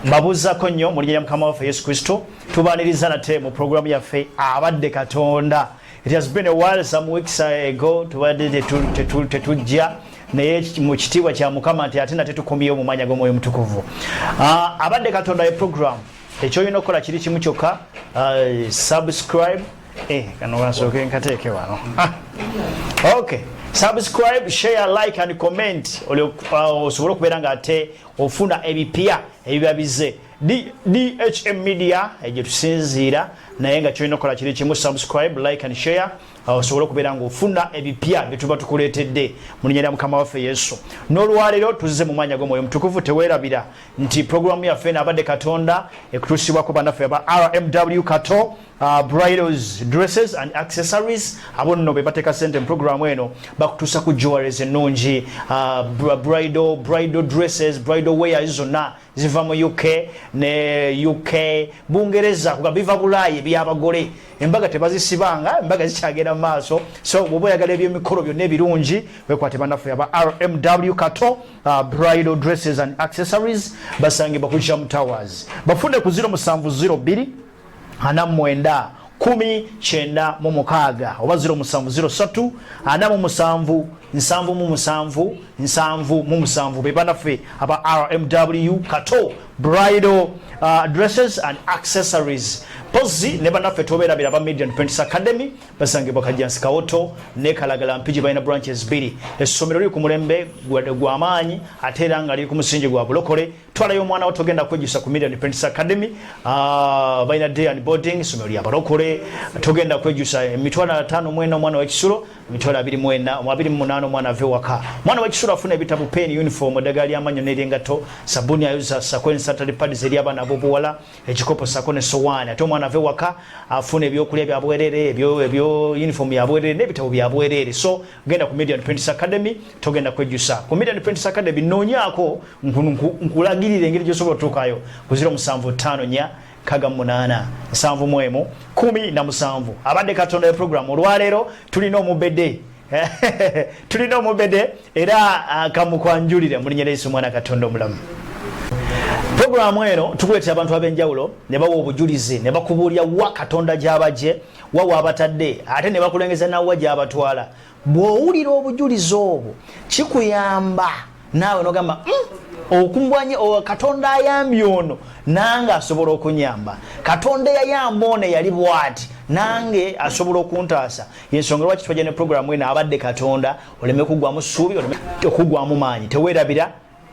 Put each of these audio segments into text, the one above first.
Babuza konyo muri Byamukama waffe Yesu Kristo tubaniriza nate mu program yaffe Abadde Katonda. It has been a while, some weeks ago tubadde tetujja naye mu kitiibwa kya Mukama ati ate nate tukomyeyo mu mwanya gw'Omwoyo Mutukuvu. Abadde Katonda ye program ekyoyina okukola kiri kimu kyokka, subscribe kano gasooke nkateeke wano. Okay, subscribe, share, like and comment osobola okubeera nga ate ofuna ebipya ebibabize. DHM Media egye tusinziira naye nga kyolina okukola kiri kimu, subscribe, like and share osobola okubeera nga ofuna ebipya byetuba tukuleetedde mu linnya lya Mukama waffe Yesu. N'olwaleero tuzze mu mwanya gw'Omwoyo Mutukuvu, teweerabira nti programu yaffe Abadde Katonda ekutuusibwako bannaffe aba RMW Kato bridals, dresses and accessories. Abo nno be bateeka ssente mu programu eno bakutuusa ku jewelries ennungi, bridal dresses, bridal wear zonna ziva mu UK ne UK Bungereza kuga biva Bulayi by'abagole. Embaga tebazisibanga, embaga zikyagenda mu maaso. So bw'oba oyagala eby'emikolo byonna ebirungi wekwate bannaffe aba RMW Kato bridal dresses and accessories basangibwa ku Jam Towers. Bafunde ku 0702 anamwenda 19 oba 0703 anamu 777 bebanafe aba RMW Kato bridal dresses and accessories. Pozi ne banafe toberabira ba Media and Print Academy basangibwa Kajansi Kawoto ne Kalagala Mpigi baina branches 2. Essomero liri ku mulembe gw'amaanyi ate era nga liri ku musingi gwa bulokole. Twalayo omwana wo togenda kwejjusa ku Media and Print Academy baina day and boarding, essomero lya balokole. Togenda kwejjusa emitwalo 5 mwena omwana w'ekisulo, emitwalo 28 omwana ave waka. Mwana w'ekisulo afuna ebitabu, pen, uniform, eddagala ly'amannyo n'eryengato, sabuni ayuza sako ne sanitary pads eri abaana ab'obuwala, ekikopo sako ne sowaani. Ate omwana ave waka afuna ebyokulya bya bwerere, ebyo uniform ya bwerere n'ebitabo bya bwerere. So genda ku Media and Print Academy, togenda kwejjusa ku Media and Print Academy. Noonyaako nkulagirira engeri gy'osobola otuukayo ku 0754 Kaga8 7 17. Abadde Katonda ya program olwaleero tulina omubedde tulina omubedde era kamukwanjulire mu linnya lya Yesu Mwana Katonda omulamu. Programu eno tukuleetera abantu ab'enjawulo ne bawa obujulizi ne bakubuulya wa Katonda gy'abagye wawa abatadde ate ne bakulengeza nawa gy'abatwala. Bw'owulira obujulizi obwo kikuyamba naawe n'ogamba okumbwanye Katonda ayambye ono nange asobola okunyamba. Katonda yayamba ono yali bw'ati nange asobola okuntaasa. Yensonga lwaki twajja ne programu eno Abadde Katonda oleme kuggwamu ssuubi, oleme okuggwamu maanyi. Teweerabira,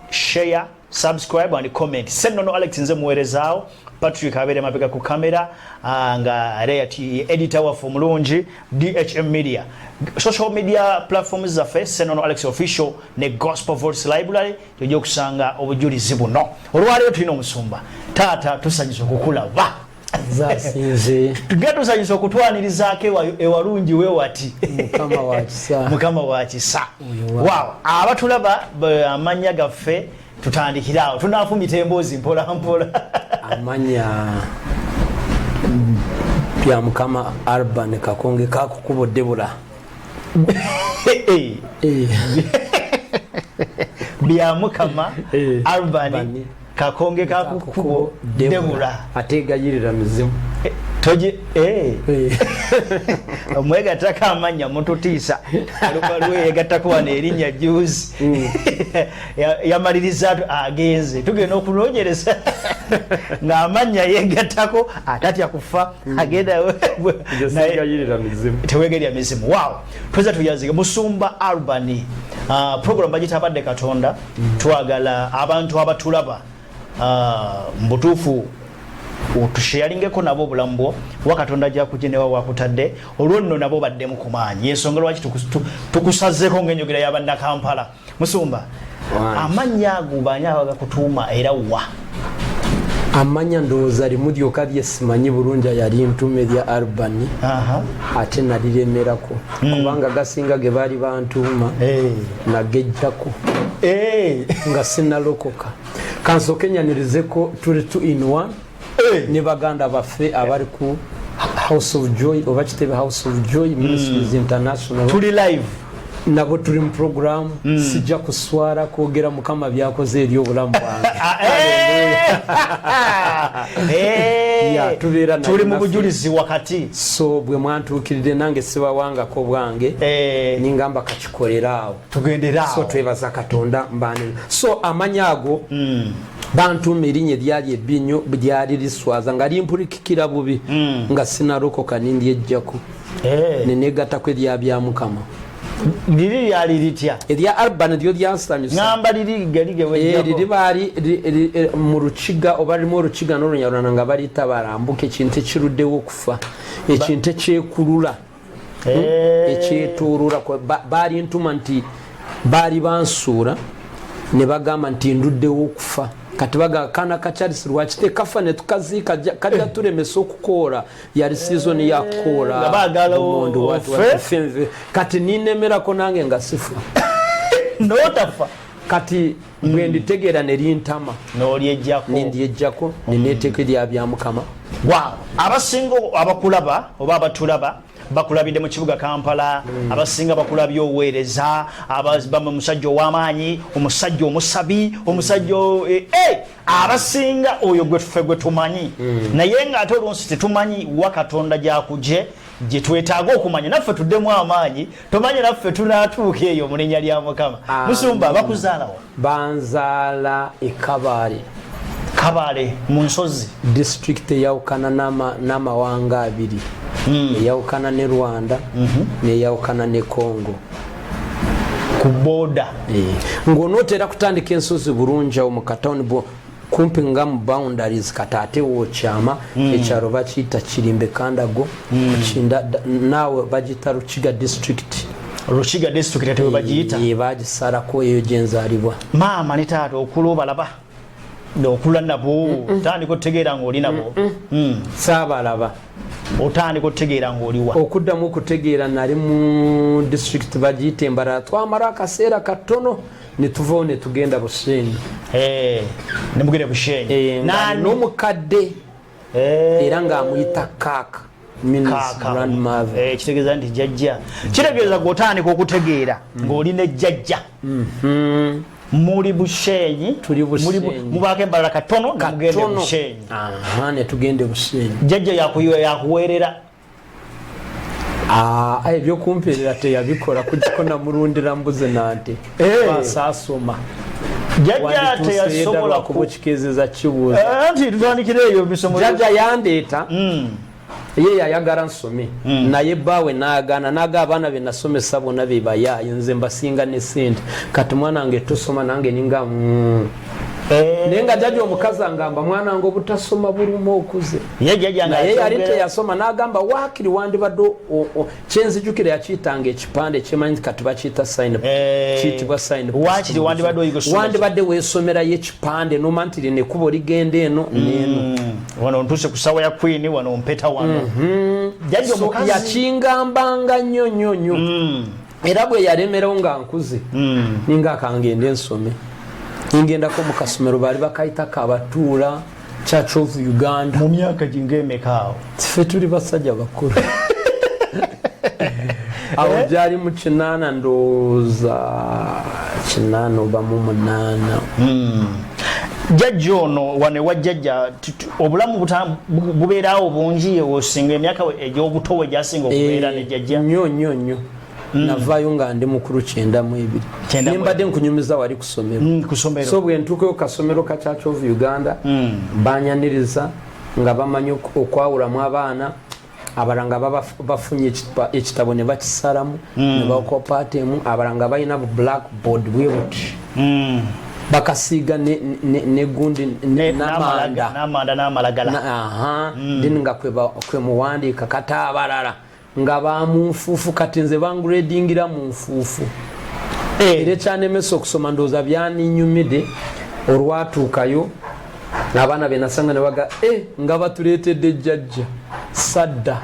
share, subscribe and comment. Sennono Alex nze muweerezaawo, Patrick abeere mabega ku kamera nga ati editor waffe omulungi DHM Media. Social media platforms zaffe Sennono Alex Official ne Gospel Voice Library tujja okusanga obujulizi buno. Olwaleero tulina omusumba. Taata tusanyusa okukulaba. Zasinze tugatusanyusa okutwanirizaako ewalungi we wati Mukama wa kisa. Wow, abatulaba amanya gaffe tutandikirawo tunaafumita emboozi mpola mpola. Amanya Byamukama Alban kakonge kakukubo Debula. Byamukama Alban kakonge kakukubo Debula ategayirira mizimu toje omwegattako amanya mututiisa alubalwe yegattako wano erinnya juzi yamaliriza agenze tugenda okunoonyereza ng'amanya yegattako atatya kufa agenda tewegerya mizimu. Waawo tweza tuyazike musumba Alban program bagita Abadde Katonda. Twagala abantu abatulaba mbutuufu otusharingeko nabo obulamu bwo wa Katonda gyakujenewa wakutadde olwo nno nabo baddemu ku maanyi. Ensonga lwaki tukusazeeko ng'enjogera y'Abadde Kampala. Musumba, amanya ago baani abagakutuuma era wa? Amanya ndowooza limu lyokka lye simanyi bulungi yali ntuuma erya Alban ate naliremerako kubanga gasinga ge baali bantuuma nagejjako nga sinalokoka. Kansooke nyanyirizeko tuli 2 in 1 ne baganda baffe abali ku House of Joy oba kitebe House of Joy Ministries International tuli live nabo tuli mu program sijja kuswara kwogera mukama byakoze eri obulamu bwange tuli mu bujulizi wakati so bwe mwantuukirire nange sibawangako bwange ningamba kakikolerawo tugenderaawo so twebaza Katonda mbane so amanya ago bantuuma erinnya eryali ebbinyo lyali liswaza nga limpulikikira bubi nga sinarokoka nindyejjako neneegattako erya Byamukama liri lyali litya erya Alban lyo lyansanyusa ngamba liri baali mu Rukiga oba limu Olukiga n'Olunyalwana nga baliyita balambuka ekintu ekiruddewo okufa ekintu ekyekulula ekyetuulula baali ntuma nti baali bansuula ne bagamba nti nduddewo okufa kati baga kana kacharisi lwakite kafa ne tukaziika kajja tulemesa okukoola yali season ya koola bagalo kati ninemerako nange nga sifa notafa kati bwe nditegeera ne lintama nindyejjako neneeteeka erya Byamukama abasinga abakulaba oba abatulaba bakulabide mu kibuga Kampala abasinga bakulabye oweereza abazibama musajja ow'amaanyi omusajja omusabi omusajja abasinga oyo gwe tumanyi naye ng'ate olunsi tetumanyi wa Katonda gyakuje gye twetaaga okumanya naffe tuddemu amaanyi tomanye naffe tunaatuuka eyo mu linnya lya Mukama. Musumba bakuzaalawo? Banzaala e Kabale mu Nsozi district eyawukana n'amawanga abiri eyawukana ne Rwanda neyawukana ne Congo ku boda ng'onootera kutandika ensozi bulungi awo mu katawuni kumpi nga mu boundaries kati ate wookyama ekyalo bakiyita Kirimbe Kandago naawe bagiyita Rukiga district ate we bagiyita bagisalako eyo gyenzaalibwa maama ne taata okula balaba okula nabo otandika otegeera ng'oli nabo saabalaba otandika otegeera ng'oliwa okuddamu okutegeera nali mu district bagiyita Embarara twamala akaseera katono ne tuvaawo ne tugenda Bushenyi nemugere Bushenyi n'omukadde era ng'amuyita Kaaka kitegeeza nti jjajja kitegeeza gweotandika okutegeera ng'oli ne jjajja muli Bushenyi mubaako Embarara katono nemugende Bushenyi ne tugende Bushenyi jjajja yakuweerera ebyokumpeerera teyabikola kujjako namulundira mbuzi nante basaasoma jjajja teyasobola kubukikeezeza kibuuza nti tutandikira eyo misomo jjajja yandeeta ye yayagala nsome naye bbaawe n'aga abaana be nasomesa bonna be bayaayo nze mbasinga ne sente kati mwana wange tosoma nange ninga naye nga jjajja omukazi angamba mwana wange obutasoma buluma okuze naye yali teyasoma n'agamba waakiri wandibadde kyenzijukira yakiyitanga ekipande kyemanyi kati bakiyita kiyitibwa wandibadde weesomerayo ekipande noma nti lino ekkubo ligenda eno neeno wano ntuuse ku ssawa ya Queen wano mpeta wano yakingambanga nnyo era bwe yalemerawo nga nkuze ninga akangende ensome ningendako mu kasomero baali bakayitako Abatuula Church of Uganda mu myaka gingemeka awo ffe tuli basajja bakulu awo gyali mu 8 ndowooza 8 oba mu 8 jjajja ono wane wa jjajja obulamu bubeerawo bungi osinga emyaka egy'obuto we gyasinga okubeera ne jjajja nnyo navaayo nga ndi mukulu 92 nembadde nkunyumiza wali kusomero so bwe ntuukeyo kasomero ka Church of Uganda banyaniriza nga bamanyi okwawulamu abaana abalala nga bafunye ekitabo ne bakisalamu ne bakopaatemu abalala nga balina bu blackboard bwe buti bakasiiga ne gundi n'amalagala then nga kwe muwandiika kati abalala nga bamunfuufu kati nze bangradingira mu nfuufu era ekyanemesa okusoma ndowooza byaninyumide olwatuukayo abaana be nasanga ne baga nga batuleetedde jjajja sadda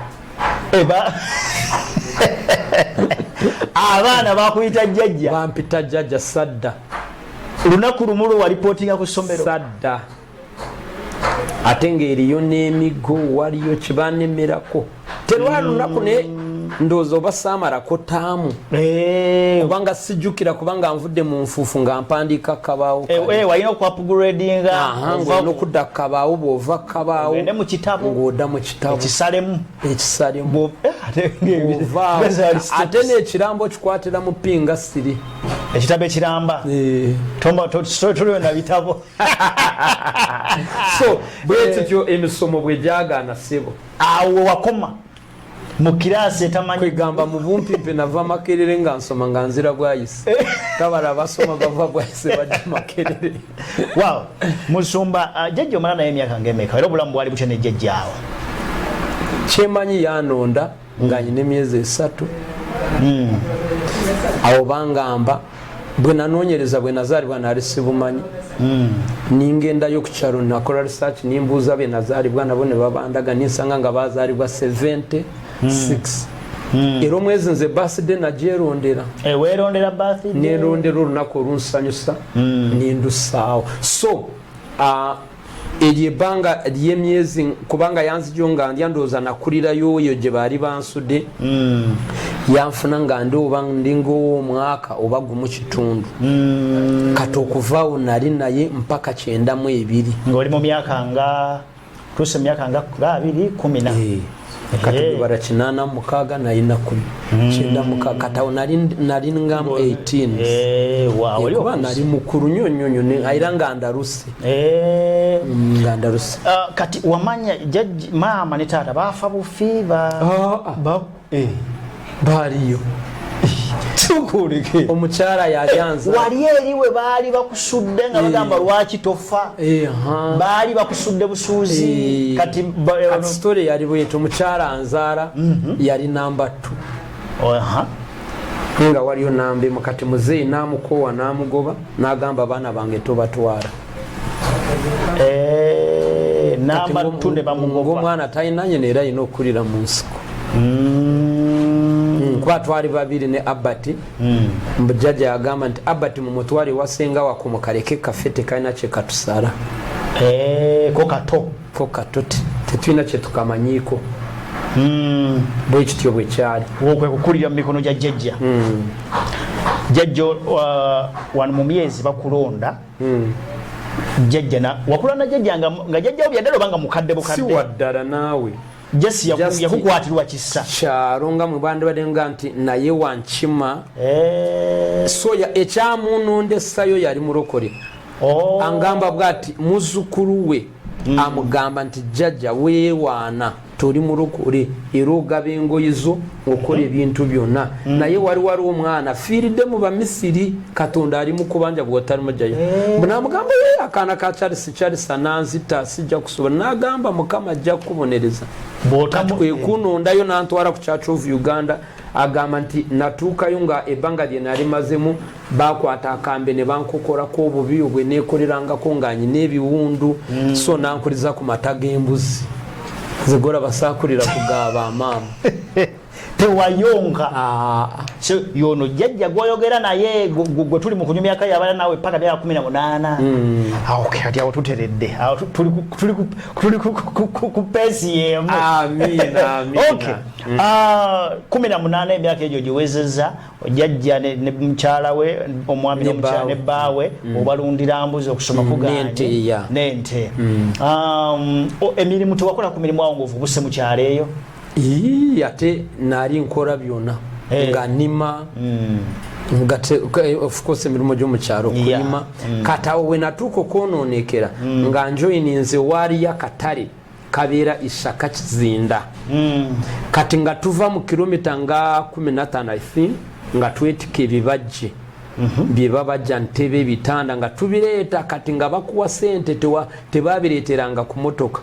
abaana bakuyita jjajja bampita jjajja sadda lunaku lumu lwe walipootinga ku ssomero sadda ate ng'eriyo n'emigo waliyo kibanemerako terwali lunaku ne ndozo basamara ko tamu kubanga sijukira kubanga nvudde mu nfufu nga mpandika kabaawo wayina ku upgrading ngo no kudda kabaawo bova kabaawo ne mu kitabo ngoda mu kitabo ekisalemu ate n'ekirambo kikwatira mu pinga siri ekitabo ekiramba tuli na bitabo so bwetyo emisomo bwe jagana sebo awo wakoma mu kirasi etamanyi kwegamba mu bumpimpe nava makerere nga nsoma nga nzira bwayise tabara basoma bava bwayise bajja makerere wow musumba jjajja omala naye emyaka ng'emeka era obulamu bwali butya ne jjajja awo kyemanyi yanonda nga nyina emyezi 3 awo bangamba bwe nanoonyereza bwe nazaalibwa nali sibumanyi ningendayo ku kyalo nakola research nimbuuza be nazaalibwa nabo ne babandaga ninsanga nga bazaalibwa 76 era omwezi nze birthday nagyerondera weerondera birthday nerondera olunaku olunsanyusa nindusaawo so eryo ebbanga ly'emyezi kubanga yanzijo nga ndya ndowooza nakulirayo oyo gye baali bansudde yanfuna nga ndi oba ndinga ow'omwaka oba gumu kitundu kati okuvaawo nali naye mpaka 92 ng'oli mu myaka nga tuse myaka nga 210 kati bara 86 nayina 10 katawo nali nga 18 kuba nali mukuru nyonyonyo ayira nga ndarusi kati wamanya judge mama ne taata bafa bufiiba baliyo tukulike omukyala yajanza wali eriwe baali bakusudde nga bagamba lwaki tofa baali bakusudde busuuzi kati story yali bwetu omukyala anzaala yali namba 2 nga waliyo namba emu kati muzeeyi namukowa namugoba nagamba baana bange tobatwala namba 2 ne bamugoba omwana talinanye neera alina okulira mu nsiko kuba twali babiri ne Abadde jjajja yagamba nti Abadde mu mutwali wasenga wakumukaleke kaffe tekalina kye katusala ko kato tetulina kye tukamanyiiko bwe kityo bwe kyali okwe kukulira mu mikono gya jjajja jjajja wano mu myezi bakulonda jjajja wakulonda jjajja nga jjajja byaddala obanga mukadde bukadde si waddala naawe Jesi yakukwatirwa kissa kyaronga mu bandi badenga nti naye wankima soya ekyamunonde sayo yali mulokole angamba bwati muzukulu we amugamba nti jjajja weewaana toli mulokole era ogaba engoyizo okola ebintu byonna naye wali omwana fiiridde mu bamisiri Katonda ali mu kubanja bwotali mujjayo bunamugamba akaana ka Charles nanzita sijja kusobola nagamba Mukama ajja kubonereza kati kwekunondayo nantwala ku Church of Uganda agamba nti natuukayo nga ebbanga lye nali mazemu bakwata akambe ne bankokolako obubi obwe neekolerangako nga nyina ebiwundu so nankuliza ku mata g'embuzi zigora basakulira kugaba amaama tewayonga so yono jjajja gwoyogera naye gwe tuli mu kunyumya kaya abala nawe paka bya 18 okay ati awo tuteredde awo tuli ku pesi yemu amina okay 18 emyaka egyo giwezezza jjajja ne mkyala we omwami n'omukyala ne baawe obalundira mbuzi okusoma kuganye nente emirimu tewakola ku mirimu awo ng'ovubuse mu kyalo eyo ate nali nkola byonna nga nima of course emirimu gy'omukyalo kulima katawo we natuuka okwonoonekera nga njoyininze waaliyo akatale kabeera Ishaka Kizinda kati nga tuva mu kilomita nga 15 I think nga twetika ebibajje bye babajja ntebe ebitanda nga tubireeta kati nga bakuwa sente tebabireeteranga ku motoka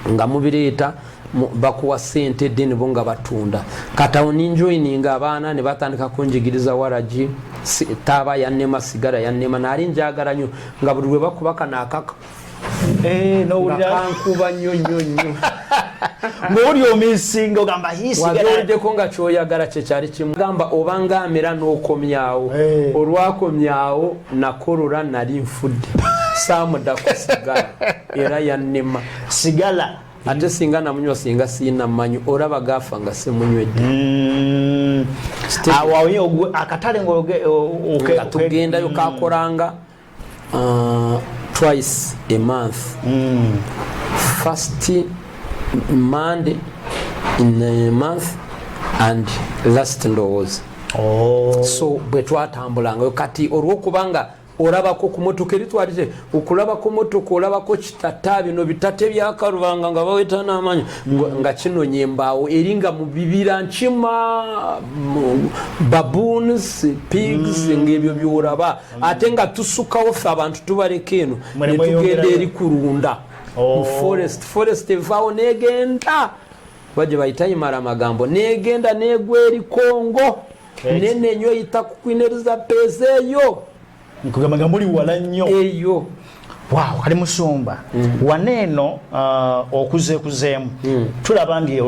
nga mubireeta bakuwa sente deni bo nga batunda katawo ninjoyininga abaana ne batandika kunjigiriza waraji taba yannema sigara yannema nali njagala nnyo nga buli lwe bakubaka naakaka kankuba nnyo ng'oli omisinga ogamba wazoddeko nga kyoyagala kyekyali kimu gamba obanga amera n'okomyawo olwakomyawo nakolola nali nfudde saamudda ku sigala era yannema sigala ate singa namunywa singa sina manyu oraba gafa nga semunywedde awayo akatale ngoge tugenda yo kakoranga twice a month. First Monday in a month and last ndowooza. So bwe twatambulanga kati olw'okubanga olabako ku motoka eri twalite okulabako motoka olabako kitata bino bitate byakalubanga nga baweta n'amanyi nga kinonye embaawo eringa mu bibira nkima baboons pigs ng'ebyo byolaba ate nga tusukawo ffe abantu tubaleka eno ne tugenda eri kulunda mu forest evaawo negenda bajje bayita Imara amagambo negenda negwa eri Kongo nene nyo yita kukwineriza pesa eyo nkugamba muri wala nnyo eyo wow kali musumba waneno okuzeemu tulaba ndi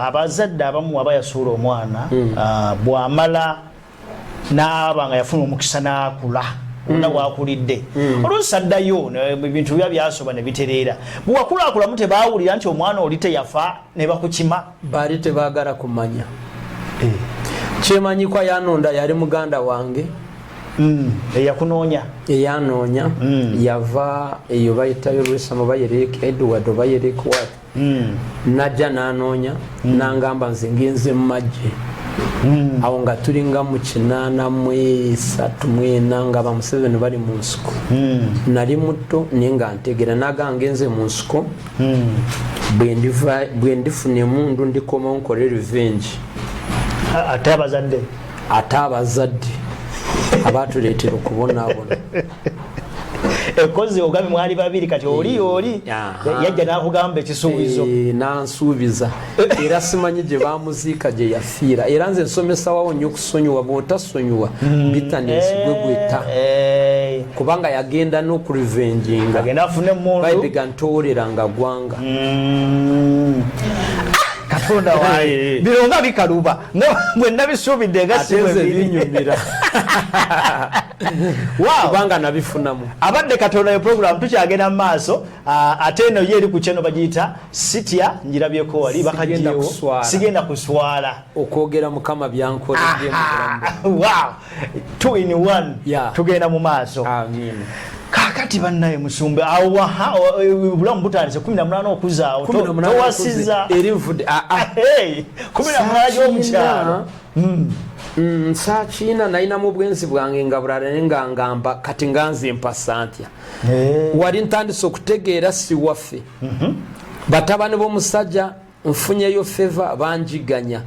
abazadde abamu abayasula omwana bwamala n'abanga yafuna omukisa n'akula una wakulidde olusaddayo ebintu byasoba ne bitereera bwakula mute baawulira nti omwana oli teyafa ne bakukima bali tebaagala kumanya kyemanyi kwa yanonda yali muganda wange eyakunoonya yava eyo bayitayo lwesamo bayereke Edward bayereke wat najja nanoonya nangamba nze ngenze mu magye awo nga tulinga mu 8 nga ba Museveni bali mu nsiko nali muto naye nga ntegera naga ngenze mu nsiko bwe ndifuna emundu ndikomawo nkole revenge ate abazadde abatuleetera okubonaabona ekozi ogambe mwali babiri kati oli yajja n'akugamba ekisuubizo nansuubiza era simanyi gye bamuziika gye yafiira era nze nsomesa nnyo okusonyiwa bw'otasonyiwa bitanesi gwegweta kubanga yagenda n'okurivenjinga bayibiga ntowoleranga gwanga Katonda wae bironga bikaluba mwe nabisuubidde nga ateze binyumira wow banga nabifunamu abadde Katonda yo program tukyagenda mu maaso ate eno yeri ku channel bagiyita sitya njirabyeko wali bakajiyo sigenda kuswala okwogera Mukama byankoledde mu wow 2 in 1 tugenda mu maaso amen kakati bannaye musumbe awo bulamu butandise 18 okuzaawo towasiza eri nvudde 18 y'omukyalo nsakiina nalina mu bwenzi bwange nga bulala nga ngamba kati nganze mpasa ntya wali ntandise okutegeera si waffe batabani b'omusajja nfunyeyo feva banjiganya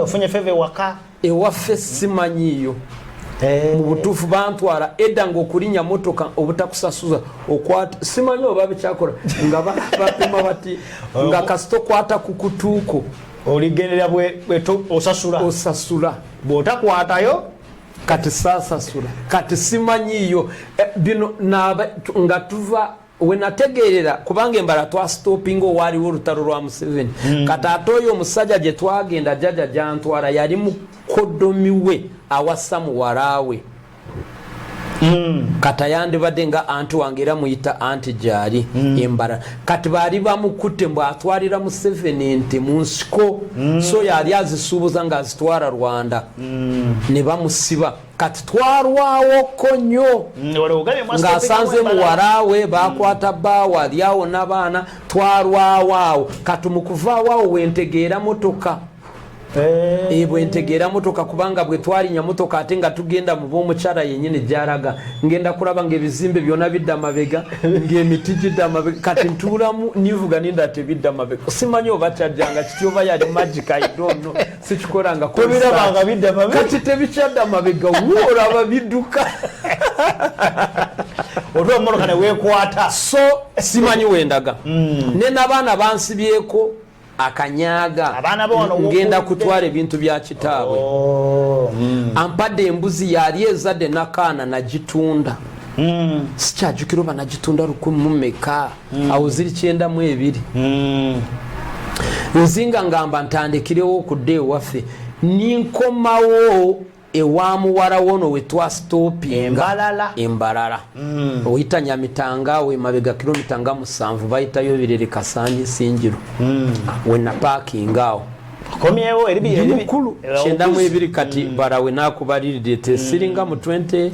ofunye feva waka ewaffe simanyiyo mu butuufu bantwala edda ng'okulinya motoka obutakusasuza okwata simanyi oba bikyakora nga bapima bati nga kasito kwata ku kutuuko oligendera osasula bw'otakwatayo kati saasasula kati simanyiyo bino nga tuva wenategeerera kubanga embala twasitopinga owaaliwo olutalo lwa Museveni kati ate oyo omusajja gye twagenda jjajja gyantwala yali mukodomi we awassa muwalaawe kati yandibadde nga anti wange era muyita anti gyali embala kati baali bamukutte mbw'atwalira Museveni nti mu nsiko so yali azisuubuza ng'azitwala Rwanda ne bamusiba kati twarwawoko nnyo ng'asanze muwalaawe bakwata bbaawa alyawo n'abaana twarwawaawo kati mu kuvaawo wentegeera motoka bwentegeera motoka kubanga bwe twalinya motoka ate nga tugenda mu b'omukyala yennyini gy'alaga ngenda kulaba ng'ebizimbe byonna bidda mabega ng'emiti gidda mabega kati ntuulamu nivuga ninda tebidda mabega simanyi oba kyajjanga kiti oba yali magic I don't know sikikolanga kati tebikyadda mabega olaba bidduka otwa motoka ne weekwata so simanyi wendaga ne n'abaana bansibyeko akanyaga ngenda kutwala ebintu bya kitaabwe ampadde embuzi yali ezadde nakaana nagitunda sikyajukira oba nagitunda 100 awo ziri 92 nzinga ngamba ntandikirewo okudda ewaffe ninkomawo ewa muwala wono we twastopinga embalala oyita Nyamitanga we mabega kilomita nga 7 bayitayo Birere Kasanyi Sinjiro we na parking awo komyewo eribi chenda mu ebiri kati barawe nakubaliride tesiringa mu 20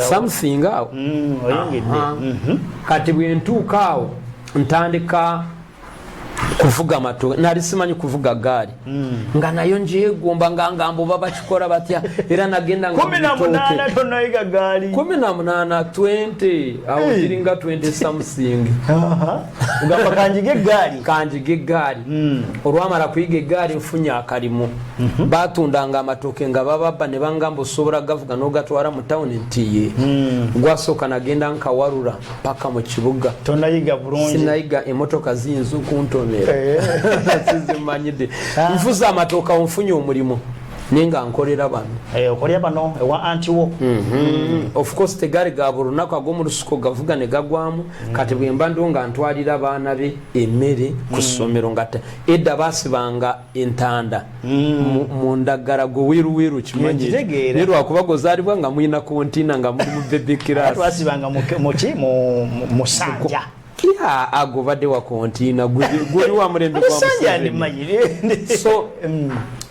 something awo oyingidde kati bwentuuka awo ntandika kuvuga matoke nali simanyi kuvuga gari nga nayo njegomba ngambo babakikora batya era nagenda nga 18 tonayiga gari 18 20 awo kiringa 20 something ugamba kanjige gari olwamala kuyiga gari mfunya akalimu batundanga amatoke nga bababa ne bangamba osobola gavuga n'ogatwara mu town ntiye gwasoka nagenda nkawarura paka mu kibuga tonayiga bulungi sinayiga emotoka zinzu kuntomera sizimanyide nfuza amatoka mfunye omulimo nenga nkolera bano okolera bano ewa antiwo of course tegari gaburunako agomu lusuko gavuga ne gagwamu kati bwemba ndonga ntwalira baana be emmere ku ssomero ngata edda basibanga entanda mu ndagara go wiru kimanyi nero akubago zalibwa nga mwina kontina nga muri mu baby class basibanga mu sanja ya agobadde wa kontina guli wa mulembe kwa musanja so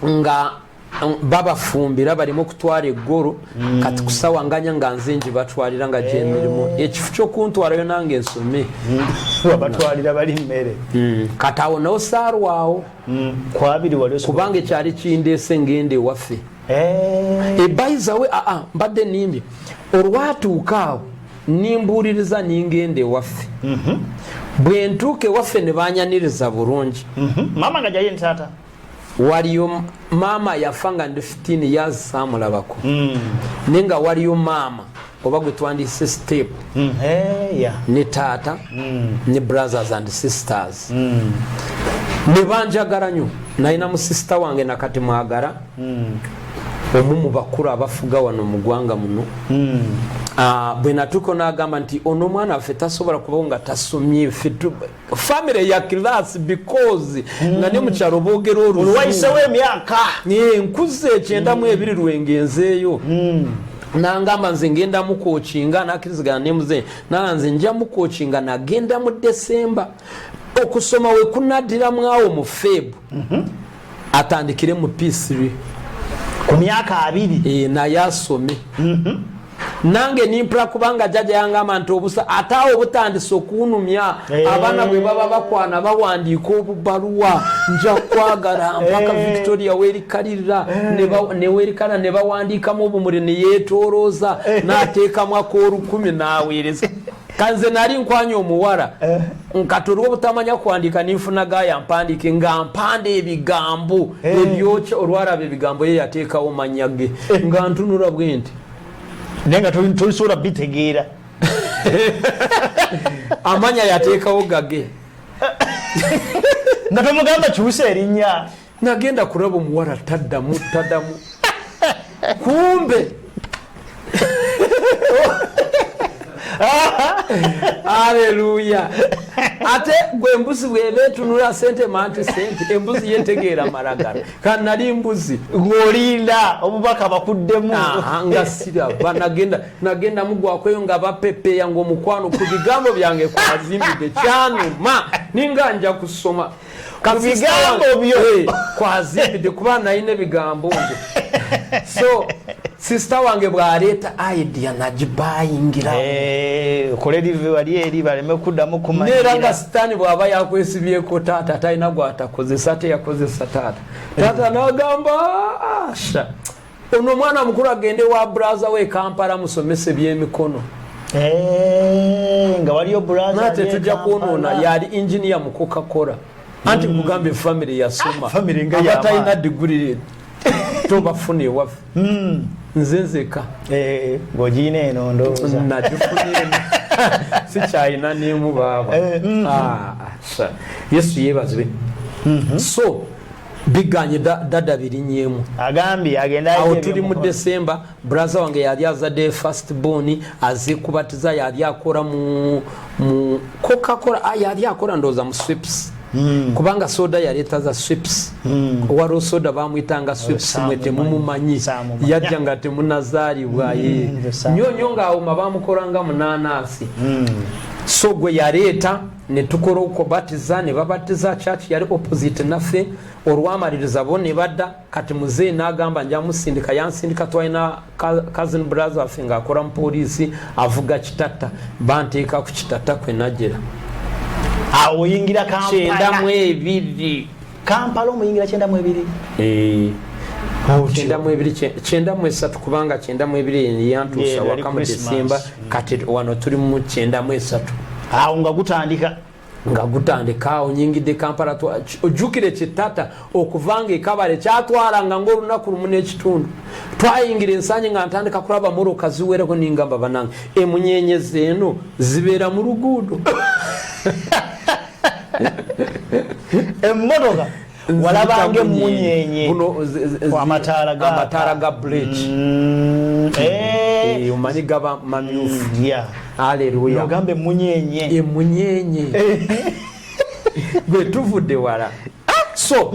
nga baba fumbira balimu kutwara eggoro kati kusawanganya nga nzinji batwalira nga gyemirimu ekifu kyokuntwalayo nange ensome batwalira bali mmere kati awo n'osaalwawo kwabiri wali kubanga ekyali kindeese ngende waffe ebaizawe mbadde nimbye olwatuuka awo nimbuuliriza ningende waffe bwe ntuuke waffe ne banyaniriza bulungi mama nga jaye ntata waliyo mama yafanga ndi 15 years samulabako nenga waliyo mama oba gwe twandise step ne tata ne brothers and sisters ne banjagala nnyo nalina mu sister wange nakati mwagala omu bakulu abafuga wano mu ggwanga muno bwe natuuka n'agamba nti ono omwana waffe tasobola kubawo nga tasomye family ya class because nga ne mukyalo boogera olwayisewo emyaka nkuze 92 lwengenzeeyo nangamba nze ngenda mu coachinga nakkirizigana ne muze nanze nja mu coachinga nagenda mu December okusoma we kunaddiramu awo mu Feb atandikire mu P3 ku myaka 2 naye asome nange nimpula kubanga jaja yangamba nti obusa ataawo obutandisa okunumya abaana bwe baba bakwana bawandiika obubaluwa nja kwagala mpaka Victoria weerikalirira ne weerikala ne bawandiikamu obumuli ne yeetoolooza n'ateekamu ak'olukumi n'aweereza kanze nali nkwanya omuwala nkatolwa obutamanya kuwandiika ninfuna gaya mpandiike nga mpanda ebigambo ebyokya olwalaba ebigambo ye yateekawo manya ge nga ntunula bwe nti nenga tulisobola bitegeera amanya yateekawo gage nga tomugamba kiwusa erinnya nagenda kulaba omuwala taddamu kumbe Haleluya. Ate gwe embuzi bwebe tunula sente manti sente embuzi yetegeera maragara kan nali mbuzi ngolinda obubaka bakuddemu nga sira nagenda mugwakweyo nga bapepe yango omukwano ku bigambo byange kwazimbide kyanuma ninga nja kusoma bigambo byo kwazimbide kuba nayine bigambo nge so sister wange bwaleeta idea nagibayingira koledive wali eri baleme kuddamu kumanya nera nga sitani bwaba yakwesibyeko taata talina gwatakozesa ate yakozesa taata nagamba asha ono mwana mukulu agende wa braza we Kampala musomese byemikono nga waliyo braza nate tujja kuonoona yali engineer mu Coca-Cola anti kugambe family yasoma abatalina degree tobafune waffe nzenzeka ng'ogiyina eno ndowooza nagifunire sikyayina nemu baaba Yesu yeebazibwe so biganye dada birinyemu agambye agenda awo tuli mu December brother wange yali azadde first born azikubatiza yali akora mu Coca-Cola yali akora ndoza mu Swips kubanga soda yaleta za sweeps waro soda bamwitanga sweeps mwete mumumanyi yajja nga temunazaalibwa ye nyonyo nga awo bamukolanga munanasi so gwe yaleta ne tukola okubatiza ne babatiza church yali opposite naffe olwamaliriza bo ne badda kati muzee n'agamba nja musindika yansindika twalina cousin brother affe ng'akola mu poliisi avuga kitatta banteeka ku kitatta kwe najjera awo oyingira Kampala 92 Kampala omuyingira 92 93 kubanga 92 yantuusa waka mu Desemba kati wano tuli mu 93 awo nga gutandika awo nyingidde Kampala ojjukire kitata okuvanga ekabale kyatwalanga ng'olunaku lumu n'ekitundu twayingira ensanyi nga ntandika kulaba moroka ziwereko ningamba banange emunyenyeze eno zibeera mu luguudo emmotoka walabange emunyenye amataala ga bridge omanyi gaba mamyufu haleluya ogambe emunyenye gwe tuvudde wala so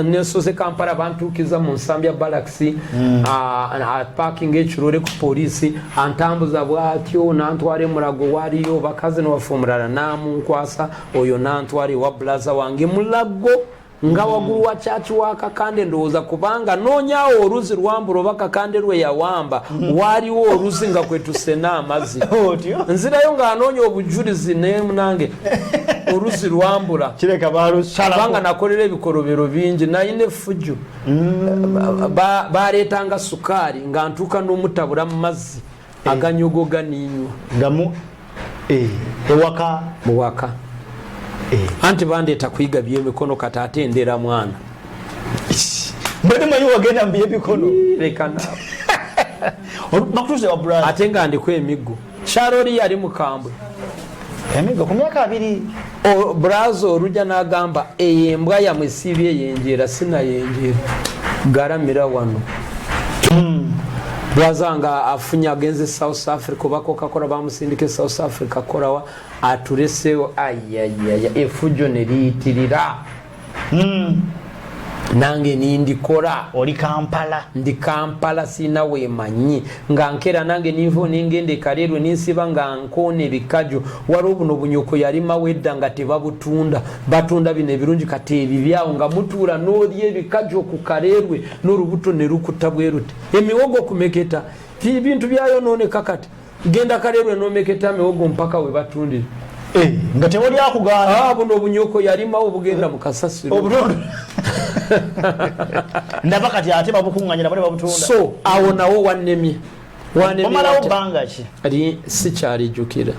nesoze Kampala bantuukiza mu nsambya balaxi parking ekirore ku poliisi antambuza bwatyo nantwala mulago waliyo bakazi newaffe omulala namunkwasa oyo nantwala ewa bulaza wange mulago nga waggulu wa chachi wa Kakande ndowooza kubanga noonyaawo oluzi lwambula oba Kakande lwe yawamba waliwo oluzi nga kwetusena amazzi nzirayo nga anoonya obujulizi nemunange oluzi lwambula kubanga nakolera ebikolobero bingi nayina effujjo baleetanga sukaali nga ntuuka n'omutabula mu mazzi aganyogoga ninywa ewaka anti bandeeta kuyiga byemikono kati atendera mwana mbere manyi wagenda mbiye bikono lekana bakutuze wa brother ate nga ndiko emiggo Charoli yali mukambwe emiggo ku myaka 2 brazo oluja n'agamba eyembwa yamwesibye yenjera sina yenjera garamira wano bwazanga afunya agenze South Africa bako kakora bamusindike South Africa korawa atulesewo ayayaya efujjo neriitirira nange nindikora oli Kampala ndi Kampala sina wemanyi nga nkera nange ninvo ningende Karerwe ninsiba nga nkone bikajo waliwo buno bunyoko yali mawedda nga tebabutunda batunda bino ebirungi kati ebibyawo nga mutuula n'olya ebikajo ku Karerwe n'olubuto ne lukuta bwerute emiwogo kumeketa ebintu byayonooneka kati genda Karerwe n'omeketa miwogo mpaka we batundira nga tewali akugaana buno bunyoko yali mawo bugenda mu kasasiro obutondo ndaba kati ate babukunganyira bale babutunda so awo nawo wannemye omalawo bbanga ki ali sikyalijjukira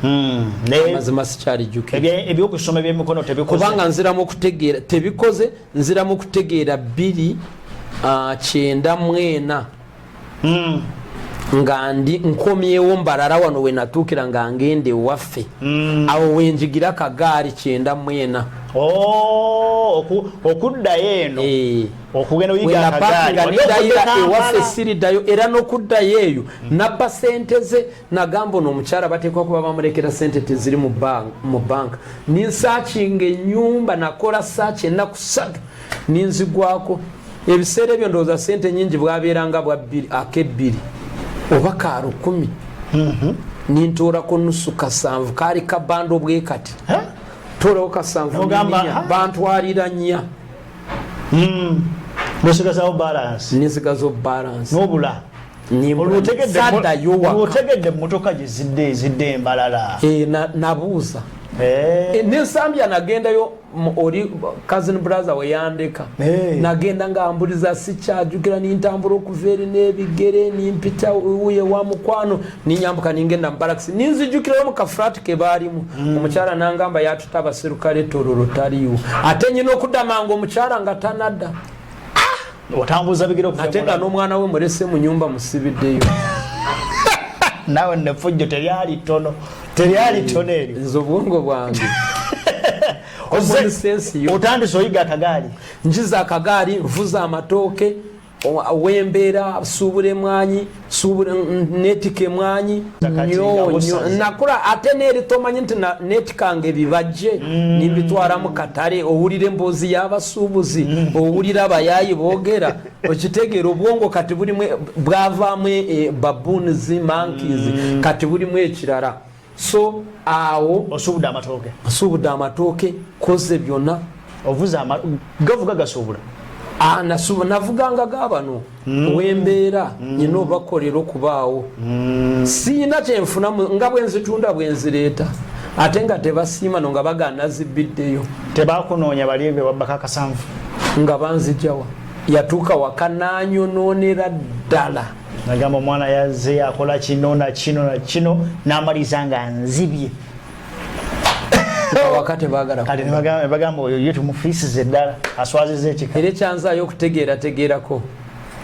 mazima sikyalijjukira ebyokusoma ebyemikono tebikoze kubanga nziramu okutegeera tebikoze nziramu okutegeera 294 nga ndi nkomyewo mbalala wano we natuukira nga ngende waffe awo wenjigira kagaali 94 okuddayo eno okugenda oyiga akagaali ewaffe siriddayo era n'okuddayo eyo nabba sente ze nagamba ono omukyala bateekwa kuba bamulekera sente teziri mu banka ninsaakinga ennyumba nakola saaki ennaku 3 ninzigwako ebiseera ebyo ndowooza sente nyingi bwabeeranga bwa 2 oba ka 10 nintoolako nusu kasanvu kaali kabando bwe kati toolawo kasanvu bantwalira 4 nesigazo balance nobula otegedde emmotoka gyezidde embalala nabuuza nensambya nagendayo oli cousin brother weyandeka nagenda nga ambuliza sikyajukira nintambula okuva eri n'ebigere nimpita uye wa mukwano ninyambuka ningenda mubalaxi ninzijukirayo mu kafurati ke baalimu omukyala nangamba yatutaba serukale tororo taliwo ate nyina okudamanga omukyala nga tanadda otambuza bigere okuva ate nga n'omwana we mulese mu nyumba musibiddeyo nawe nefujjo teryali tono eryo nze obwongo bwange otandise oyiga akagaali njiza akagaali nvuza amatooke wembera subure mwanyi subure netike mwanyi nyo nakura ate neri tomanyi nti netikange bibaje nimbitwara mu katare owulire mbozi y'abasubuzi owulira abayayi bogera okitegera obwongo kati bulimwe bwavamwe baboons monkeys kati bulimwe ekirara so awo osubuda amatoke koze byonna ovuza gavuga gasubula navuganga gabano wembeera nyina obakolera okubaawo siina kyenfuna nga bwenzitunda bwenzireeta ate nga tebasiima no nga bagana zibiddeyo tebakunoonya baliebe babbaka kasanvu nga banzijawa yatuuka waka nanyononera ddala nagamba omwana yazze akola kino na kino na kino n'amaliza nga nzibye wakati bagamba oyo ye tumufiisize eddala aswaziza ekika era ekyanzaayo okutegeerategeerako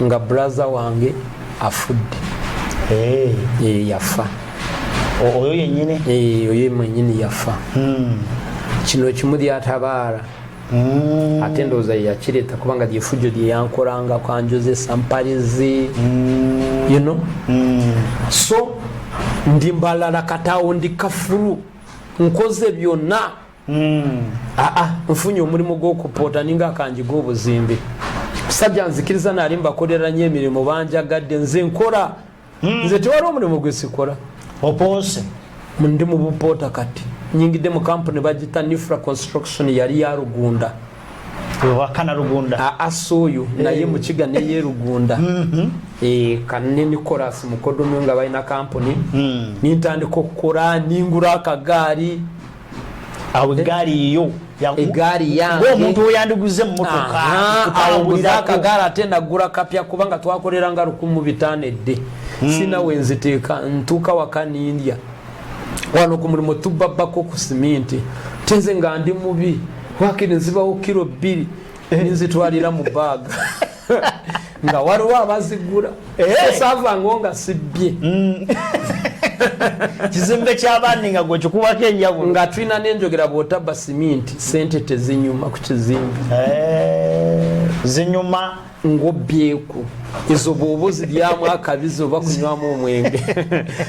nga brother wange afudde yafa oyo yennyini oyo mwennyini yafa kino kimu lyatabaala ate ndowooza yeyakireeta kubanga lyefujjo lyeyankolanga kwanjozesa mpalizi so ndi mbalala kataawo ndi kafulu nkoze byonna nfunye omulimu gw'okupoota ninga akanji g'obuzimbe musajja nzikiriza nali mbakolera nnyo emirimu banjagadde nze nkola nze tewali omulimu gwe sikola opoose ndi mu bupoota kati nyingidde mu kampuni bagita Nifra Construction yali ya Rugunda wakana Rugunda asoyo naye mukiga neye Rugunda kanne Nicholas mukodomo nga balina kampuni nintandika okukola ningura akagaali awo gaali yo egaali yange omuntu oyandiguze mu motoka awulira akagaali ate nagura kapya kubanga twakoleranga 1500 edde sina wenziteeka ntuuka waka n'indya wano ku mulimu tubbako ku siminti tenze nga ndi mubi wakiri nzibawo kilo 2 ninzitwalira mu baaga nga waliwo abazigula esavanga nga sibbye kizimbe ky'abaani nga gwe kikubako enjawulo nga tulina n'enjogera bw'otabba siminti sente tezinyuma ku kizimbe zinyuma ng'obyeku ezo bw'oba ziryamu akabizi oba kunywamu omwenge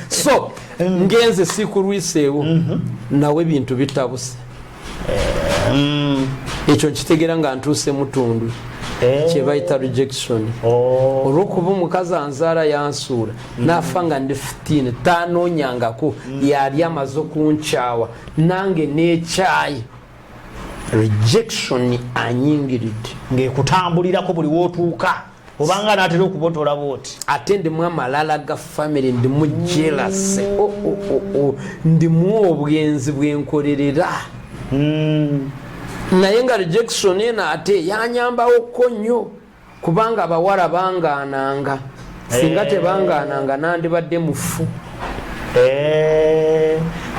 so ngenze sikulwiseewo nawe bintu bitabuse ekyo nkitegera nga ntuuse Mutundwe kyebayita rejection olwokuba omukazi anzaala yansuula naafa nga ndi 15 taanoonyangako yali amaze okunkyawa nange n'ekyayi rejection anyingiridde ng'ekutambulirako buli wootuuka obanga naatera okubotola booti ate ndimu amalala ga family ndimu jealous ndimu obwenzi bwenkolerera naye nga rejection ena ate yanyambawo ko nnyo kubanga abawala bangaananga singa tebangaananga nandibadde mufu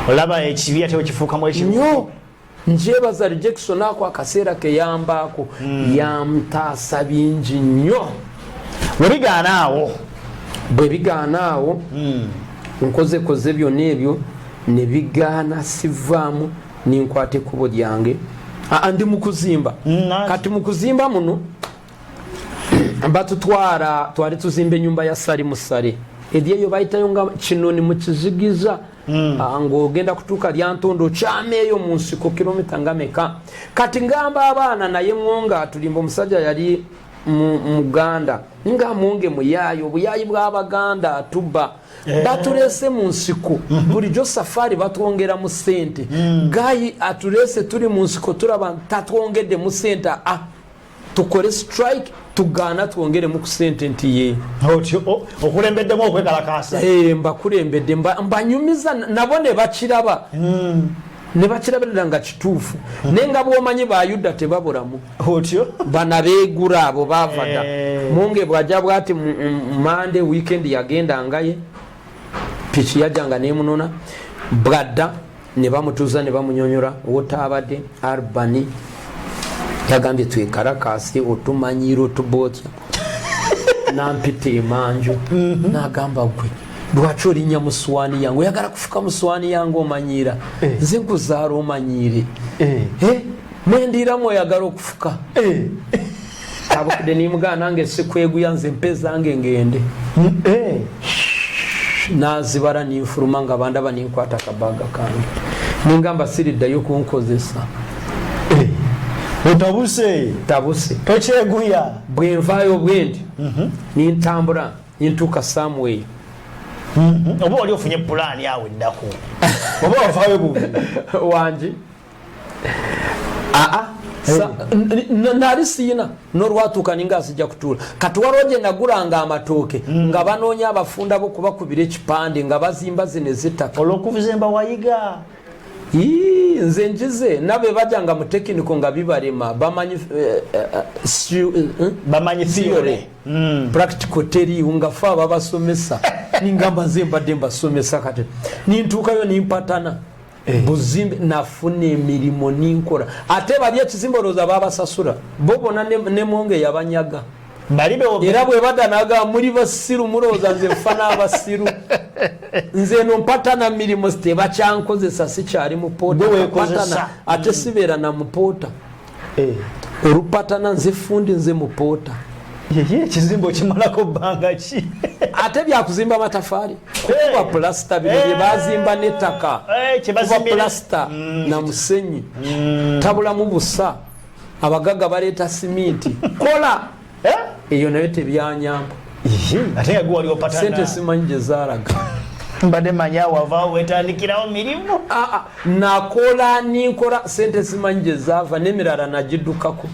olaba ekibi ate wekifuukamu nnyo njebaza rejection ako akaseera keyambaako yamutaasa bingi nnyo bwe bigaanaawo nkozekoze byonna ebyo ne bigaana sivaamu ninkwata ekkubo lyange ndi mu kuzimba kati mu kuzimba muno batutwara twali tuzimba ennyumba ya sali mu sale eryeyo bayitayo nga kinoni mu kizigiza ng'ogenda kutuuka lyantondo kyameeyo mu nsiko kilomita nga meka kati ngamba abaana naye mwonga tulimba omusajja yali muganda nga mwonge muyaayo obuyayi bw'abaganda atubba batulese mu nsiko bulijjo safari batwongera mu sente gayi atulese tuli mu nsiko tulaba tatwongedde mu sente tukole strike tugaana twongeremu ku sente nti ye okulembeddemu okwekalakaasa mbakulembedde mbanyumiza nabo ne bakiraba ne bakiraberera nga kituufu naye nga bwomanyi bayuda tebabulamu otyo bana beegura abo baavada munge bwajja bwati mande weekend yagendangaye piki yajjanga nemunona bwadda ne bamutuuza ne bamunyonyola wotaabadde Alban yagambye twekalakasi otumanyira otubootya nampita emanju nagamba gwe lwaki olinnya mu swaani yange oyagala kufuka mu swaani yange omanyira nze nkuzaala omanyire mwendiiramu oyagala okufuka abukudde nimugana nange sikweguya nze mpeza nge ngende nazibara ninfuluma nga bandaba ninkwata akabaga kange ningamba siriddayo kunkozesa tabuse tokyeguya bwenvaayo bwendi nintambula nintuuka somewhere oba oli ofunye pulaani awo eddako oba wavaayo bubi wangi nali siina n'olwatuuka ninga asijja kutuula kati waliwo gye nagulanga amatooke nga banoonya abafunda bo kubakubira ekipande nga bazimba zino z'ettaka olw'okuzimba wayiga nze njize nabe bajanga mu tekiniko nga bibalema bamanyi theory practical teri nga fa babasomesa ningamba nze mbadde mbasomesa kati nintuukayo nimpatana buzimbe nafuna emirimu ninkola ate bali ekizimbe olowooza babasasula bo bona ne mwonge yabanyaga era bwe badanaga muli basiru mulowooza nze nfa n'abasiru nze no mpatana mirimu tebakyankozesa sikyali mupoota ate sibeera na mupoota olupatana nze fundi nze mupoota ekizimbe okimalako bbanga ki ate byakuzimba matafaali kuba pulasita bino bye bazimba n'ettaka kuba pulasita na musenyi tabulamu busa abagaga baleeta siminti kola eyo nayo tebyanyamba ate yagwe wali opatana sente simanyi gye zaalaga mbadde manya wavaawo wetandikirawo mirimu nakola ninkola sente simanyi gye zaava n'emirala nagiddukako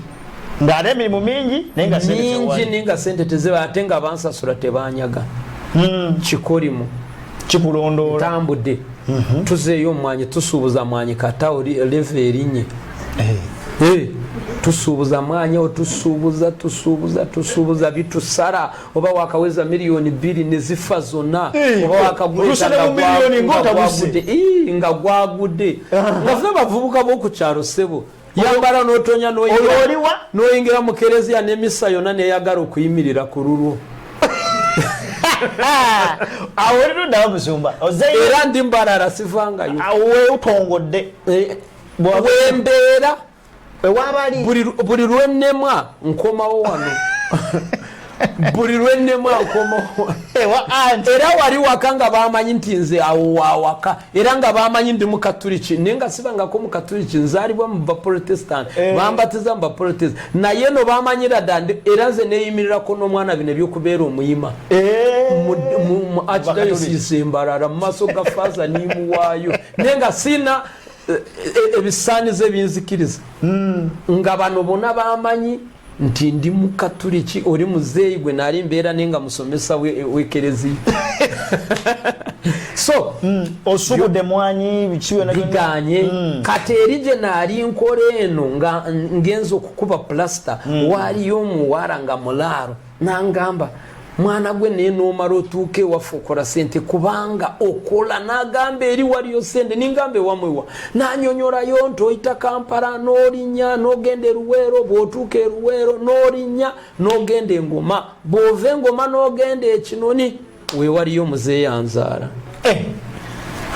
ng'ate emirimu mingi naye nga sente tezeba ate nga bansasula tebanyaga kikolimu kikulondoola tambudde tuzeeyo omwanyi tusuubuza mwanyi katawo leva erinye tusuubuza mwanyi tusuubuza bitusala oba wakaweza miliyoni 2 ne zifa zonna oba wakaguleta nga gwagudde nga ffe bavubuka b'oku kyalo ssebo yambala n'otonya n'oyingira mu kereziya n'emisa yonna neyagala okuyimirira ku lulwo awo oliddawo musumba era ndi mbalala sivangayo wetongodde wembeera buli lwennemwa nkomawo wano buli lwennemwa nkomawo era wali waka nga bamanyi nti nze awo wawaka era nga bamanyi ndi mukatuliki naye nga sibangako mukatuliki nzaalibwa mu baprotestant bambatiza mu baprotestant naye no bamanyira dda era nze neyimirirako n'omwana bino ebyokubeera omuyima mu archdiocese Mbarara mu maaso ga faaza nimuwaayo naye nga siina ebisaanizo ebinzikiriza nga bano bonna bamanyi nti ndi mukatuliki oli muzeeyi gwe naali mbeera naye nga musomesa w'ekereziya so osubudde mwanyi biganye kati eri gye naali nkola eno nga ngenza okukuba pulasita waaliyo omuwala nga mulaalo nangamba mwana gwe naye n'omala otuuka ewaffe okola sente kubanga okola n'agamba eri waliyo sente ningamba ewamwewa n'anyonyolayo nti oyita Kampala n'olinnya n'ogenda eruweero bw'otuuka eruweero n'olinnya n'ogenda engoma bw'ova engoma n'ogenda ekinoni weewaliyo muzeeyi anzaala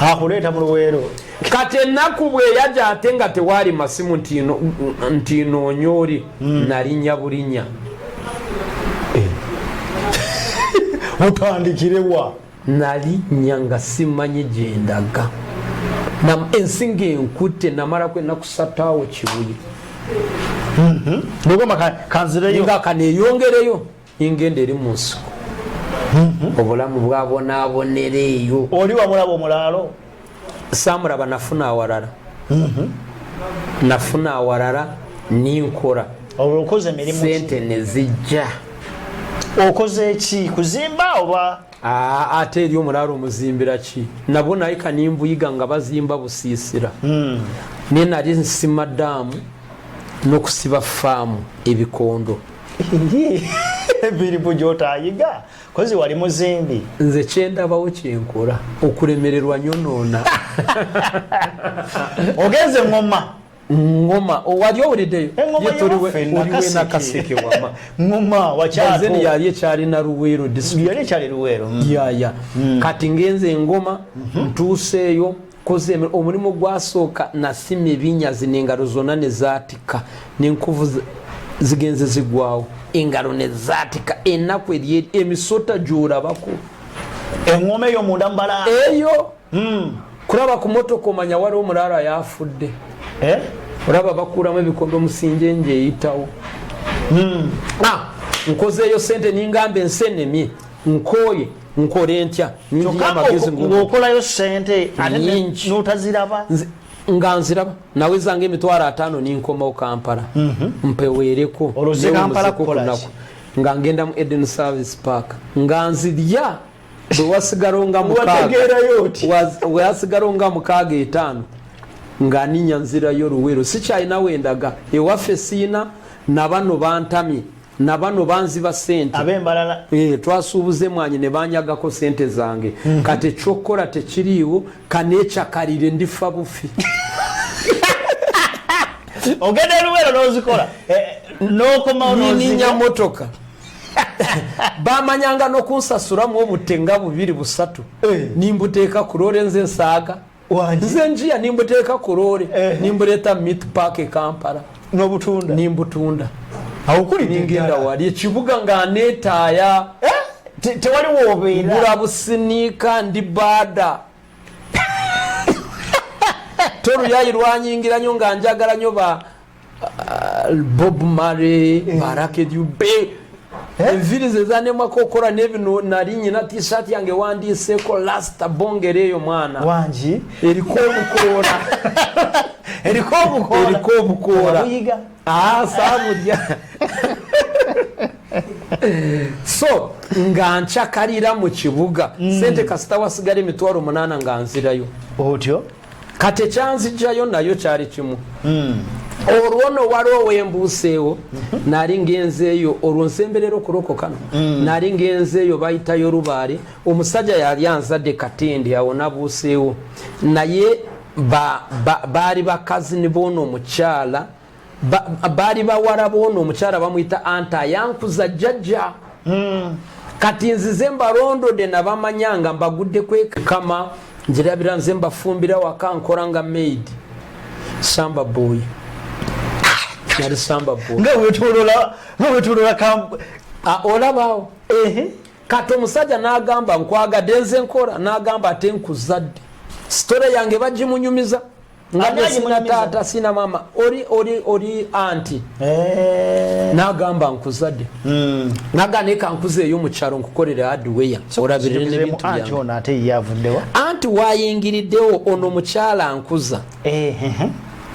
akuleeta mu luweero kati ennaku bweyajja ate nga tewaali masimu nti noonyoli nalinnya bulinnya otandikirewa nali nyanga simanyi gyendaga ensinga enkutte namalako ennaku 3 awo Kibuye nga kaneeyongereyo ingenda eri mu nsiko obulamu bwabonabonera eyo oli wamulaba omulaalo saamulaba nafuna awalala nafuna awalala ninkola okoze emirimu sente nezijja okoze eki kuzimba oba ate eri omulaalo omuzimbira ki nabo naye kanimbuyiga nga bazimba busiisira naye nali nsima ddaamu n'okusiba faamu ebikondo emirimu gy'otaayiga kozi wali muzimbi nze kyendabawo kyenkola okulemererwa nyonoona ogenze ngoma wali owuliddeyo oliwe nakaseke wama ngoma wakyazeni yali ekyalina Luweero yaya kati ngenze engoma ntuuseeyo koze omulimu gwasooka nasima ebinyazi n'engalo zonna ne zaatika n'enkuvu zigenze zigwawo engalo ne zaatika ennaku eri emisota gy'olabako engoma eyo munda mbala eyo kulaba ku motoka omanya waliwo omulaala yafudde olaba bakuulamu ebikombe omusinje nje eyitawo nkozeeyo sente ningamba ensenemye nkooye nkole ntya ng'okolayo sente ate n'otaziraba nga nziraba nawezanga emitwalo 5 ninkomawo Kampala mpeweereko oluzekampalaku nga ngenda mu Eden Service Park nga nzirya bwe wasigalo nga mukaaga 5 nga ninya nzirayo Luweero sikyalina wendaga ewaffe siina nabano bantamye nabano banziba sente abembalala twasuubuze mwanyi ne banyagako sente zange kati ekyokukola tekiriiwo kaneekyakalire ndifa bufi ogenda Luweero n'ozikola n'okomawo ninya motoka bamanyanga n'okunsasulamu obutenga 2-3 nimbuteeka ku loole nze nsaaga nze njiya nimbuteeka ku loole nimbuleeta meat park Kampala n'obutunda nimbutunda awukuli ningenda wali ekibuga nga neetaaya tewaliwo obeera ngula businiika ndi baada toluyayi lwanyingira nnyo nga njagala nnyo ba Bob Marley Baraka Dube enviri ze zanemako okola n'ebino nali nyina t-shirt yange wandiiseeko lasta bongere eyo mwana wangi eriko obukoola eriko obukoola saabulya so nga nkyakalira mu kibuga sente kasita wasigala emitwalo 8 nga nzirayo otyo kati ekyanzijjayo nayo kyali kimu olwono waliwo wembuuseewo nali ngenzeeyo olwo nsemberera okulokokano nali ngenzeeyo bayitayo Lubaale omusajja yali anzadde Katende awo nabuuseewo naye baali bakazi ne boona omukyala baali bawala boona omukyala bamuyita anta yankuza jjajja kati nzize mbalondodde nabamanyanga mbagudde kwekama njirabira nze mbafumbira waka nkola nga maid samba boy yali samba boy nga wetolola olabaawo kati omusajja n'agamba nkwagadde nze nkola n'agamba ate nkuzadde sitore yange bagimunyumiza nga sina taata sina mama oli anti n'agamba nkuzadde naganeka nkuzeeyo mu kyalo nkukolera hardware olabirire n'ebintu byange anti wayingiriddewo ono mukyala nkuza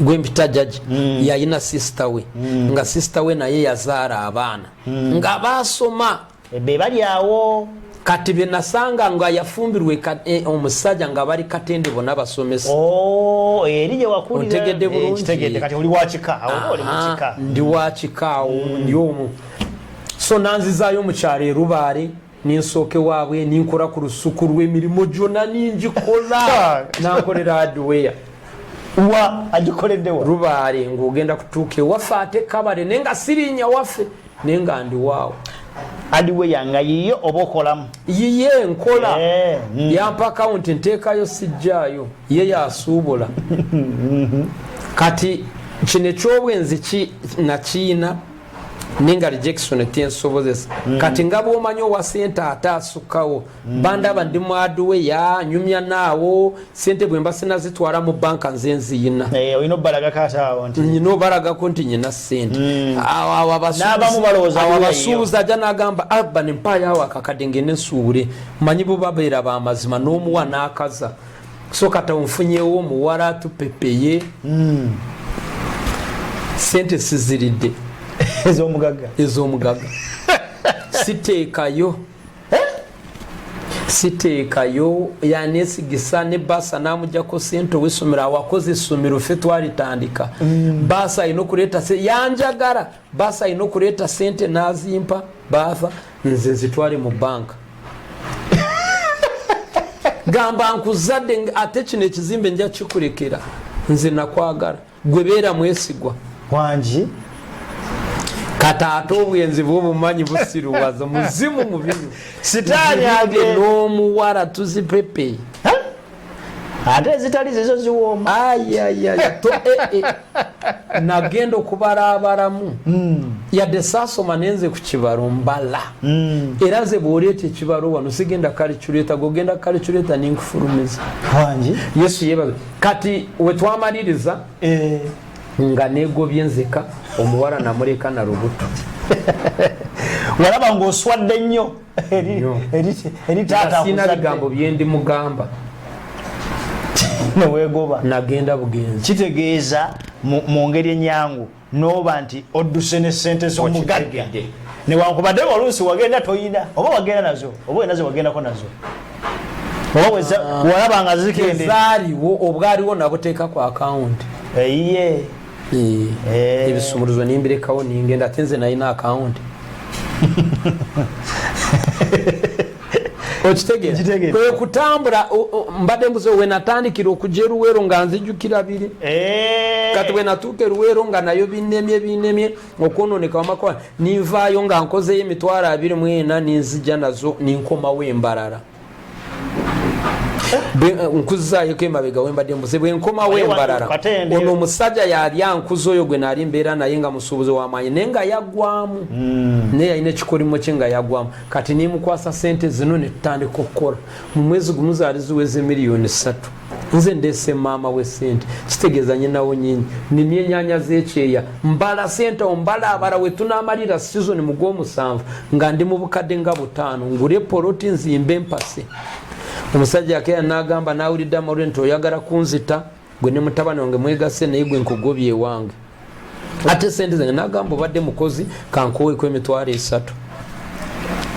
gwempita jaji yayina sister we nga sister we naye yazaala abaana nga basoma be bali awo kati bye nasanga nga yafumbirwe omusajja nga bali Katende bonna basomesa eri gye wakulira otegedde bulungi kati oli wakikaawo oli mukika ndi wakikaawo ndi omwo so nanzizaayo mu kyalo e Lubaale ninsooke waabwe ninkola ku lusuku lw'emirimu gyonna ningikola nankolera hardware agikoleddewa Lubaale ng'ogenda kutuuka ewaffe ate Kabale naye nga sirinya waffe naye nga ndi waawo hardware yanga yiyo oba okolamu yiye nkola yampa akawunti nteekayo sijjaayo ye yasuubula kati kino ekyobwenzi nakiina ninga rejection tensobozesa kati nga bwomanyi owa sente ate asukkawo bandaba ndi mu hardware nyumya naawo sente bwe mba sinazitwala mu banka nze nziyina olina obalagako ate awo nti nyina obalagako nti nyina sente n'abamu balowooza abasuubuzi ajja n'agamba Alban mpaayo awo akakadde ngende nsuubule manyi bo babeera b'amazima n'omuwa n'akaza so kata onfunyewo omuwala atupepeye sente siziridde ez'omugaga siteekayo yanesigisa ne baasa n'amujjako sente ow'essomero awakoze essomero ffe twalitandika baasa alina okuleeta yanjagala baasa alina okuleeta sente n'azimpa baafa nze zitwale mu banka gamba nkuzadde ate kino ekizimbe nja kikulekera nze nakwagala gwe beera mwesigwa wangi kata ate obwenzi bw'obumanyi busiruwaza muzimu mubinu sitaani age n'omuwala tuzipepe ate zitali zizo ziwooma nagenda okubalabalamu yadde saasoma nenze ku kibalo mbala era ze bw'oleeta ekibalo wano sigenda kaliculeta gogenda kaliculeta ninkufulumiza yesu yebaze kati wetwamaliriza nga negobye nzeka omuwala namuleka na lubuto walaba ng'oswadde nnyo eri taata sina bigambo byendi mugamba neweegoba nagenda bugenzi kitegeeza mu ngeri ennyangu n'oba nti odduse ne ssente z'omugagga newankubadde oluusi wagenda toyina oba wagenda nazo oba wenaze wagendako nazo oba walaba nga zikende zaaliwo obwaliwo nabuteeka ku akawunti eyiye ebisumuluzo nimbirekawo ningenda ate nze nalina akawunti okitegeera kwe kutambula mbadde mbuze wenatandikira okujja eruweero nga nzijukira biri kati wenatuuka eruweero nga nayo binemye okwononeka wamakola ninvaayo nga nkozeyo emitwalo 24 ninzija nazo ninkomawo embalala nkuzaayo emabega wembadde mbuze bwenkomawo embalala ono omusajja yali ankuza oyo gwe naali mbeera naye nga musuubuzi w'amaanyi naye nga yaggwamu naye yalina ekikolimo kye nga yaggwamu kati nimukwasa sente zino netutandika okukola mu mwezi gumu zaali ziweze $3,000,000 nze ndeese maama we sente kitegeeza nyinawo nyinyi nimye ennyanya z'ekyeya mbala sente ombala abala we tunaamalira sizoni mu gw'omusanvu nga ndi mu bukadde nga 5 ngule poloti nzimbe empase omusajja akeera n'agamba nawulidde amalwe nti oyagala kunzita gwe ne mutabani wange mwegase naye gwe nkugobye ewange ate sente zange n'agamba obadde mukozi kankuweeko emitwalo 3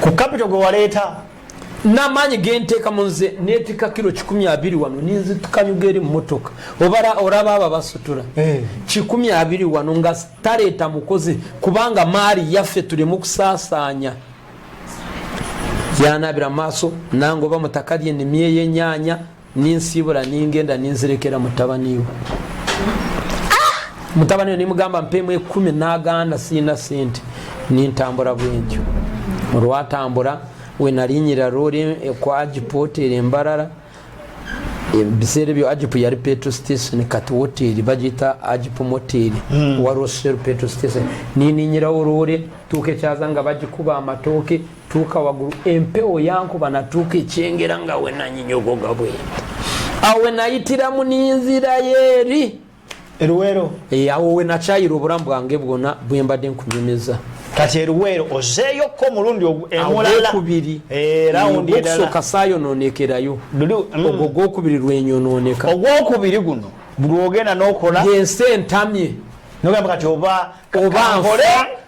ku kapito gwe waleeta n'amaanyi genteeka mu nze neetika kilo 20 wano ninzitukanyuga eri mmotoka olaba aba basutula 20 wano nga taleeta mukozi kubanga maali yaffe tulemu kusaasaanya yanabira maaso nange oba mutakalye nimye y'ennyanya ninsiibula ningenda ninzirekera mutabaniwe mutabaniwe nimugamba mpeemu 10 n'aganda siina sente nintambula bwentyo olwatambula wenalinyira rooli kwa ajipu hoteri embalala ebiseera ebyo ajipu yali petrol station kati hoteri bagiyita ajipu moteri waliwo shell petrol station nininyirawo rooli tuuka ekyaza nga bagikuba amatooke tuuka waggulu empewo yankuba natuuka ekyengera nga wenanyinyogoga bwenta awo wenayitiramu ninzirayo eri eruweero awo wenakyayira obulamu bwange bwonna bwembadde nkunyumiza kati eruweero ozeeyokko omulundi ogwokubiri rawundi endala okusooka saayononekerayo ogwo ogwokubiri lwenyononeka ogwokubiri guno buli ogenda n'okola yensi entamye nogamba kati oba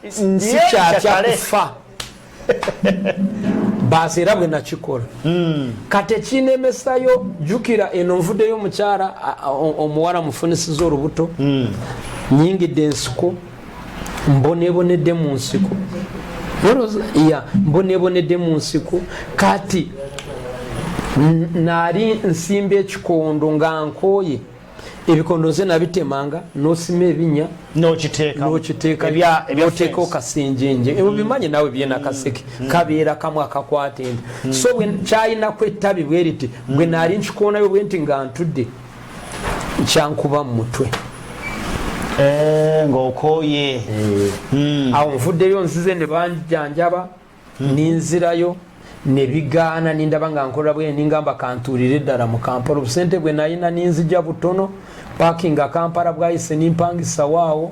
sikyatya kufa baasi era bwe nakikola kati ekinemesayo jjukira eno nvuddeyo omukyala omuwala mufunisiza olubuto nyingidde ensiko mbonebonedde mu nsiko mbonebonedde mu nsiko kati naali nsimba ekikondo nga nkooye ebikondo nze nabitemanga nosima ebinya nokiteekaoteekao kasenjenje ebyo bimanyi nawe byena kaseke kabeera kamu akakwata ente so bwe kyayinaku ettabi bwe riti bwe naali nkikoonayo bwe nti nga ntudde kyankuba mu mutwe ng'okooye awo nvuddeyo nzize ne banjanjaba ninzirayo nebigaana nindaba nga nkola bwe ningamba kantuulire ddala mu Kampala obusente bwe nalina ninzija butono parkinga Kampala bwayise nimpangisa waawo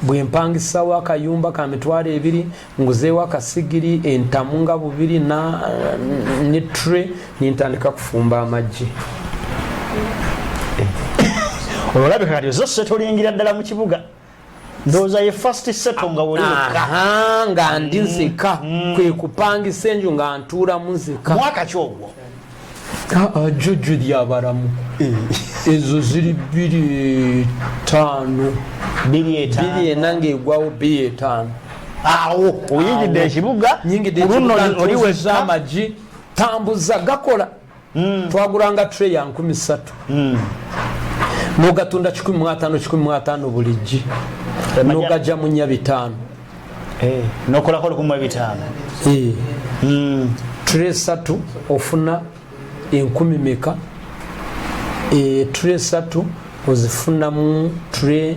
bwe mpangisawo akayumba ka $2 nguzeewo akasigiri entamu nga 2 ne tray nintandika kufumba amaggi olabika kati zose tolingira ddala mu kibuga ndowooza ye first settle nga woliweka nga ndi nzeka kwe kupangisa enju nga ntuulamu nzeka mwaka ki ogwo jjujju lyabalamu ezo ziri 2.5 nange egwawo 2.5 awo oyingidde ekibuga oliweza amagi tambuza gakola twagulanga tray ya 13 nogatunda 15 bulijji nogajja mu 5 nokolako 15 tray 3 ofuna 10 meka tray 3 ozifunamu tray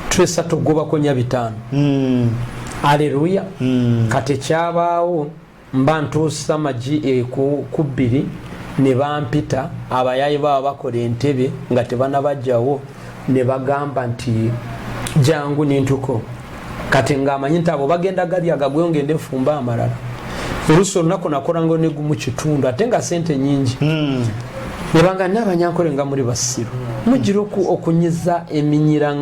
3 gobako nya 5. Haleluya. Kati kyabaawo mba ntuusa magi ku 2 ne bampita abayayi baba bakola entebe nga tebanabajjawo ne bagamba nti jangu nintuko kati ng'amanyi nti abo bagenda gali agagwe ngende nfumba amalala oluso olunaku nakolango ne gumu kitundu ate nga sente nyingi ne banga n'abanyankole nga muri basiru mugira okunyiza eminyira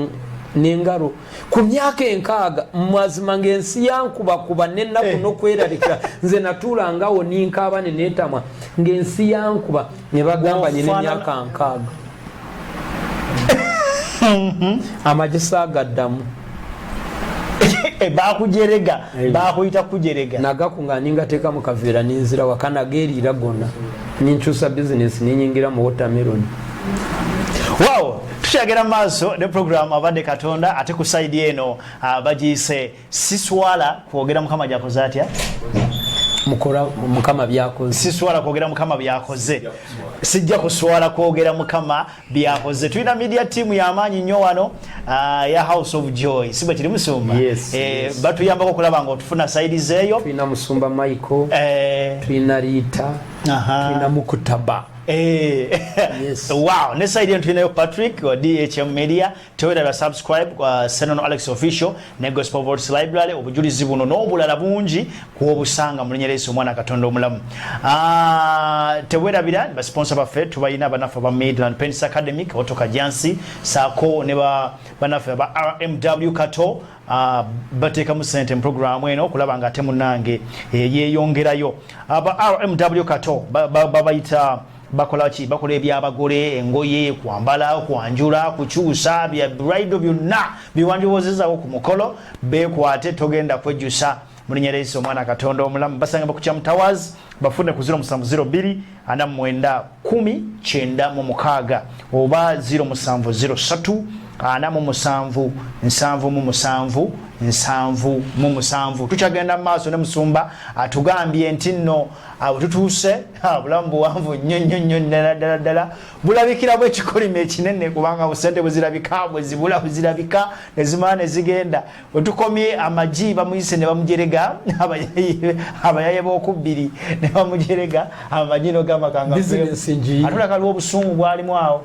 n'engalo ku myaka 6 mwazima ng'ensi yankubakuba n'ennaku n'okwerarikira nze natuulangawo ninkaaba ne neetamwa ng'ensi yankuba ne bagamba nyina emyaka 6 amagisa agaddamu bakujerega bakuyita kujerega nagakunga ningateeka mu kaveera ninzira wakana geerira gonna ninkyusa bizinesi ninyingira mu watermelon. Wow, tukyagera maaso ne program Abadde Katonda ate ku side eno bagiyise siswala kwogera mukama gyakoze atya mukora mukama byakoze siswala kwogera mukama byakoze sijja kuswala kwogera mukama byakoze. Tulina media team y'amaanyi nnyo wano ya House of Joy sibwe kiri musumba batuyambako okulaba nga otufuna side zeeyo. tulina musumba Michael tulina Rita tulina Mukutaba yes. Wow, ne side eno tulinayo Patrick wa DHM Media. Tewera subscribe kwa Senono Alex Official ne Gospel Voice Library obujulizi buno n'obulala bungi kw'obusanga mu linnya lya Yesu omwana Katonda omulamu. Tewera bira ba sponsor baffe tubayina banafa ba Midland Pennis Academic otoka Jansi Sako ne banafa ba RMW Kato bateka mu sente program eno kulaba nga ate munange yeyongerayo aba RMW Kato babayita bakola ki bakola ebyabagole engoye kwambala kwanjula kukyusa bya bridal byonna biwandiwozezawo ku mukolo bekwate togenda kwejjusa mu linnya lya Yesu omwana Katonda omulamu. Basanga bakukya Mutawazi bafune ku 0702 49 10 oba 0703 777 tukyagenda maaso ne musumba atugambye nti nno tutuuse bulamu buwanvu nnyo ddala bulabikira bw'ekikolimo ekinene kubanga busente bwezirabika bwezibula bwezirabika nezimala ne zigenda wetukomye amagi bamuyise ne bamujerega abayaye b'okubiri ne bamujerega amagino gamakanga atulaka lwa obusungu bwalimu awo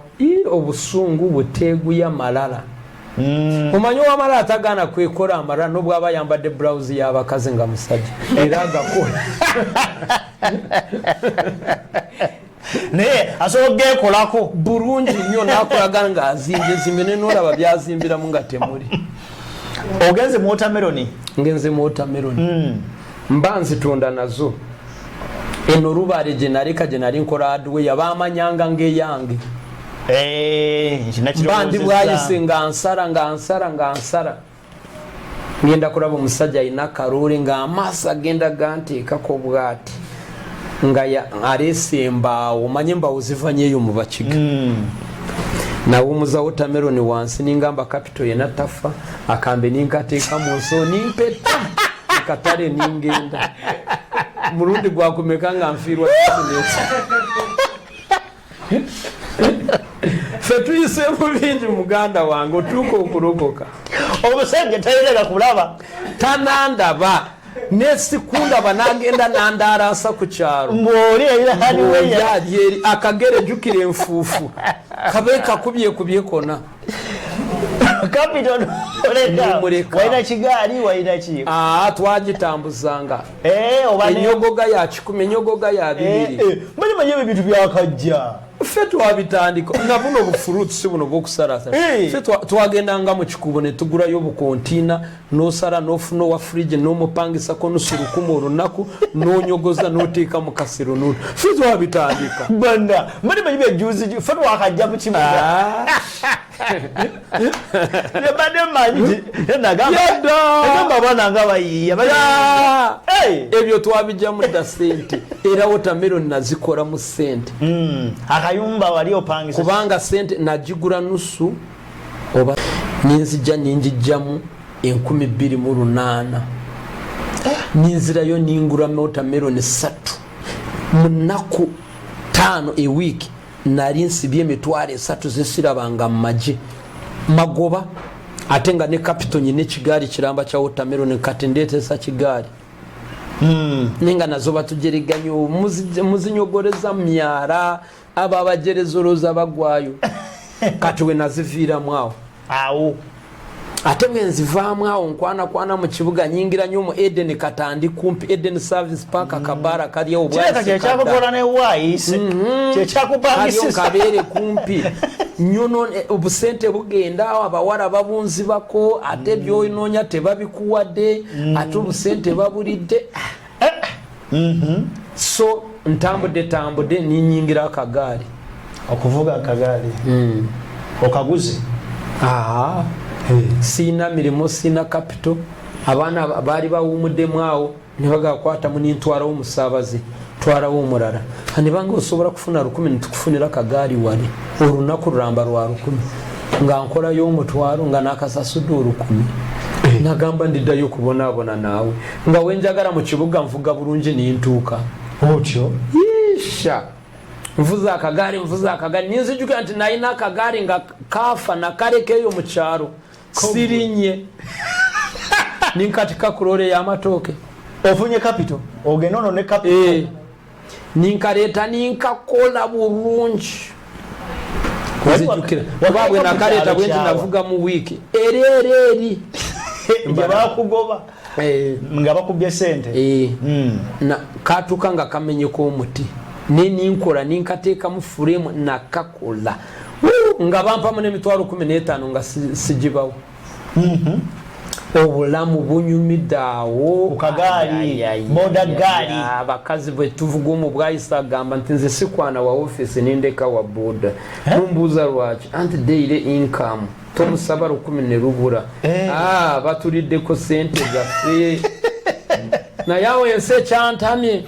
obusungu buteeguya malala omanyi wamala atagaana kwekora amalala n'obwo aba yambadde blouse y'abakazi nga musajja era agakola naye asobola geekolako bulungi nnyo n'akolagana ng'azimbye ne n'olaba byazimbiramu nga temuli. Ogenze mu watermelon? Ngenze mu watermelon. Mba nzitunda nazo eno Rubale gye naleka gye nali nkola adwe yabamanyanga ng'eyange bandi bwayise nga nsara ngenda kulaba omusajja alina karoole ng'amaaso agenda ganteekako bwati nga aleese embaawo omanye embaawo ziva nyeeyo mu bakiga nawumuza watermelon wansi ningamba kapito yena tafa akambe ninkateeka mu nso nimpeta katale ningenda mulundi gwakumeka nga nfiirwa bizinesi fe tuyise mu bingi muganda wange otuuka okulokoka omusajja tayinza kulaba tanandaba nesikundaba nagenda nandarasa ku kyalo mboli akagere jukire enfuufu kabe kakubye kona capital waina kigaali waina ki twagitambuzanga oba enyogoga ya 10 enyogoga ya 2 manyi ebintu byakajja ffe twabitandika na buno bufuruuti buno bw'okusalaasa ffe twagendanga mu kikubo ne tugulayo obukontiina n'osala n'ofuna owa fridge n'omupangisako nusu 100 olunaku n'onyogoza n'oteeka mu kasero n'olu ffe twabitandika banda manyi byejuzi ffe twakajja mu kibuga yabadde manyi nagamba abaana nga bayiiya ebyo twabijjamu dda sente era watermelon nazikola mu sente akayumba wali opangisa kubanga sente nagigula nusu oba ninzijja ninjijjamu 28,000 ninzirayo ningula watermelon 3 munaku 5 a week nali nsibye emitwalo 3 zesirabanga mu magi magoba ate nga ne capital nyine kigaali kiramba kya watermelon kati ndeetesa kigaali ninga nazo batugeriganya muzinyogoreza myara aba abajerezoloza bagwayo kati we naziviiramu awo ate bwe nzivaamu awo nkwana mu kibuga nyingira nnyo mu Eden Katandi kumpi Eden Service Park akabara kali awo kyekyakukola ne wayise kyekyakupangisisa kabeere kumpi nyono obusente bugenda awo abawala babunzibako ate byoyinoonya tebabikuwadde ate obusente babulidde so ntambudde ninyingira akagaali okuvuga akagaali okaguze siina mirimu siina capital abaana baali bawumuddemu awo ne bagakwatamu nintwalawo omusaabaze twalawo omulala anibanga osobola kufuna 10 nitukufunira kagaali wali olunaku lulamba lwa 10 nga nkolayo omutwalo nga nakasasudde 10 nagamba ndiddayo kubonaabona naawe nga wenjagala mu kibuga nvuga bulungi nintuuka otyo isha mvuza akagaali ninzijukira nti nalina akagaali nga kafa nakalekeeyo mu kyalo sirinye ninkatika kulole y'amatooke ofunye capital ogenda ono ne capital ninkaleeta ninkakola bulungi nzijukira babwe nakaleeta bwenti navuga mu wiiki eri nga bakugoba nga bakubye sente katuuka nga kamenyeko omuti ninkola ninkateekamu furemu nakakola nga bampamu n'emitwalo 15 nga sigibawo obulamu bunyumidde awo kukagaali boda gaali abakazi bwe tuvuga omu bwayisa agamba nti nze sikwana wa office nindeka wa boda numbuuza lwaki anti daily income tomusaba 10 ne lubula batuliddeko sente zaffe naye awo ensi ekyantamye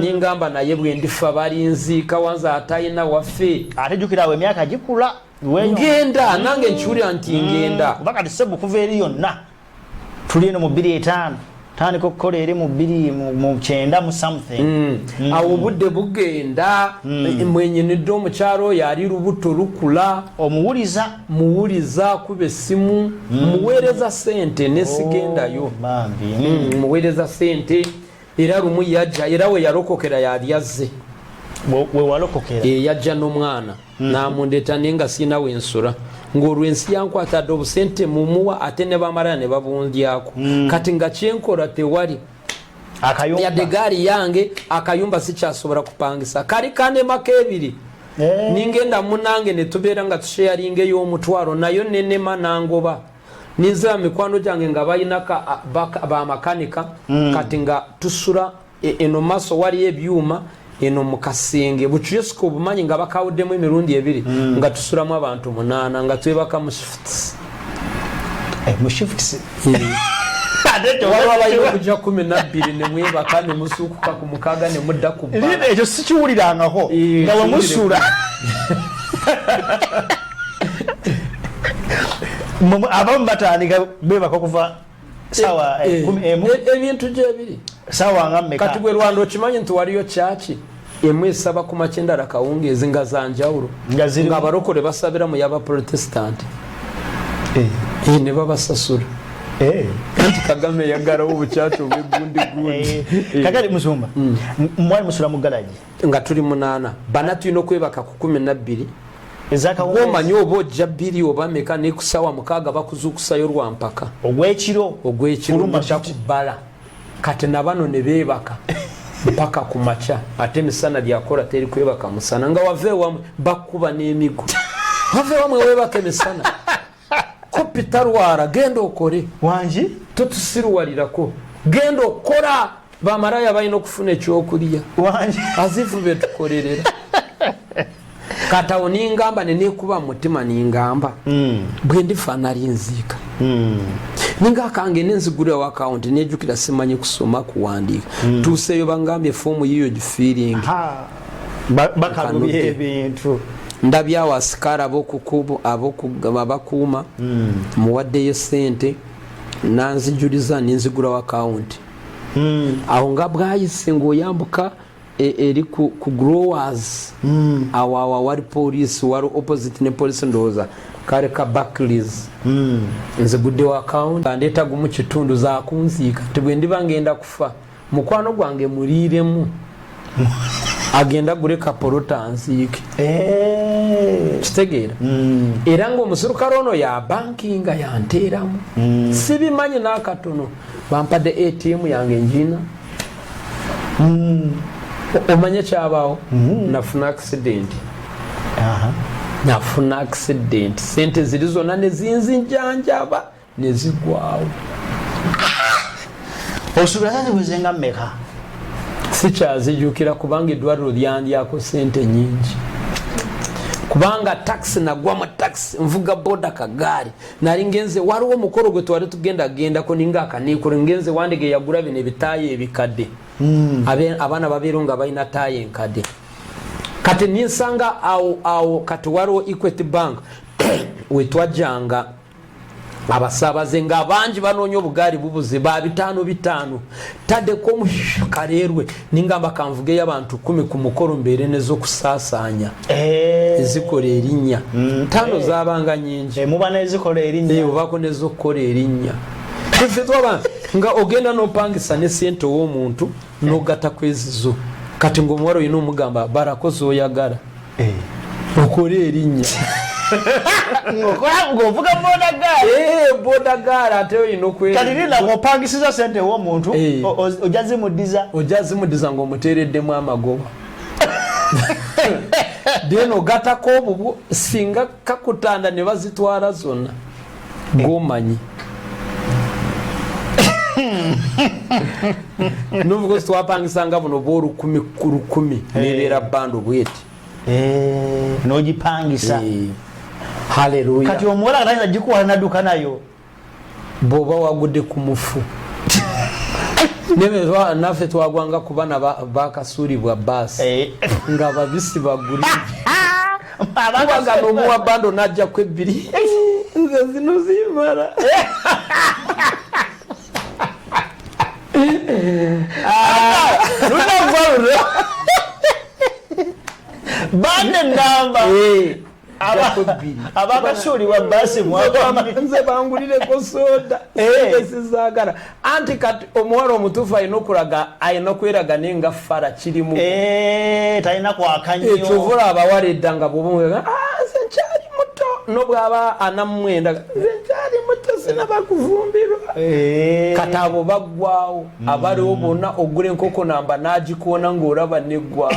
ningamba naye bwe ndifa balinziika wanza atayina waffe ate jjukira awo emyaka gikula ngenda nange nkiwulira nti ngenda kuba kati sebo kuva eri yonna tuli eno mu 25 tandika okukola eri mu 29 mu something awo obudde bugenda mwenyinidde omukyalo oyo ali lubuto lukula muwuliza kuba essimu muweereza sente nesigendayo muweereza sente era lumu yajja era we yalokokera yalyazze we walokokera yajja n'omwana namundeeta naye nga siina wensula ng'olwensi yankwatadde obusente mumuwa ate ne bamalala ne babundyako kati nga kyenkola tewali yadde gaali yange akayumba sikyasobola kupangisa kali kanemako 2 ningenda munange ne tubeera nga tusheyalinga ey'omutwalo nayo nenema nangoba ninzira mikwano gyange nga bayinaka bamakanika kati nga tusula eno maaso waliyo ebyuma eno mukasenge bukyesiko obumanyi nga bakawuddemu emirundi 2 nga tusulamu abantu 8 nga twebaka mu shifts waliwo kujja 12 ne mwebaka ne musuukuka ku mukaga ne mudda ku bba ekyo sikiwulirangako nga wemusula abamu batandika bebaka okuva sawa ebintu gyebiri sawa nga mmeka kati gwe Rwanda okimanyi nti waliyo kyaki emu esaba ku makyendala kawungeezi nga zanjawulo nga abarokole basabira mu y'abaprotestanti ne babasasula anti Kagame yagalawo obukyaki obwegundi kakati musumba mwali musula mu galagi nga tuli 8 bana tulina okwebaka ku 12 omanyi oba ojja 2 oba meka nekusawa 6 bakuzuukusayo lwampaka ogwekiro maca ku bbala kati nabano ne beebaka mpaka ku maca ate emisana lyakola teri kwebaka musana nga wave wamwe bakuba n'emigo wave wamwe webaka emisana kopita lwara genda okole wangi totusiruwalirako genda okola bamaraya balina okufuna ekyokulya wangi azifu betukolerera katawo ningamba nenekuba mutima ningamba bwe ndifa nali nziika ninga kange nenzigulira wa account nejukira simanyi kusoma kuwandiika tuseyo bangambye fomu yiyo gifiring bakalubye ebintu ndabya wasikara abokukubo abakuma muwaddeyo sente nanzijuliza ninzigula wa account aho nga bwayise ng'oyambuka eri ku growers awawa wali police wali opposite ne police ndoza kale ka Barclays nze gudde wa account andeta gumu kitundu za kunzika tibwe ndiba ngenda kufa mukwano gwange muliremu agenda gureka porota nzike kitegeera era ngo omuserukale ono ya banking yanteeramu sibimanyi n'akatono bampadde ATM yange njina omanye kyabaawo nafuna accident nafuna accident sente ziri zonna ne zinzinjanjaba ne zigwawo osuubira sente bwezenga mmeka sikyazijukira kubanga eddwaliro lyandyako sente nyingi kubanga taxi nagwamu taxi nvuga boda kagaali nali ngenze waliwo omukolo gwe twali tugendako ninga akanikolo ngenze wandege yagula bino ebitaayi ebikadde abaana babeera nga balina taayi enkadde kati ninsanga awo kati waliwo Equity Bank wetwajjanga abasaabaze nga abangi banoonya obugaali bubuze ba 5 taddeko omukalerwe ningamba kanvugeyo abantu 10 ku mukolo mbeere nez'okusaasaanya ezikola erinnya 5 zabanga nyingi muba nezikola erinnya obako nez'okukola erinnya twaba nga ogenda n'opangisa ne sente w'omuntu n'ogatta kwezizo kati ng'omuwala olina omugamba barakoze oyagala okola erinnya ngovuga bodagala ate olina okwekati opangisiza sente w'omuntu ojazimudiza ng'omuteereddemu amagoba then ogatako obubwo singa kakutanda ne bazitwala zonna gomanyi nuvuga sitwapangisanga buno bw'olukumi ku lukumi nebeera bando bweti n'ogipangisa haleluya kati omuwala atayinza gikuwala nadduka nayo bw'oba wagudde ku mufu naffe twagwanga ku baana bakasuulibwa baasi nga babisi baguli kubaga n'omuwa bando najja ku 2 nze zino zimala bande namba abakasuulibwa baasi nze bangulireko soda esizagala anti kati omuwala omutuufu alina kweraga nenga fara kirimu talina kwakanyo ekyovula abawala eddanga bwobunga nze nkyali muto nobwaba 49 nze nkyali muto sinaba kuvumbirwa kati abo baggwawo abaliwo bonna ogula enkoko namba n'agikoona ng'olaba neggwawo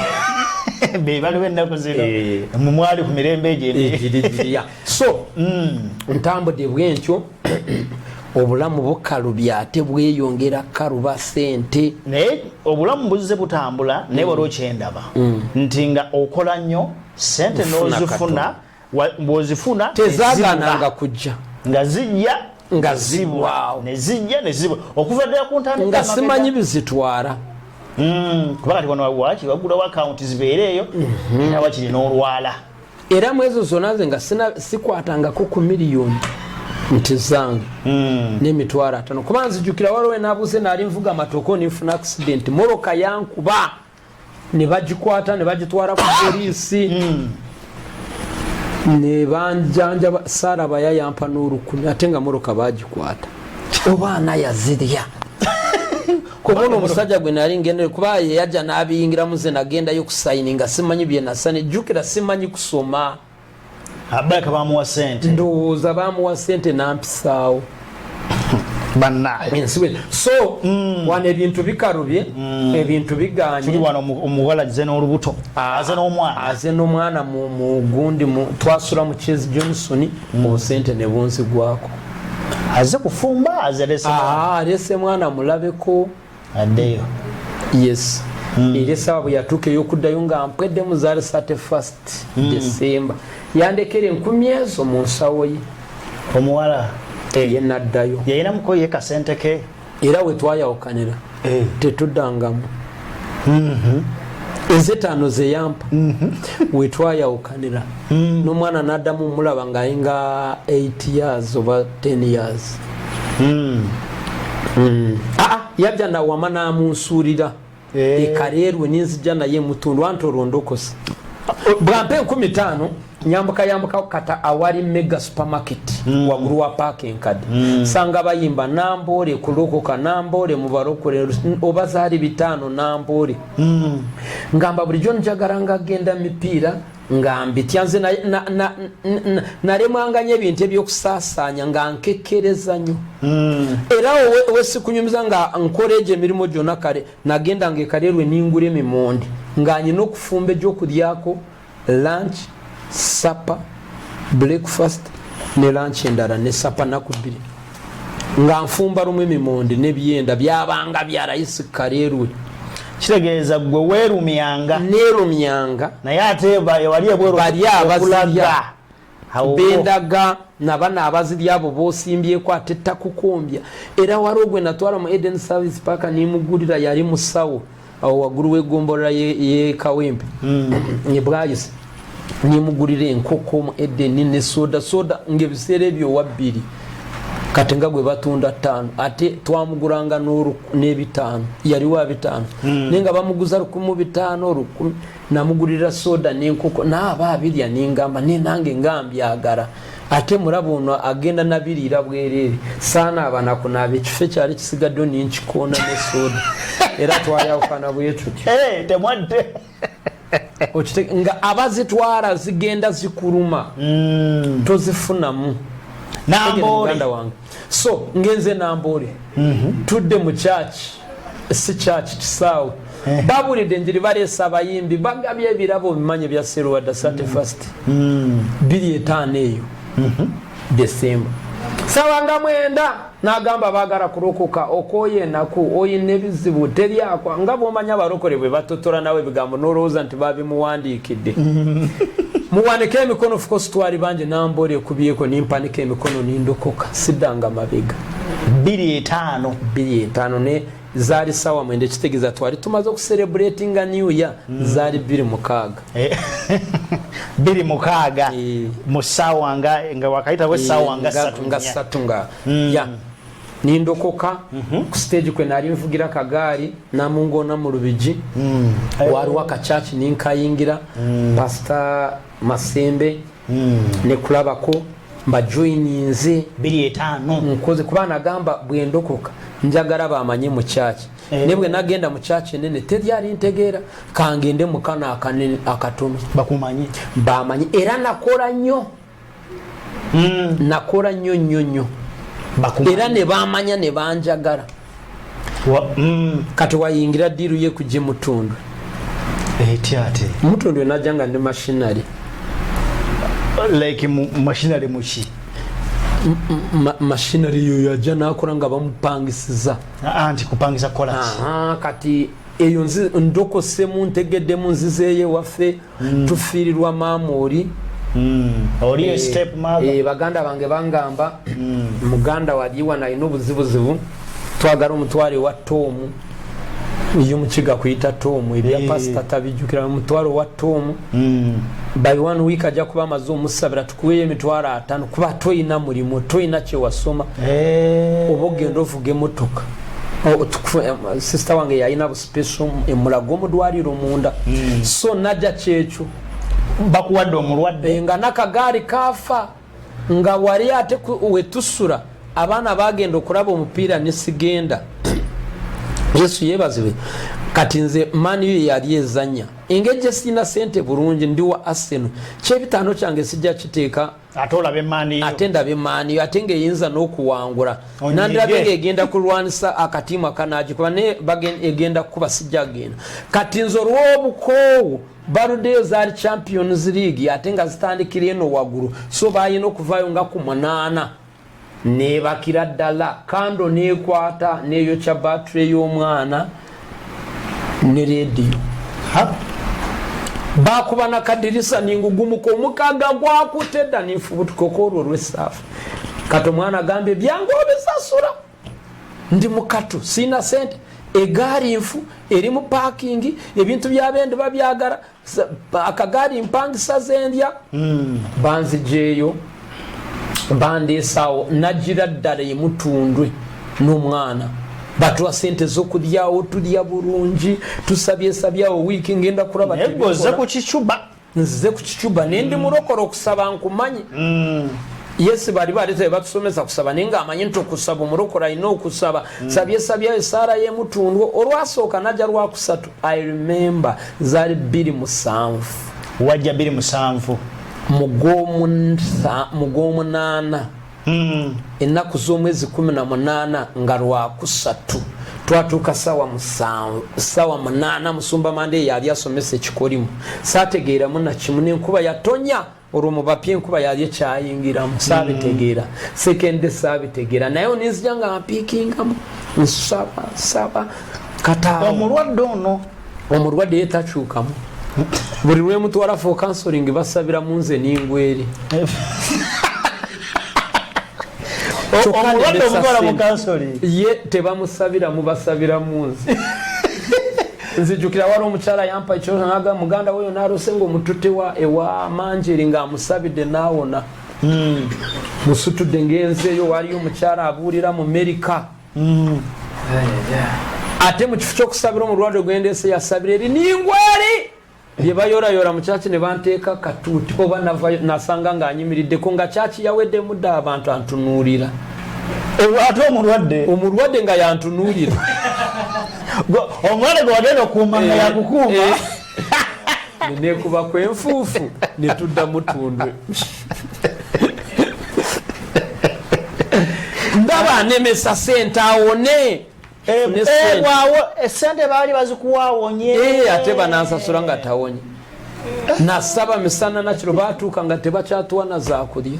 baliwo ennaku zino mumwali ku mirembe egy'egirirya so ntambudde bwentyo obulamu bukalubya ate bweyongera kaluba sente naye obulamu buzze butambula naye waliwo kyendaba nti nga okola nnyo sente n'ozifuna bw'ozifuna tezagananga kujja nga zijja nga zibwawo nezijja nezibwa okuva ddala ku ntandikwa nga simanyi bizitwala kuba kati wano waki bagulawo akawunti zibeereeyo era wakiri n'olwala era mu ezo zonna nze nga sikwatangako ku miliyoni nti zange n'emitwalo 5 kuba nzijukira waliwo naabuuse naali nvuga amatoko nifuna accident moroka yankuba ne bagikwata ne bagitwala ku poliisi ne banjanja Saraba yayampa n'olukumi ate nga moroka bagikwata obaana yazirya kubona omusajja gwe nali ngendere kuba yajja n'abiyingiramu ze nagendayo kusayininga simanyi bye nasane jjukira simanyi kusoma abaka bamuwa sente ndowooza bamuwa sente nampisaawo bannaye so wano ebintu bikalubye ebintu biganye tuli wano omuwala aze n'olubuto aze n'omwana mu gundi twasula mu Chase Johnson obusente ne bunzigwako aze kufumba alese mwana mulabeko addeyo yes era sababu yatuuka ey'okuddayo nga mpwedde muzaale 31 December yandekera 10 ezo mu nsawo ye omuwala ye naddayo yayinamuko ye kasente ke era we twayawukanira tetuddangamu ez'ettaano ze yampa we twayawukanira n'omwana n'addamu mulaba ng'ayinga 8 years oba 10 years yajja nawama n'amunsuulira ekalerwe ninzija naye Mutundwe antorondokosa bwampe 15 nyambuka kata awali mega supermarket waguru wa parking card sanga bayimba nambole kulokoka nambole mubarokore obazari bitano nambole ngamba bulijo njagaranga genda mipira ngambi tyanze na remwanganye ebintu ebyokusasanya ngankekereza nyo era we sikunyumiza nga nkoreje mirimo jona kare nagenda ngekalerwe ningure mimondi nganye no kufumbe jo kudyako lunch supper breakfast ne lunch endara ne supper nakubiri nga nfumba rumwe mimondi ne byenda byabanga bya rais kalerwe kitegeeza gwe werumyanga nerumyanga naye ate wali ebwero bali abazirya bendaga nabana abazirya abo bosimbye ko atetta kukombya era warogwe natwara mu Eden Service Park nimugurira yali musawo aho waguru wegombola ye kawempe ni bwayise nimugurire enkoko mu Eden ne soda ngebisere byo wabiri katenga gwe batunda 5 ate twamuguranga n'oru ne5 yali wa 5 nenga bamuguza 15 namugurira soda n'enkoko naba abirya ningamba nange ngambyagara ate murabono agenda nabirira bwerere sana abanako nabe kife cyari kisigaddo n'inchikona ne soda era twayawukana bwetu temwadde nga abazitwara zigenda zikuruma tozifunamu nambole so ngenze nambole tudde mu church si church kisawe babulide njiri balesa abayimbi bagabye ebirabo bimanye bya Seruwa da 31st 25 eyo December sawanga mwenda nagamba bagara kurokoka okoye naku oyine bizibu teri akwa ngabo manya barokore bwe batotora nawe bigambo noroza nti babi muwandikide muwanike emikono of course twali banje nambole kubiyeko nimpanike emikono nindokoka sidanga mabega 25 ne zari sawa mwende kitegeza twali tumaze ku celebrating a new year zari 26 musawa nga wakaita we sawa nga 3 ya nindokoka ku stage kwe nari mvugira kagari na mungona mu rubiji wari waka church ninkayingira pastor Masembe ne kulabako mbajoininze 25 nkoze kubana gamba bwendokoka njagara bamanye mu church nebwe nagenda mu church nene teryari integera kangende mukana akanene akatumi bakumanyi bamanyi era nakora nnyo nakora nnyo era ne bamanya ne banjagara kati wayingira diru ye kuje Mutundwe etiate Mutundwe najanga ndi machinery like machinery mushi machinery yo yaja nakora nga bamupangisiza anti kupangisa kola kati eyo ndoko semu ntegedde munzizeye wafe tufirirwa mamori oli step mother baganda bange bangamba muganda waliwa na inobuzibuzibu twagara omutware wa Tomu iyo mukiga kuyita Tomu ibya pastor tabijukira omutware wa Tomu by 1 week ajja kuba amaze omusabira tukuye emitwaro 5 kuba toyina mulimo toyina kye wasoma obogendo ovuge motoka sister wange yayina bu special emulago mudwaliro munda so najja kyecho bakuwadde omulwadde nga nakagari kafa nga wali ate wetusura abana bagenda okulaba omupiira nesigenda Yesu yebaziwe kati nze mani yali ezanya engeje sina sente bulungi ndi wa Arsenal kyebitano kyange sijja kiteeka atola be mani atenda be mani atenge yinza n'okuwangula nandira benge egenda kulwanisa akatima kanaji kuba ne egenda kuba sijja genda kati nzo rwobukowo barude zari Champions League atenga zitandikire no waguru so bayino kuvayo nga ku 8 ne bakira ddala kando ne kwata neyo cha battery y'omwana ne radio bakuba na kadirisa ningugumu ko mukaga gwakutedda nifubutu kokoro rwesafu kato mwana gambe byango obesasura ndi mukatu sina sente egari infu eri mu parking ebintu byabende babyagara akagari impangisa zendya banzijeyo bandi sawo najira ddala Mutundwe n'omwana batuwa sente z'okulyawo tulya bulungi tusabyewo wiiki ngenda kulaba nze ku kicuba nzize ku kicuba nendi mulokole okusaba nkumanyi yes bali balete batusomesa kusaba ninga amanyi nti okusaba omulokole alina okusaba sabye esaala ye Mutundwe olwasooka najja lwakusatu I remember zaali 27 wajja 27 mugw'omunaana ennaku z'omwezi 18 nga lwakusatu twatuuka sawa 8 musumba mande yali asomesa ekikolimu saategeeramu nakimu n'enkuba yatonya olwo mu bapya enkuba yali ekyayingiramu saabitegeera sekende saabitegeera naye onenzija nga mpiikingamu nsaba kataaba omulwadde yetakyukamu buli lwemutwala for counseling basabira munze ningweri omulwadde omutwala mu counseling ye tebamusabira mubasabira munze nzijukira wali omukyala yampa ekyoza naga muganda weyo narose ngo omutute ewa manjeri nga amusabidde naawona musutudde ngenzeeyo waliyo omukyala abuulira mu America ate mu kifo ky'okusabira omulwadde gwendeese yasabira eri ningweri bye bayorayola mu kyaki ne banteeka katuuti oba nasanga ng'anyimiriddeko nga kyaki yawedde mudde abantu antunuulira ate omulwadde nga yantunuulira omwana gwe wagenda okuuma nga yakukuuma nenekuba kwenfuufu netudda Mutundwe ndaba anemesa sente awone esente baali bazikuwaawonye ate banansasula nga tawonye nasaba misana nakiro baatuuka nga tebakyatuwa na zakulya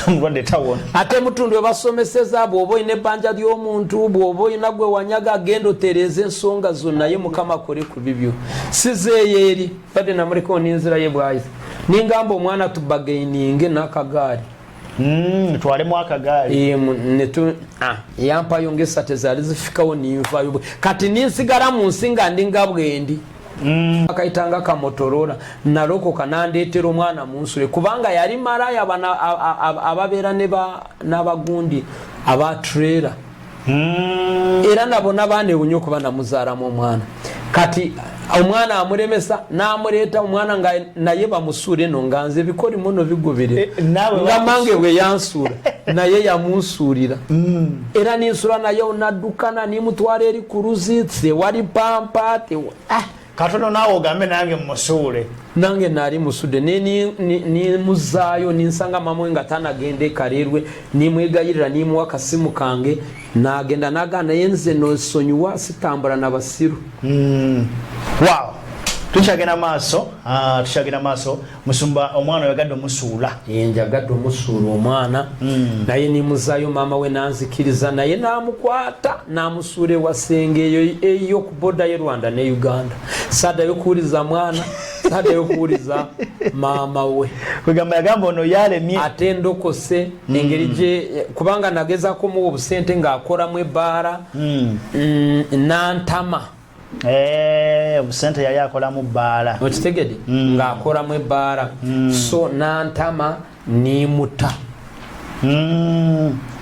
omulwadde tawona ate Mutundwe basomeseza bw'oba olina ebbanja ly'omuntu bw'oba olina gwe wanyaga agenda otereeza ensonga zonna ye Mukama akole ku bibyo sizeeyo eri badde namuliko ninzira ye bwayiza ningamba omwana tubagaininge n'akagaali twalemu akagaali yampayo ng'esate zaali zifikawo ninvayo kati ninsigala mu nsi nga ndinga bwendi akayitanga kamotorola nalokoka nandeetera omwana munsule kubanga yali malaya ababeera n'abagundi abatrera era nabo nabanewunya okuba namuzaalamu omwana kati omwana amuremesa namuleeta omwana nga naye bamusuula eno nga nze bikoli muno bigobere nga mange bwe yansuula naye yamunsuulira era ninsula naye onaddukana nimutwala eri ku luzitse wali pampa katono naawe ogambe nange musuule nange naali musudde nimuzaayo ninsanga mamwe nga tanagenda ekalerwe nimwegayirira nimuwa akasimu kange nagenda nagana naye nze nosonyiwa sitambula nabasiru wow tukyagenda maaso musumba omwana oyagadde omusuula njagadde omusuula omwana naye nimuzaayo maama we nanzikiriza naye namukwata namusuula ewasenga eyo ku boda ye Rwanda ne Uganda saddayo kuwuliza mwana saddayo kuwuliza maama we kwegamba yagamba ono yalemye ate ndokose engeri gye kubanga nagezaako muwa obusente ng'akoramu ebbaala nantama obusente yali akolamu bbaala okitegedde ng'akoramu ebbaala so nantama nimuta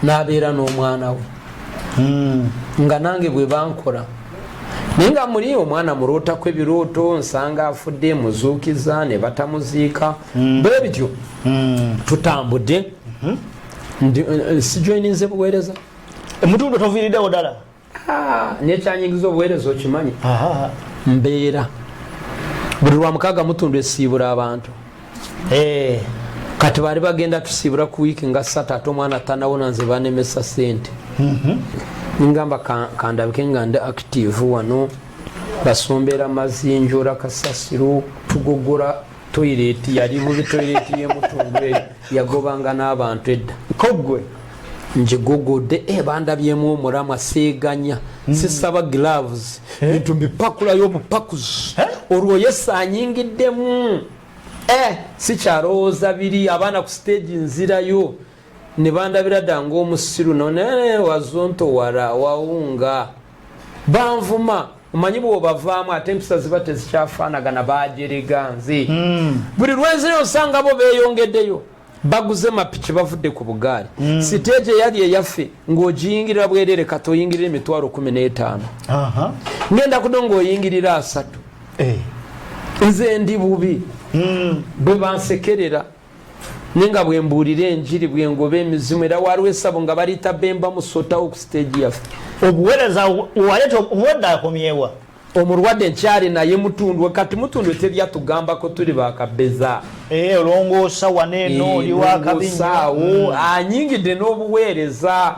n'abeera n'omwana we nga nange bwe bankola naye nga muli omwana mulootako ebirooto nsanga afudde muzuukiza ne batamuziika bwe bityo tutambudde sijoyininze buweereza Mutundwe toviiriddewo ddala nekyanyingiza obuweereza okimanyi mbeera buli lwa mukaaga Mutundwe esiibula abantu kati baali bagenda tusiibula ku wiiki nga 3 ate omwana tanawona nze banemesa sente ningamba kandabike nga ndi active wano basombeera mazinjora kasasiro tugogora toilet yali bubi toilet ye Mutundwe yagobanga n'abantu edda kogwe njigogodde bandabyemu omulamwa seeganya sisaba gloves bintu mbipakulayo obupakuzi olwo yesaanyingiddemu sikyalowooza biri abaana ku stage nzirayo ne bandabira dda ng'omusiru none wazonto wala wawunga banvuma omanyi bw'obavaamu ate empisa ziba tezikyafaanagana bajerega nze buli lwenzirayo osanga bo beeyongeddeyo baguze mapiki bavudde ku bugaali stage yali eyaffe ng'ogiyingirira bwerere kati oyingirira emitwalo 15 ngenda kudonga oyingirira 3 nze ndi bubi bwe bansekerera nenga bwe mbuulira enjiri bwe ngoba emizimu era waliwo essabo nga baliyita Bemba Musotawo ku stage yaffe obuweereza waleeta omulwadde akomyewa omulwadde nkyali naye Mutundwe kati Mutundwe teryatugambako tuli bakabeza olongoosa waneeno oli wakabinyawo anyingidde n'obuweereza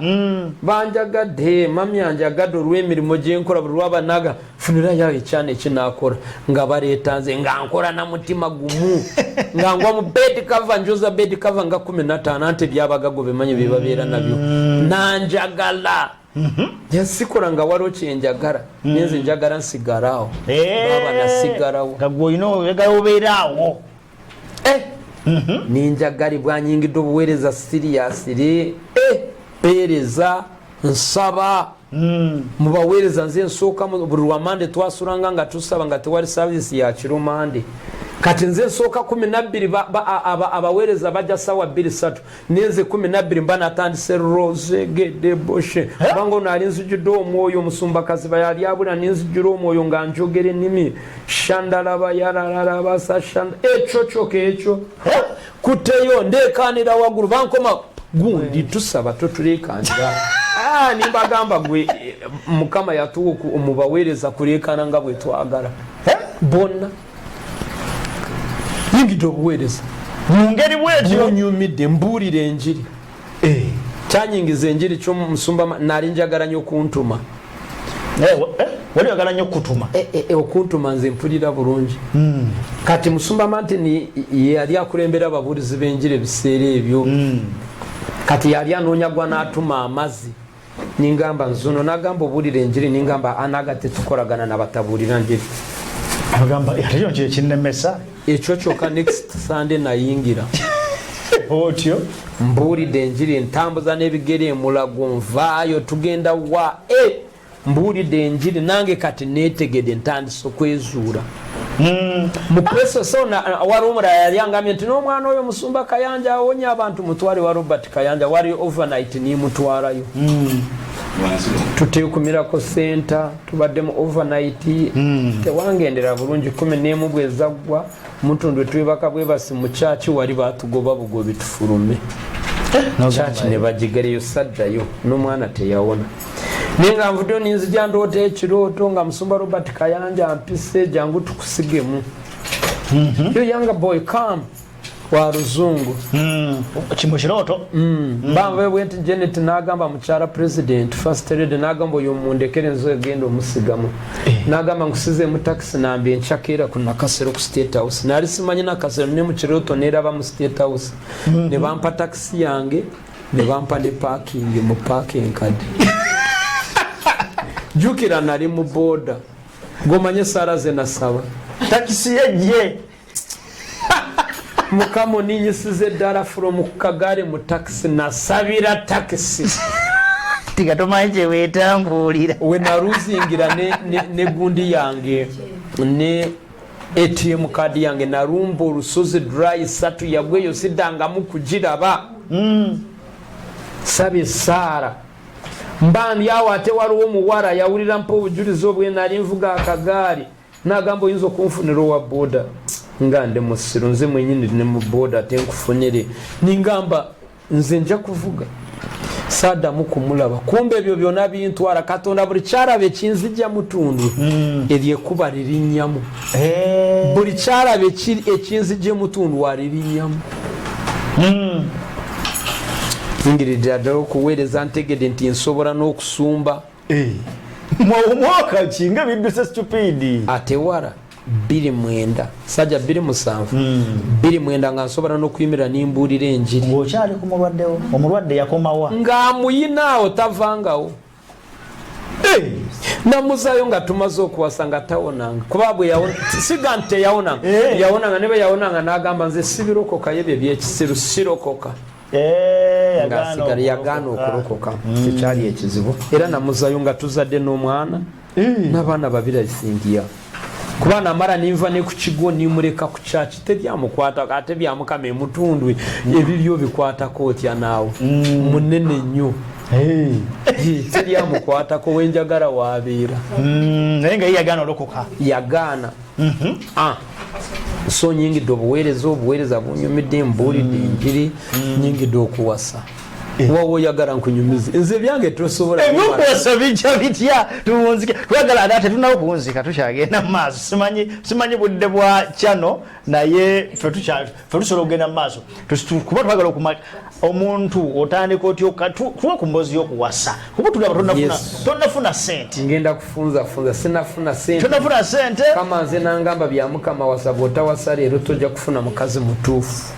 banjagadde mami anjagadde olw'emirimu gyenkola buli lwabanaga funira yawe ekyana ekinakola nga baleeta nze nga nkola na mutima gumu nga ngwa mu bed cover njoza bed cover nga 15 ante byabagago bemanyi bebabeera nabyo nanjagala yasikola nga waliwo kyenjagala nenze njagala nsigalawo baba nasigalawo gagwoyina obeeraawo ninjagalibwa nyingidde obuweereza siriyasire peereza nsaba mu baweereza nze nsooka buli lwamande twasulanga nga tusaba nga tewali saavisi ya kirumande kati nze nsooka 12 abaweereza bajja sawa 2-3 nenze 12 mba natandise rose gede boshe kubanga ono ali nzijudde omwoyo omusumbakazi bayali abula ninzijula omwoyo nga njogera ennimi shandalaba yalalalabasa ekyo kyoka ekyo kuteyo ndeekanira waggulu bankoma gundi tusaba totuleekanira nimbagamba gwe Mukama yatuwa omubaweereza kuleekana nga bwe twagala bonna yingidde obuweereza mu ngeri bwetyo nyumidde mbuulira enjiri kyanyingiza enjiri kyomusumba nali njagala nnyo okuntuma wali oyagala nnyo okutuma okuntuma nze mpulira bulungi kati musumba mantini yali akulembera ababuulizi b'enjiri ebiseera ebyo kati yali anoonya gwa n'atuma amazzi ningamba nzuno nagamba obuulira enjiri ningamba anaga tetukolagana nabatabuulira njiri agamba yaliyo kye kinnemesa ekyo kyokka next Sunday nayingira otyo mbuulidde enjiri entambuza n'ebigere emulago nvaayo tugenda wa mbuulidde enjiri nange kati neetegedde ntandise okwezuula mu preso so wali omulala yali angambye nti n'omwana oyo Musumba Kayanja awonya abantu mutwale wa Robert Kayanja wali overnight nimutwalayo tuteekumirako center tubaddemu overnight tewangendera bulungi 11 bwezaggwa Mutundwe twebaka bwebasi mu kyaki wali batugoba bugobi tufulume kyaki ne bagigareyo saddayo n'omwana teyawona nenga nvuddeyo ninzija ndoota ekirooto nga Musumba Robert Kayanja ampise jangu tukusigemu yo younger boy come wa Ruzungu kimu kirooto bambe bwenti Janet nagamba mukyala president first lady nagamba oyo mundekere nzo egenda omusigamu nagamba nkusize mu taxi nambi enchakera kuna kasero ku State House nali simanyi na kasero ne mu kirooto neraba mu State House ne bampa taxi yange ne bampa ne parking mu parking card jukira nali mu boda gomanye sara ze nasaba taxi yejje Mukamo ninyisize ddala from Kagare mu taxi nasabira taxi tigatomanyi kye weetambuulira we naruzingira ne gundi yange ne ATM card yange narumba olusozi dry satu yagweyo sidangamu kugiraba sabe Sara mbandi awo ate waliwo omuwala yawulira mpa obujulizi obwe nali nvuga akagaali nagamba oyinza okunfunira owa boda nga nde musiru nze mwenyini ne mu boda ate nkufunire ningamba nze nja kuvuga saadamu kumulaba kumbe ebyo byonna bintwala Katonda buli kyalaba ekinzijja Mutundwe eryekuba lirinnyamu buli kyalaba ekinzijja Mutundwe alirinnyamu ngiridde ddala okuweereza ntegedde nti nsobola n'okusumba mwaka kinga bidduse stupidi ate wala 29 sajja 27 29 nga nsobola n'okuyimira nimbuulira enjiri okyali ku mulwaddewo omulwadde yakomawa ng'amuyinaawo tavangawo namuzayo nga tumaze okuwasa nga tawonanga kuba bwe siga nti teyawonanga ne bwe yawonanga n'agamba nze sibirokoka ye bye byekisiru sirokoka ngasigala yagaana okurokoka tekyali ekizibu era namuzayo nga tuzadde n'omwana n'abaana babiri asingiya kubana mara ninva ne ku kigo nimureka ku church tebyamukwata ate byamukama Mutundwe ebibyo bikwata kotya nawo munene nnyo tebyamukwata ko wenjagala wabeera naye nga yagana olokoka yagana so nyingi obuweereza bunyumidde mbuulidde enjiri nyingi okuwasa wawo yagala nkunyumize nze byange tosobola ebyokuwasa bijja bitya tuwunzike twagala ate tunawo kuwunzika tukyagenda mu maaso simanyi budde bwa kyano naye fe tusobola okugenda mu maaso kuba twagala okumala omuntu otandika otyoka tuwa ku mboozi y'okuwasa kuba tulaba tonnafuna sente ngenda kufunza sinafuna sente tonnafuna sente kama nze nangamba Byamukama wasa bw'otawasa leero tojja kufuna mukazi mutuufu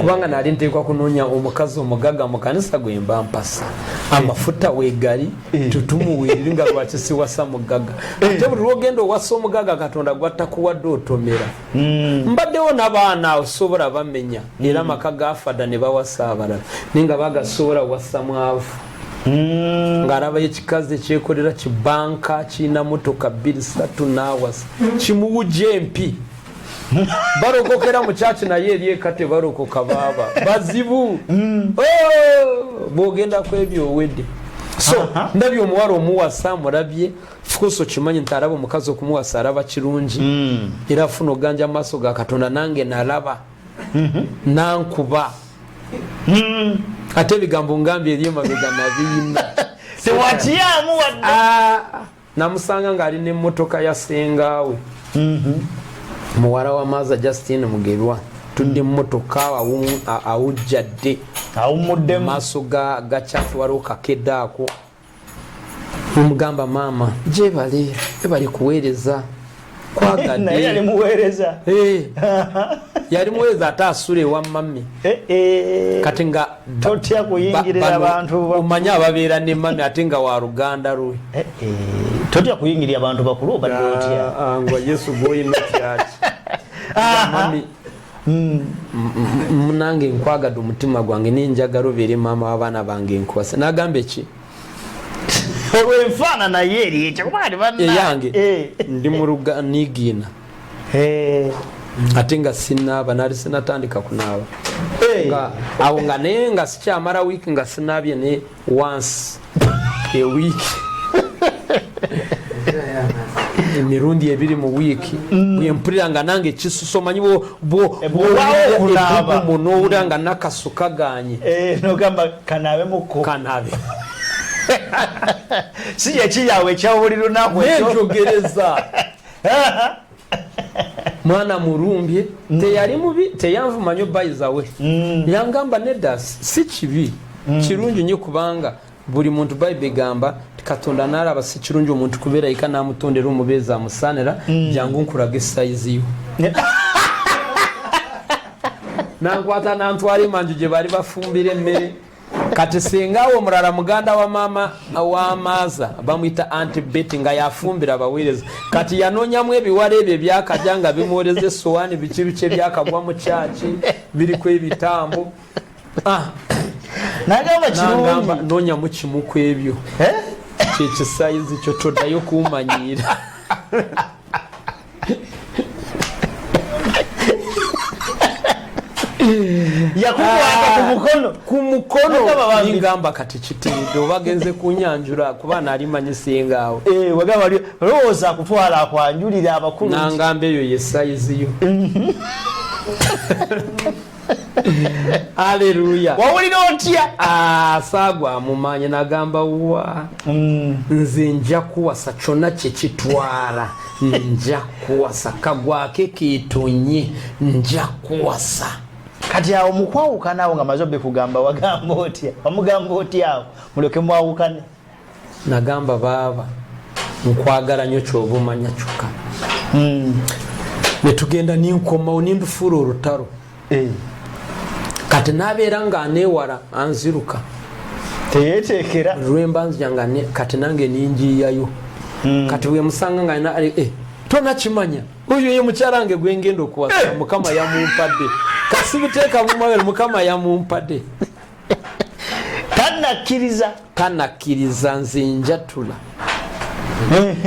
kubanga nali nteekwa kunoonya omukazi omugaga mu kanisa gwe mba mpasa amafuta weegali tutumuweerere nga lwaki siwasa mugaga ate buli lwogenda owasa omugaga Katonda gwattakuwadde otomera mbaddewo n'abaana osobola bamenya era amaka gafada ne bawasa abalala naye nga bagasobola wasa mwavu ng'alabayo ekikazi ekyekolera kibanka kirina motoka 2-3 n'awasa kimuwujja empi barokokera mu church naye eri ekate barokoka baba bazibu bwogenda ku ebyo owedde so ndabye omuwala omuwasa mulabye fukuso kimanyi nti alaba omukazi okumuwasa alaba kirungi era afuna oganja amaaso ga Katonda nange nalaba nankuba ate ebigambo ngambye eri emabega nabiina tewatyamu namusanga ng'ali n'emmotoka ya sengaawe muwala wa Maza Justine Mugerwa tudde mmotoka awujjadde awumuddemu maaso ga chafu waliwo kakedde ako omugamba maama gyebale kuweereza kwagadde naye yali muweereza yali muweereza ate asula ewa mami kati nga totya kuyingirira abantu omanyi ababeera ne mami ate nga wa luganda lwe totya kuyingirira abantu bakulu obadde otya ngwa Yesu gwoyina kyaki mami munange nkwagadde omutima gwange nenjagala obeere maama w'abaana bange nkwasa nagamba eki olwenfaanana ye eri ekyo eyange ndi mu nigiina ate nga sinaaba nali sinatandika kunaaba nga awo nga naye nga sikyamala wiiki nga sinaabye ne once a week emirundi 2 mu wiiki bwempulira nga nange kisuso manyi bwowulira nga nakasu kaganye nogamba kanabe muko kanabe si ekiyaawe ekyawuli lunaku nenjogereza mwana murumbye teyali mubi teyanvumanyo bayizawe yangamba nedda si kibi kirungi nnyo kubanga buli muntu Bible egamba Katonda nalaba si kirungi omuntu kubeera yika namutondera omubeezi amusaanira jangu nkulaga esayizi yo nankwata nantwala emanju gye bali bafumbira emmere kati singawo omulala muganda wa maama wa Maaza bamuyita Auntie Betty nga yafumbira abaweereza kati yanoonyamu ebiwala ebyo ebyakajja nga bimwoleza essowaani biki byakagwa mu kyaki biriko ebitambo nagamba noonyamu kimu ku ebyo kyekisayizi kyo toddayo kumanyiira yakukwata ku mukono ningamba kati kitidde obagenze kunyanjula kuba nalimanyisengawo wagamba lowooza akutwala akwanjulira abakulu nangamba eyo yesayiziyo Haleluya. Wawulira otya? Sagwa mumanye nagamba wa. Nze nja kuwasa kyonna kye kitwala. Nja kuwasa kagwake kitonye. Nja kuwasa. Kati awo mukwawukana awo nga mazobe kugamba wagamba otya? Wamugamba otya awo? Muleke mwawukane. Nagamba baba. Nkwagala nnyo ky'obumanya kyokka. Netugenda ninkomawo nindufuula olutalo. Kati nabeera nga aneewala anziruka teyeteekera lwemba nzijanga kati nange ninjiyayo kati bwe musanga nga alina tonakimanya oyo ye mukyala wange gwe ngenda okuwasa Mukama yamumpadde kasibiteeka mumawere Mukama yamumpadde tanakkiriza nze njatula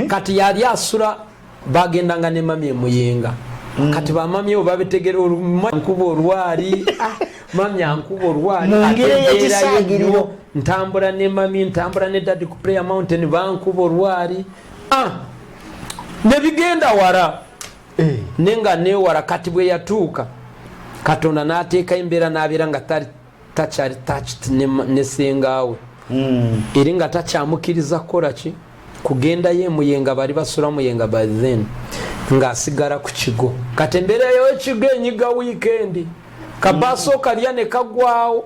kati yali asula bagendanga ne mami emuyenga kati bamami obo babitegera nkuba olwali mami ankuba olwali ategeerayo ntambula ne mami ntambula ne dadi ku Prayer Mountain bankuba olwali ne bigenda wala nenga newala kati bwe yatuuka Katonda n'ateeka embeera n'abeera nga takyali touched ne sengaawe eri nga takyamukiriza kukola ki kugenda ye muyenga bali basula muyenga by then ng'asigala ku kigo kati embeera y'ekigo enyiga weekend kabaaso kalya ne kagwawo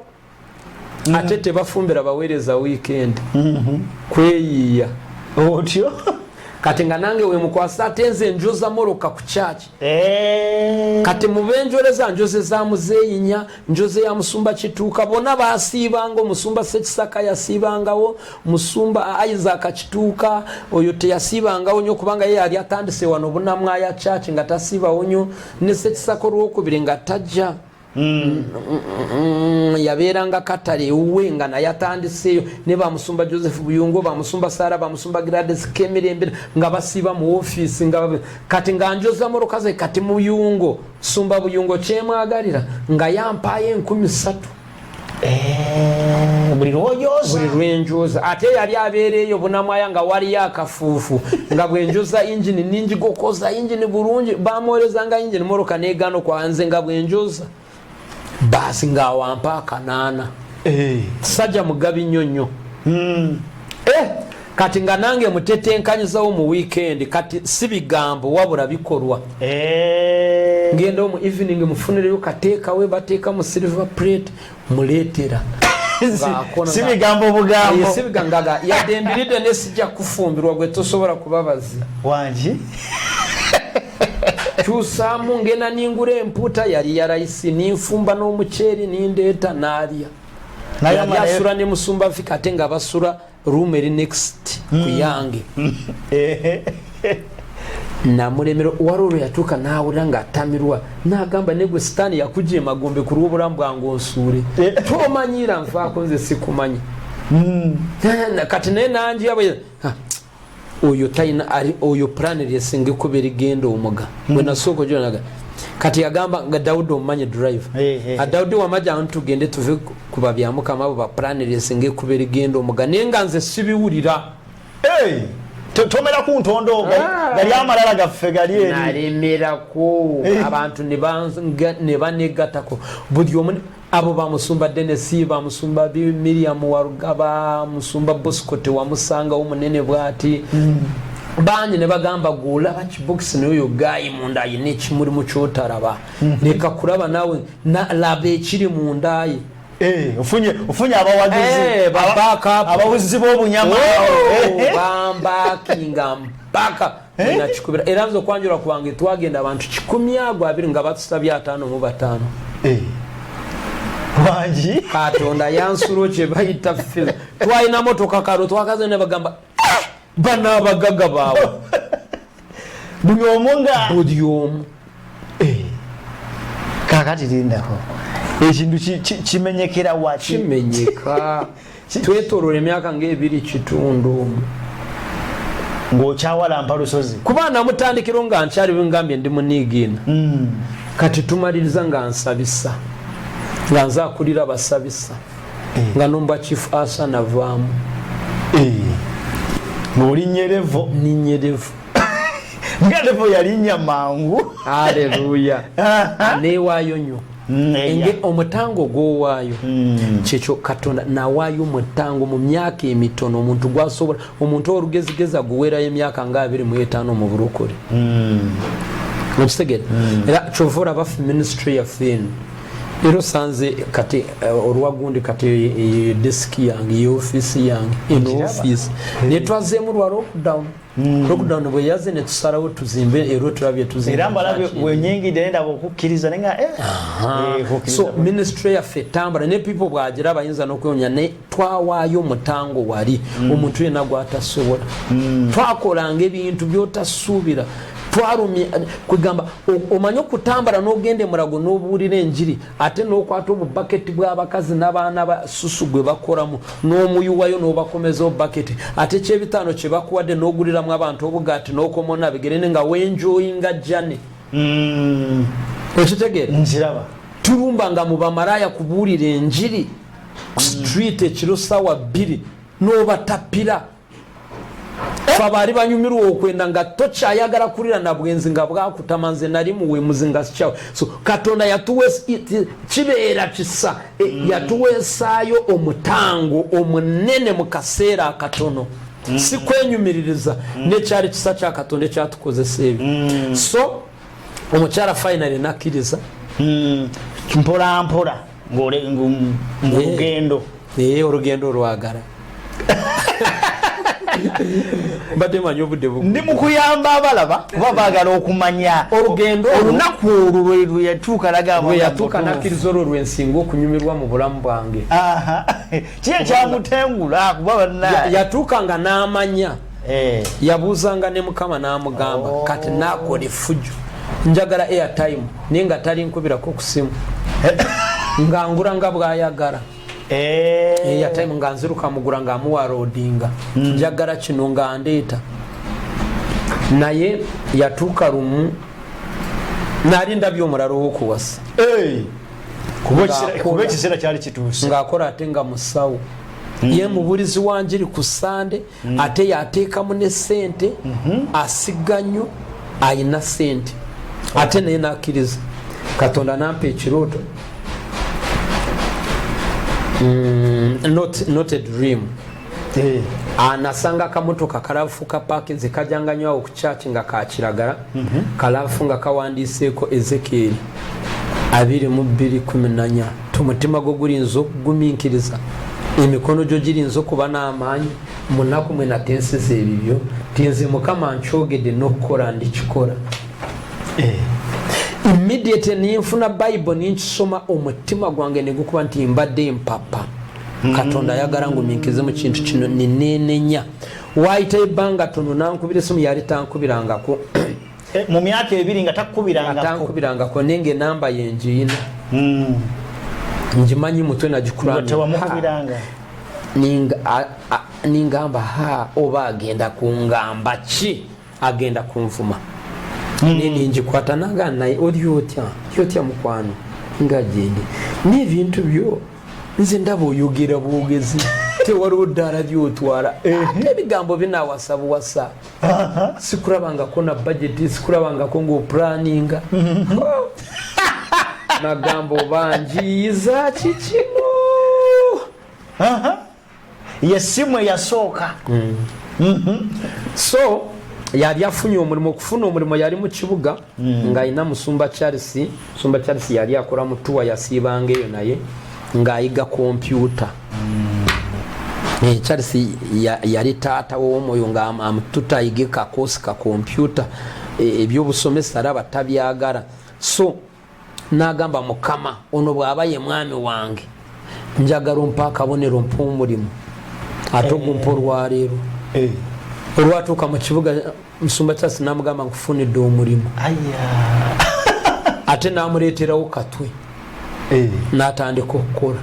ate tebafumbira baweereza weekend kweyiiya otyo kati nga nange we mukwasa ate nze njoza moroka ku church kati mubenjoleza njoze za muzeyinya njoze ya musumba kituuka bona basiibanga musumba Sekisaka yasiibangawo musumba Isaac kituuka oyo teyasiibangawo nyo kubanga ye yali atandise wano bunamwa ya church nga tasiibawo nyo ne Sekisaka olwokubiri nga tajja yabeeranga katale uwe nga naye atandiseeyo ne bamusumba Joseph Buyungo bamusumba Sara bamusumba Gladys Kemirembe nga basiiba mu office nga kati nga njoza morokaze kati mu Buyungo sumba Buyungo kyemwagalira nga yampaye 13 buli lwenjoza ate yali abeereeyo bunamwaya nga wali yakafuufu nga bwenjoza engine ningi gokoza engine bulungi bamwolerezanga engine moroka negano kwanze nga bwenjoza basi nga wampa kanana sajja mugabi nyonyo kati nga nange mutetenkanyizawo mu weekend kati si bigambo wabula bikolwa ngenda mu evening mufunireyo kateeka we bateeka mu silver plate muleetera si bigambo bugambo si bigangaga yadembiride ne sijja kufumbirwa gwe tosobola kubabazi wanji kyusamu ngena ningure emputa yali ya raisi ninfumba n'omuceeri nindeeta naalya yali asula ne musumba fika ate nga basula room eri next kuyange namulemero wari yatuuka naawulira nga atamirwa nagamba negwe sitaani yakujja emagombe ku lw'obulamu bwange onsuule tomanyira nfaako nze sikumanyi kati naye nanjira oyo taina ali oyo planeri esinge kubera igenda omuga bwe nasooka jonaga kati yagamba nga Daudi omanye drive Daudi wamaja ntugende tuve kuba Byamukama abo ba planeri esinge kubera igenda omuga nenga nze sibiwulira tomera ku ntondo gali amalala gaffe gali eri nalemera ko abantu ne banegatako buli omu abo bamusumba Denesi bamusumba Miriam Warugaba musumba Boscote wamusanga omunene bwati banyi ne bagamba gula bakibox n'oyo gayi munda yi n'ekimuli mu kyotaraba leka kulaba nawe labe ekiri mundayi ufunye abawagizi abawuzi b'obunyama bambakinga mpaka nakikubira era nzo kwanjura kubange twagenda abantu 120 nga batusabye 5 mu 5 wanji Katonda yansuro kye bayita fil twalina motoka karo twakaze ne bagamba bana bagaga bawe buli omu kakati lindaho ekintu kimenyekera waki kimenyeka twetolole emyaka ng'ebiri kitundu ng'okyawalampa lusozi kuba namutandikiro nga nkyali bwengambye ndi muniigina kati tumaliriza nga nsabisa nga nzakulira basabisa nga nomba chief asa navaamu ng'oli nyerevo ninyerevu ngadevo yalinnya mangu haleluya neewaayo nnyo enge omutango gwowaayo kyekyo Katonda nawaayo omutango mu myaka emitono omuntu gwasobola omuntu olugezigeza guweerayo emyaka nga 25 mu bulokole okitegere era kyova olaba ministry yaffe eno ero sanze kati olwagundi kati desk yange office yange eno office netwazeemu lwa lockdown bwe yaze ne tusalawo tuzimbe ero tulabye tuzimbe era mbalabe wenyingide nenda okukkiriza nenga so ministry yaffe tambula ne people bwagira bayinza n'okwewonya ne twawaayo mutango wali omuntu yena gwatasobola twakolanga ebintu byotasuubira twarumye kugamba omanyo kutambala n'ogende murago n'obuulira enjiri ate n'okwata obubaketi bw'abakazi n'abaana ba susu gwe bakoramu n'omuyuwayo n'obakomezaho baketi ate kyebitaano kye bakuwadde n'oguliramu abantu obugaati n'okomona bigere nga wenjoyinga jane okitegeera nziraba tulumba nga mu bamalaya kubuulira enjiri street ekiro sawa 2 n'obatapira fabaali banyumirwa okwenda nga tokyayagala kulira na bwenzi nga bwakutamanze nali muwe muzinga sikyawe so katonda kibeera kisa yatuweesaayo omutango omunene mu kaseera akatono si kwenyumiririza nekyali kisa kya katonda ekyatukozesa ebyo so omukyala finally nakkiriza mpola mpola ng'olugendo olugendo olwagala mbadde manyi obudde ndi mukuyamba abalaba kuba baagala okumanya olugendo olunaku olwo lwe yatuuka lwe nakkiriza olwo lwensinga okunyumirwa mu bulamu bwange kiye kyamutengula kuba yatuuka nga n'amanya yabuuzanga ne mukama n'amugamba kati naakola efujjo njagala airtime naye nga tali nkubirako ku simu nga ngula nga bwayagala airtime nga nziruka mugura nga amuwarodinga njagala kino nga ndeeta naye yatuuka lumu nalinda byomulala owokuwasa kuba ekiseera kyali kituuse ng'akola ate nga musawo ye mubulizi wanjiri ku sande ate yateekamu ne sente asiga nnyo ayina sente ate naye nakkiriza katonda nampa ekirooto not a dream anasanga kamotoka kalafuka parking kajanga nnyo ku church nga kakiragala kalafu nga kawandiseeko Ezekiel 22:14 tumutima gwo gulinza okugumiikiriza emikono gyo girinza okuba n'amaanyi munaku mwe natensiza ebibyo tinze mukama nkyogedde n'okukola ndikikola immediate ninfuna Bible ninkisoma omutima gwange negukuba nti mbadde mpapa katonda ayagala ngumiikize mu kintu kino ninenenya waayita ebbanga tono nankubira esimu yali tankubirangako mu myaka 2 nga tankubirangako nenge enamba yenjiyina njimanyi mutwe nagikulanga ningamba oba agenda kungamba ki agenda kunvuma ninjikwata nanga naye oli otya mukwano nga gende n'ebintu byo nze ndaba oyogera bwogezi tewaliwo ddaala lyotwala ebigambo binawasa buwasa sikulabangako na budget sikulabangako ng'opulaninga magambo banjiyiza kikino yesimu eyasooka so yali afunye omulimu okufuna omulimu yali mu kibuga ng'ayina musumba Charles yali akola mu tuwa yasiibanga eyo naye ng'ayiga kompyuta Charles yali taata w'omwoyo ng'amututa ayige kakoosi ka kompyuta ebyobusomesa alaba tabyagala so n'agamba mukama ono bw'aba ye mwami wange njagala ompa akabonero mpa omulimu ate ogumpa olwaleero olwatuuka mu kibuga musumba Charles n'amugamba nkufunidde omulimu ate n'amuleeterawo katwe n'atandika okukola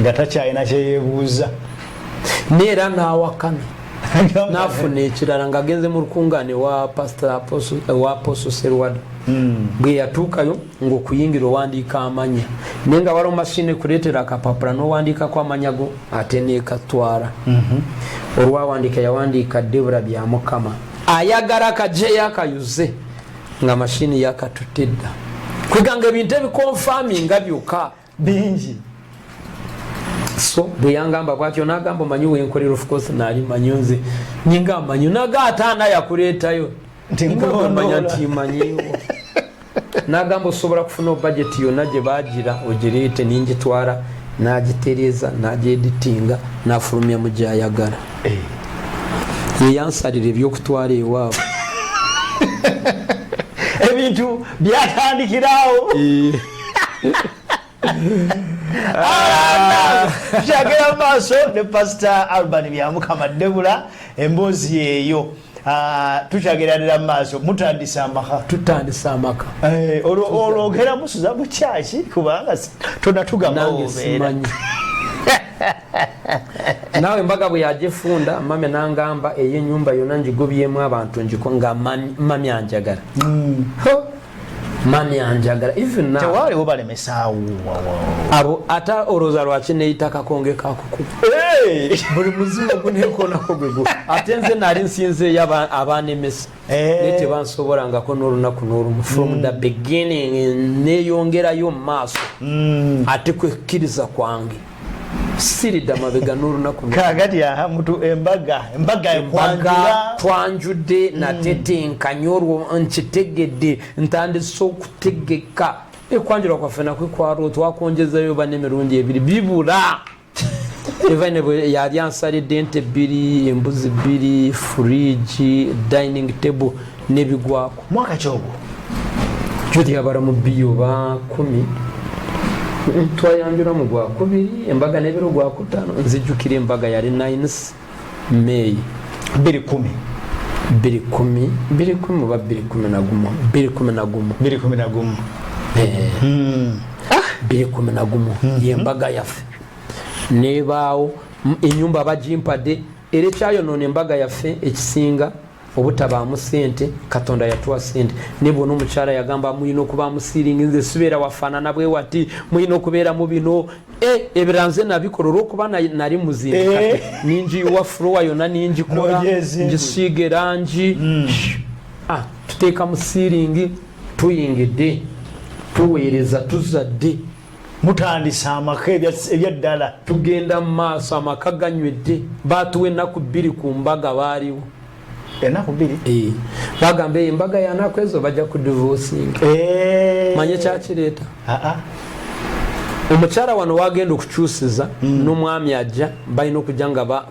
nga takyalina kyeyeebuuza neera n'awakana n'afuna ekirala ng'agenze mu lukungaane wa Apostle Serwada bwe yatuukayo ng'okuyingira owandiika amanya naye nga waliwo mashini kuleetera akapapula n'owandiikako amanya go ate neekatwala olwawandiika yawandiika Debora Byamukama ayagala kajeyo akayuze nga mashini yakatutte dda kweganga ebintu ebikonfaminga byokka bingi so bwe yangamba bwatyo n'agamba omanyi wenkolera of course naali manyi nze ninga amanyi naga ataana yakuleetayo ntimanya nti manyiwo n'agamba osobola kufuna budget yonna gye baagira ogireete ningitwala n'agitereeza n'agyeditinga n'afulumya mu gyayagala yeyansalira ebyokutwala ewaabwe ebintu byatandikirawo kyagera maaso ne Pastor Alban Byamukama Debula emboozi eyo tukyagerera maaso mutandisa amaka tutandisa amaka olwogera musuza mu kyaki kubanga tonna tugamba simanyi nawe mbaga bwe yagifunda mame nangamba ey'ennyumba yonna ngigobyemu abantu njiko nga mami anjagala mami anjagala even now tewaliwo balemesaawo abo ata oloza lwaki neyita kakonge kakukuba buli muzimu guneekoonako gwego ate nze nali nsinzeeyo abaanemesa naye tebansobolangako n'olunaku n'olumu from the beginning neeyongerayo mu maaso ate kwekkiriza kwange siridda mabega n'olunaku kaagati aha mutu embaga twanjudde natetenkanya olwo nkitegedde ntandise okutegeka ekwanjula kwaffe nakwe kwalwo twakongezayo banemirundi ebiri bibula evane bwe yali ansalidde ente 2 embuzi 2 fridge dining table nebigwako mwaka kyogwo kyotiyabala mu biyo ba 10 twayanjula mu gwa 2 embaga nebiro gwa 5 nzijukira embaga yali 9 May 2010 ba 2011 yembaga yaffe nebaawo enyumba bagimpadde era ekyayonoona embaga yaffe ekisinga obutabaamu sente Katonda yatuwa sente nebona omukyala yagamba muyina okubaamu siiringi nze sibeera wafaanana bwe wati muyina okubeera mu bino ebiranze nabikola olwokuba nali muzimbi ningiyiwa flowa yonna ningikola ngisiiga erangi tuteeka mu siiringi tuyingidde tuweereza tuzadde mutandisa amaka ebyaddala tugenda mu maaso amaka ganywedde baatuwa ennaku 2 ku mbaga baaliwo ennaku 2 bagamba embaga yanaku ezo bajja ku divorcing manye kyakireeta omukyala wano wagenda okukyusiza n'omwami ajja balina okujja nga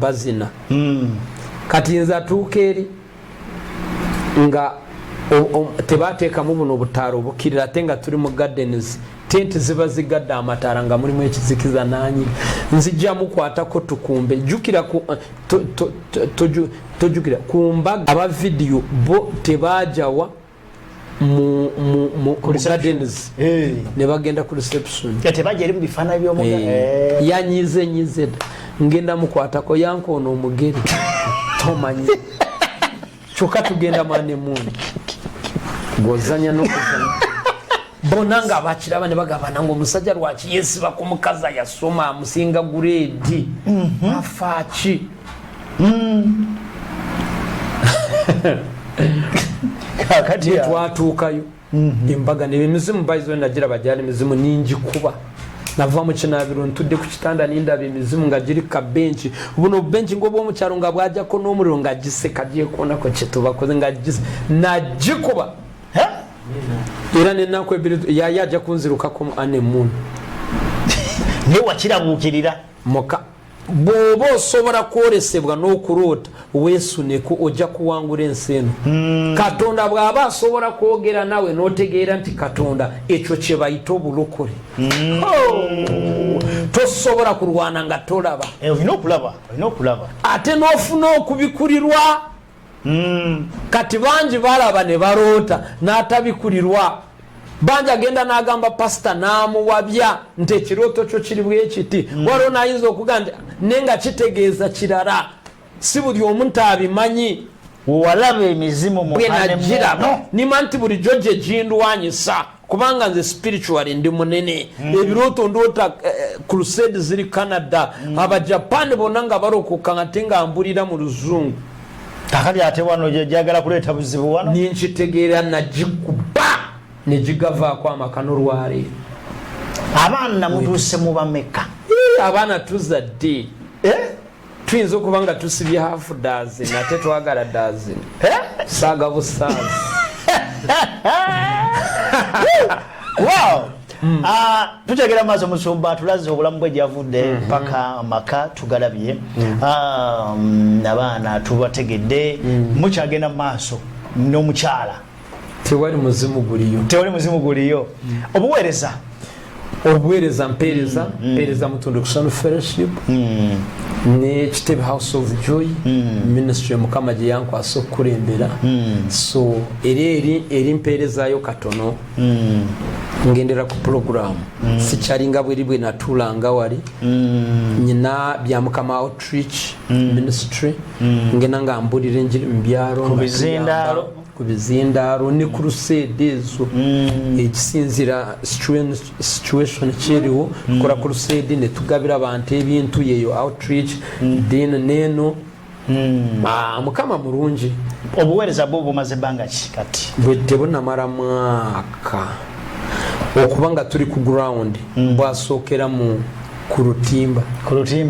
bazina kati nze atuuka eri nga tebateekamu buno obutaala obukirira ate nga tuli mu gardens tenti ziba zigadde amataala nga mulimu ekizikiza nanyiga nzijja mukwatako tukumbe jjukira tojjukira ku mbaga aba vidiyo bo tebaajawa mu gardens ne bagenda ku reception tebajja eri mu bifaananyi by'omuga yanyize dda ngenda mukwatako yankoono omugeri tomanyi kyokka tugenda manemuuni ng'ozanya n'okuzanya bona nga bakiraba ne bagamba nange omusajja lwaki yesiba ku mukazi yasoma amusinga gureedi afaaki kakati twatuukayo embaga n'emizimu bayizo nagiraba gyali mizimu ningikuba nava mu kinaabiro ntudde ku kitanda nindaba emizimu nga giri kabenki buno benki ng'obwomukyalo nga bwajjako n'omuliro nga giseka gyekoonako kyetubakoze nga nagikuba era nennaku ebiri yaya ajja kunzirukako mu anemuuni naye wakirabuukirira moka bw'oba osobola kwolesebwa n'okuloota weesuneku ojja kuwangula ensi eno Katonda bw'aba asobola kwogera nawe n'otegeera nti Katonda ekyo kye bayita obulokole tosobola kulwana nga tolaba olina okulaba ate n'ofuna okubikulirwa kati bangi balaba ne baloota n'atabikulirwa bangi agenda n'agamba pasita n'amuwabya nti ekirooto kyo kiri bwekiti waliwo n'ayinza okugamba nenga kitegeeza kirala si buli omu ntabimanyi walaba emizimu bwenagiraba nima nti bulijjo gye gindwanyisa kubanga nze spiritual ndi munene ebirooto ndoota crusade ziri Canada abajapani bonna nga balokoka ngate nga mbulira mu luzungu kakati ate wano gyagala kuleeta buzibu wano ninkitegeera nagikuba negigavaako amakano lwaleero abaana mutuuse mubameka abaana tuzadde tuyinza okuba nga tusibye half dozen ate twagala dozen saaga busaazi wow tutegera maaso musumba tulaze obulamu bwe gyavudde paka amaka tugalabye abaana tubategedde mukyagenda maaso n'omukyala tewali muzimu guliyo obuweereza mpeereza Mutundwe Kusanu Fellowship ne Kitebe House of Joy ministry Mukama gye yankwasa okulembera so eri mpeerezayo katono ngendera ku program sikyalinga bwe natulanga wali nyina Byamukama outreach ministry ngena nga mbulira enjiri mu byalo ku bizindaalo ne crusade ezo ekisinzira situation kiriwo tukola crusade ne tugabira abantu ebintu yeyo outreach then neno Mukama mulungi. Obuweereza bwo bumaze banga ki kati? Bwe tebunamala mwaka okubanga tuli ku ground bwasookera mu ku lutimba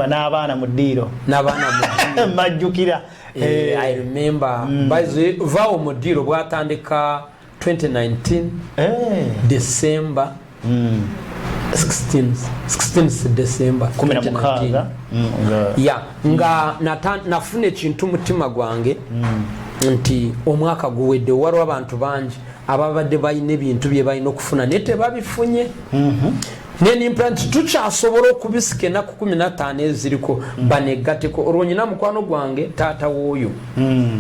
n'abaana mu ddiiro majjukira. I remember by the vao modiro bwatandika 2019 December 16th December 2019 yeah nga nafune kintu mutima gwange nti omwaka guwedde waliwo abantu bangi ababadde bayina ebintu bye bayina okufuna nete babifunye neni implant tukyasobola okubisikena ku 15 eziriko banegateko olwonyina mukwano gwange taata w'oyo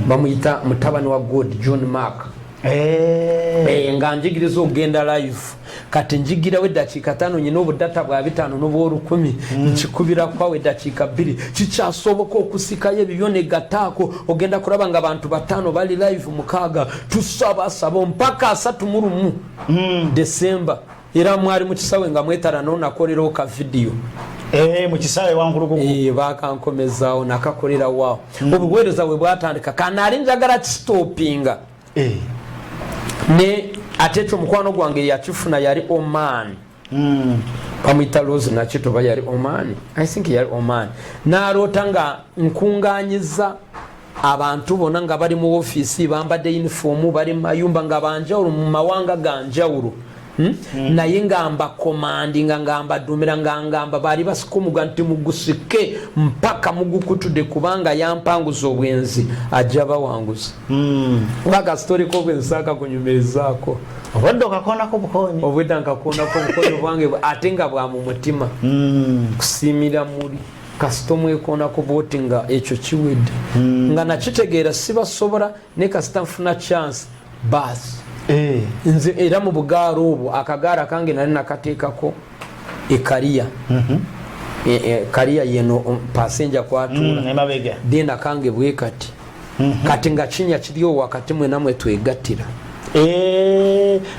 bamuyita mutabani wa God John Mark nga njigiriza ogenda live kati njigira we dakiika 5 nyina obudata bwa 5 n'obw'olukumi nkikubira kwawe dakiika 2 kikyasoboka okusikayo ebibyo negataako ogenda kulaba nga abantu 5 bali live mukaaga tusaba mpaka 31 December era mwali mu kisawe nga mwetara n'onakolerawo ka video mu kisawe wankulukuku bakankomezaawo nakakolera waawo obuweereza bwe bwatandika kanaali njagala kistopinga ne ate ekyo mukwano gwange yakifuna yali Oman bamuyita Rose nakitoba yali Oman I think yali Oman n'aloota nga nkungaanyiza abantu bonna nga bali mu ofiisi bambadde uniform bali mu mayumba nga banjawulo mu mawanga ganjawulo naye ngamba commandinga ngamba dumira ngamba bali basikomuga nti mugusike mpaka mugukutudde kubanga yampanguza obwenzi ajja bawanguza waka story ko bwensaka kunyumezaako obadde okakoonako bukonyi obwedda nkakoonako bukonyi bwange ate nga bwa mu mutima kusiimira muri kasita omwekoonako bwoti nga ekyo kiwedde nga nakitegeera sibasobola ne kasita nfuna chance basi nze era mu bugaaro obwo akagaara kange nali nakateekako ekaliya kaliya yeno passenger kwatuula dena kange bwe kati kati nga kinya kiriwo wakati mwe namwe twegattira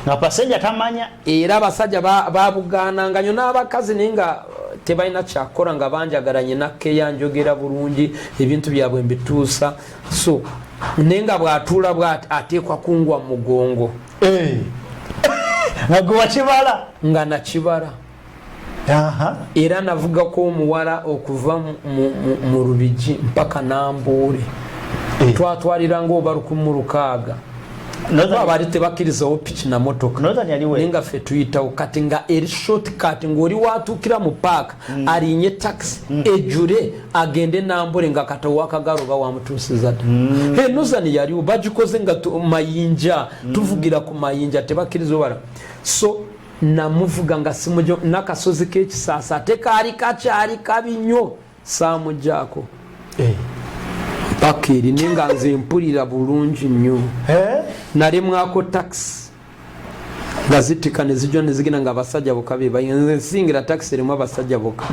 nga passenger tamanya era abasajja babugaananga nyo n'abakazi naye nga tebalina kyakola nga banjagalanye nakkeya njogera bulungi ebintu byabwe mbituusa so nenga bwatuula bwati ateekwa kungwa mugongo nga gwe kibala nga nakibala era navugako omuwala okuva mu Lubigi mpaka Nambuule twatwaliranga oba 106 abali tebakkirizawo piki na motoka nenga ffe tuyitawo kati nga eri shortcut ng'oli watuukira mu paaka alinye taxi ejjule agende Nambuule nga katawo akagalo bawamutuusiza dda nozani yaliwo bagikoze nga mayinja tuvugira ku mayinja tebakkiriza wala so namuvuga nga simujo nakasozi k'ekisaasa ate kaali kakyali kabi nnyo saamugjaako paka eri nenga nze mpulira bulungi nnyo nalemwako taxi nga zitika ne zijja ne zigenda nga abasajja bokka be bayinza nsingira taxi erimu abasajja bokka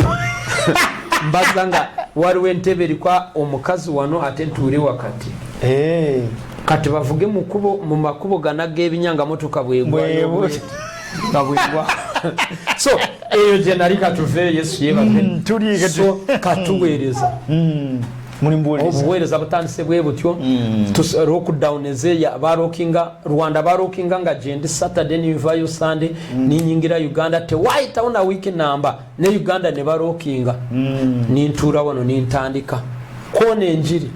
mbaza nga waliwo entebe erikwa omukazi wano ate ntuule wakati kati bavuge mu makubo gana g'ebinyanga motoka bwegwa so eyo gye nali katuveeyo Yesu yebaze so katuweereza obuweereza butandise bwe butyo lockdown ezeya barokinga Rwanda barokinga nga gyendi Saturday nivayo Sunday ninyingira Uganda tewayitawo na wiki namba ne Uganda ne barokinga nintuula wano nintandika kona enjiri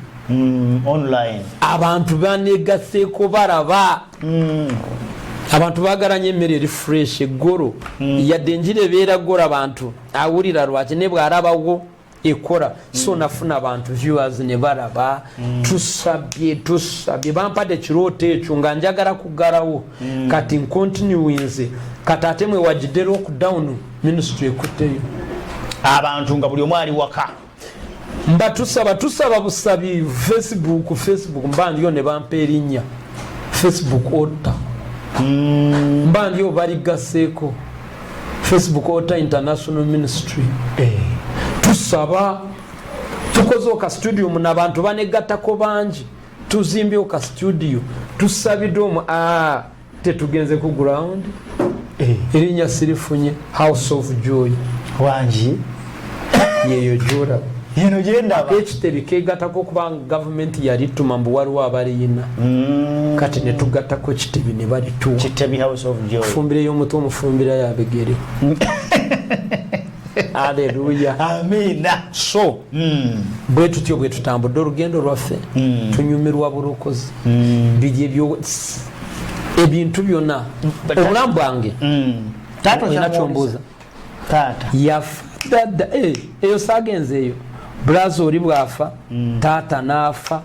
online abantu banegaseeko baraba abantu bagaranye emmere eri fresh eggolo yadde enjiri ebeera ggolo abantu awulira lwaki ne bw'arabawo ekora so nafuna abantu viewers ne baraba tusabye bampadde kirooto ekyo nga njagala kugalawo kati nkontinuinze kati ate mwe wagidde lockdown ministry ekutteyo abantu nga buli omu ali waka mba tusaba busabi Facebook mba ndiyo ne bampa erinnya Facebook Ota mba ndiyo bali gaseeko Facebook Ota International Ministry tusaba tukoze ka studio muna abantu banegattako bangi tuzimbye ka studio tusabidde tetugenze ku ground erinnya sirifunye House of Joy wangi yeyo jura yeno genda ekitebe kegatako kuba government yali tumambu waliwo abaliyina kati ne tugattako kitebe ne bali tu kitebe House of Joy fumbire y'omuto omufumbira yabegere Haleluya amina so bwe tutyo bwe tutambudde olugendo lwaffe tunyumirwa bulokozi biri ebintu byonna obulamu bwange taata yafadda eyo sagenzeeyo brazo oli bwafa taata naafa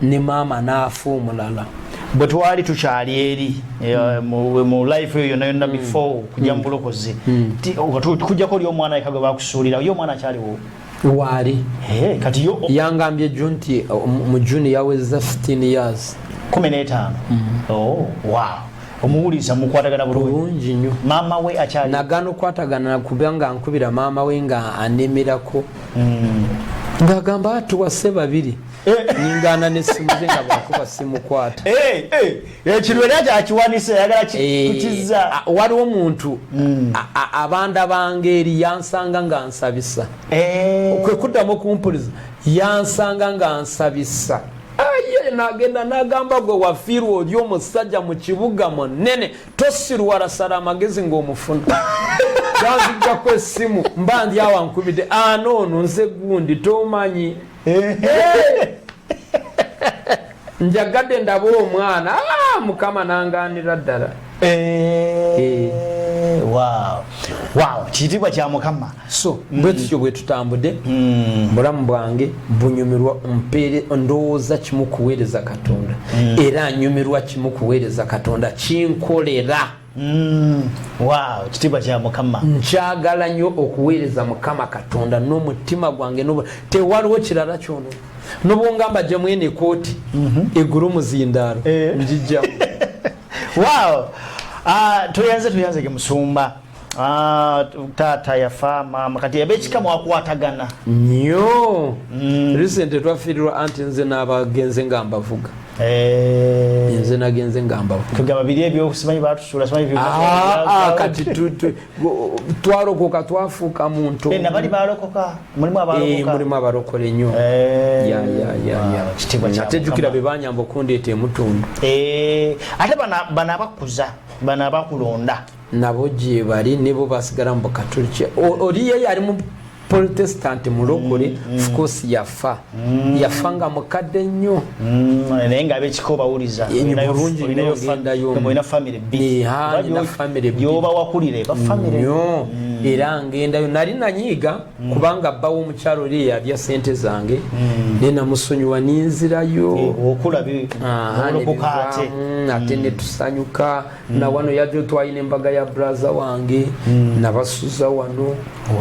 ne maama naafa omulala bwe twali tukyali eri mu life eyo yonna yonna before kujja mu bulokozi kujjako oli omwana yeka gwe bakusuulira yo omwana akyaliwo waali kati yo yangambye jjo nti mu juni yaweza 15 years 15 wow omuwuliza mukwatagana bulungi nnyo maama we akyali nagana okwatagana kubanga nkubira maama we nga anemerako ng'agamba tuwase babiri nyingana n'essimu ze nga bwakuba simukwata ekiro era kyakiwanise yagala kukizza waliwo omuntu abanda bange eri yansanga nga nsabisa kwe kuddamu okumpuliza yansanga nga nsabisa nagenda nagamba gwe wafiirwa oli omusajja mu kibuga munene tosirwala sala amagezi ng'omufuna yanzijjako essimu mba ndi awo ankubidde noono nze gundi tomanyi njagadde ndaba omwana mukama nanganira ddala wow kiyitibwa kya mukama so bwe tutyo bwe tutambudde bulamu bwange bunyumirwa mpeere ndowooza kimu kuweereza Katonda era nyumirwa kimu kuweereza Katonda kinkolera wow kitiibwa kya mukama nkyagala nnyo okuweereza Mukama Katonda n'omutima gwange tewaliwo kirala kyono nobwongamba gye mwene ekooti eguru muzindaalo njijjamu wow tuyanze ge musumba taata yafa maama kati yabekika mwakwatagana nnyo recent twafiirirwa anti nze n'abagenze nga mbavuga nze nagenze nga mbavuga tugamba biri ebyokusimanyi batusuula simanyi kati twalokoka twafuuka muntu nabali balokoka mulimu abalokole nnyo natejjukira be banyamba okundeeta emutundu ate bano abakuza bano abakulonda nabo gye bali nebo basigala mu bukatoliki oli ye yali mu protestant mulokole of course yafa nga mukadde nnyo naye nga abekiko bawuliza olina famire yoba wakulire nnyo era ngendayo nali nanyiiga kubanga bbawo omukyalo oli yabya sente zange nenamusonyiwa ninzirayo ate netusanyuka nawano yajjo twalina embaga ya braza wange nabasuza wano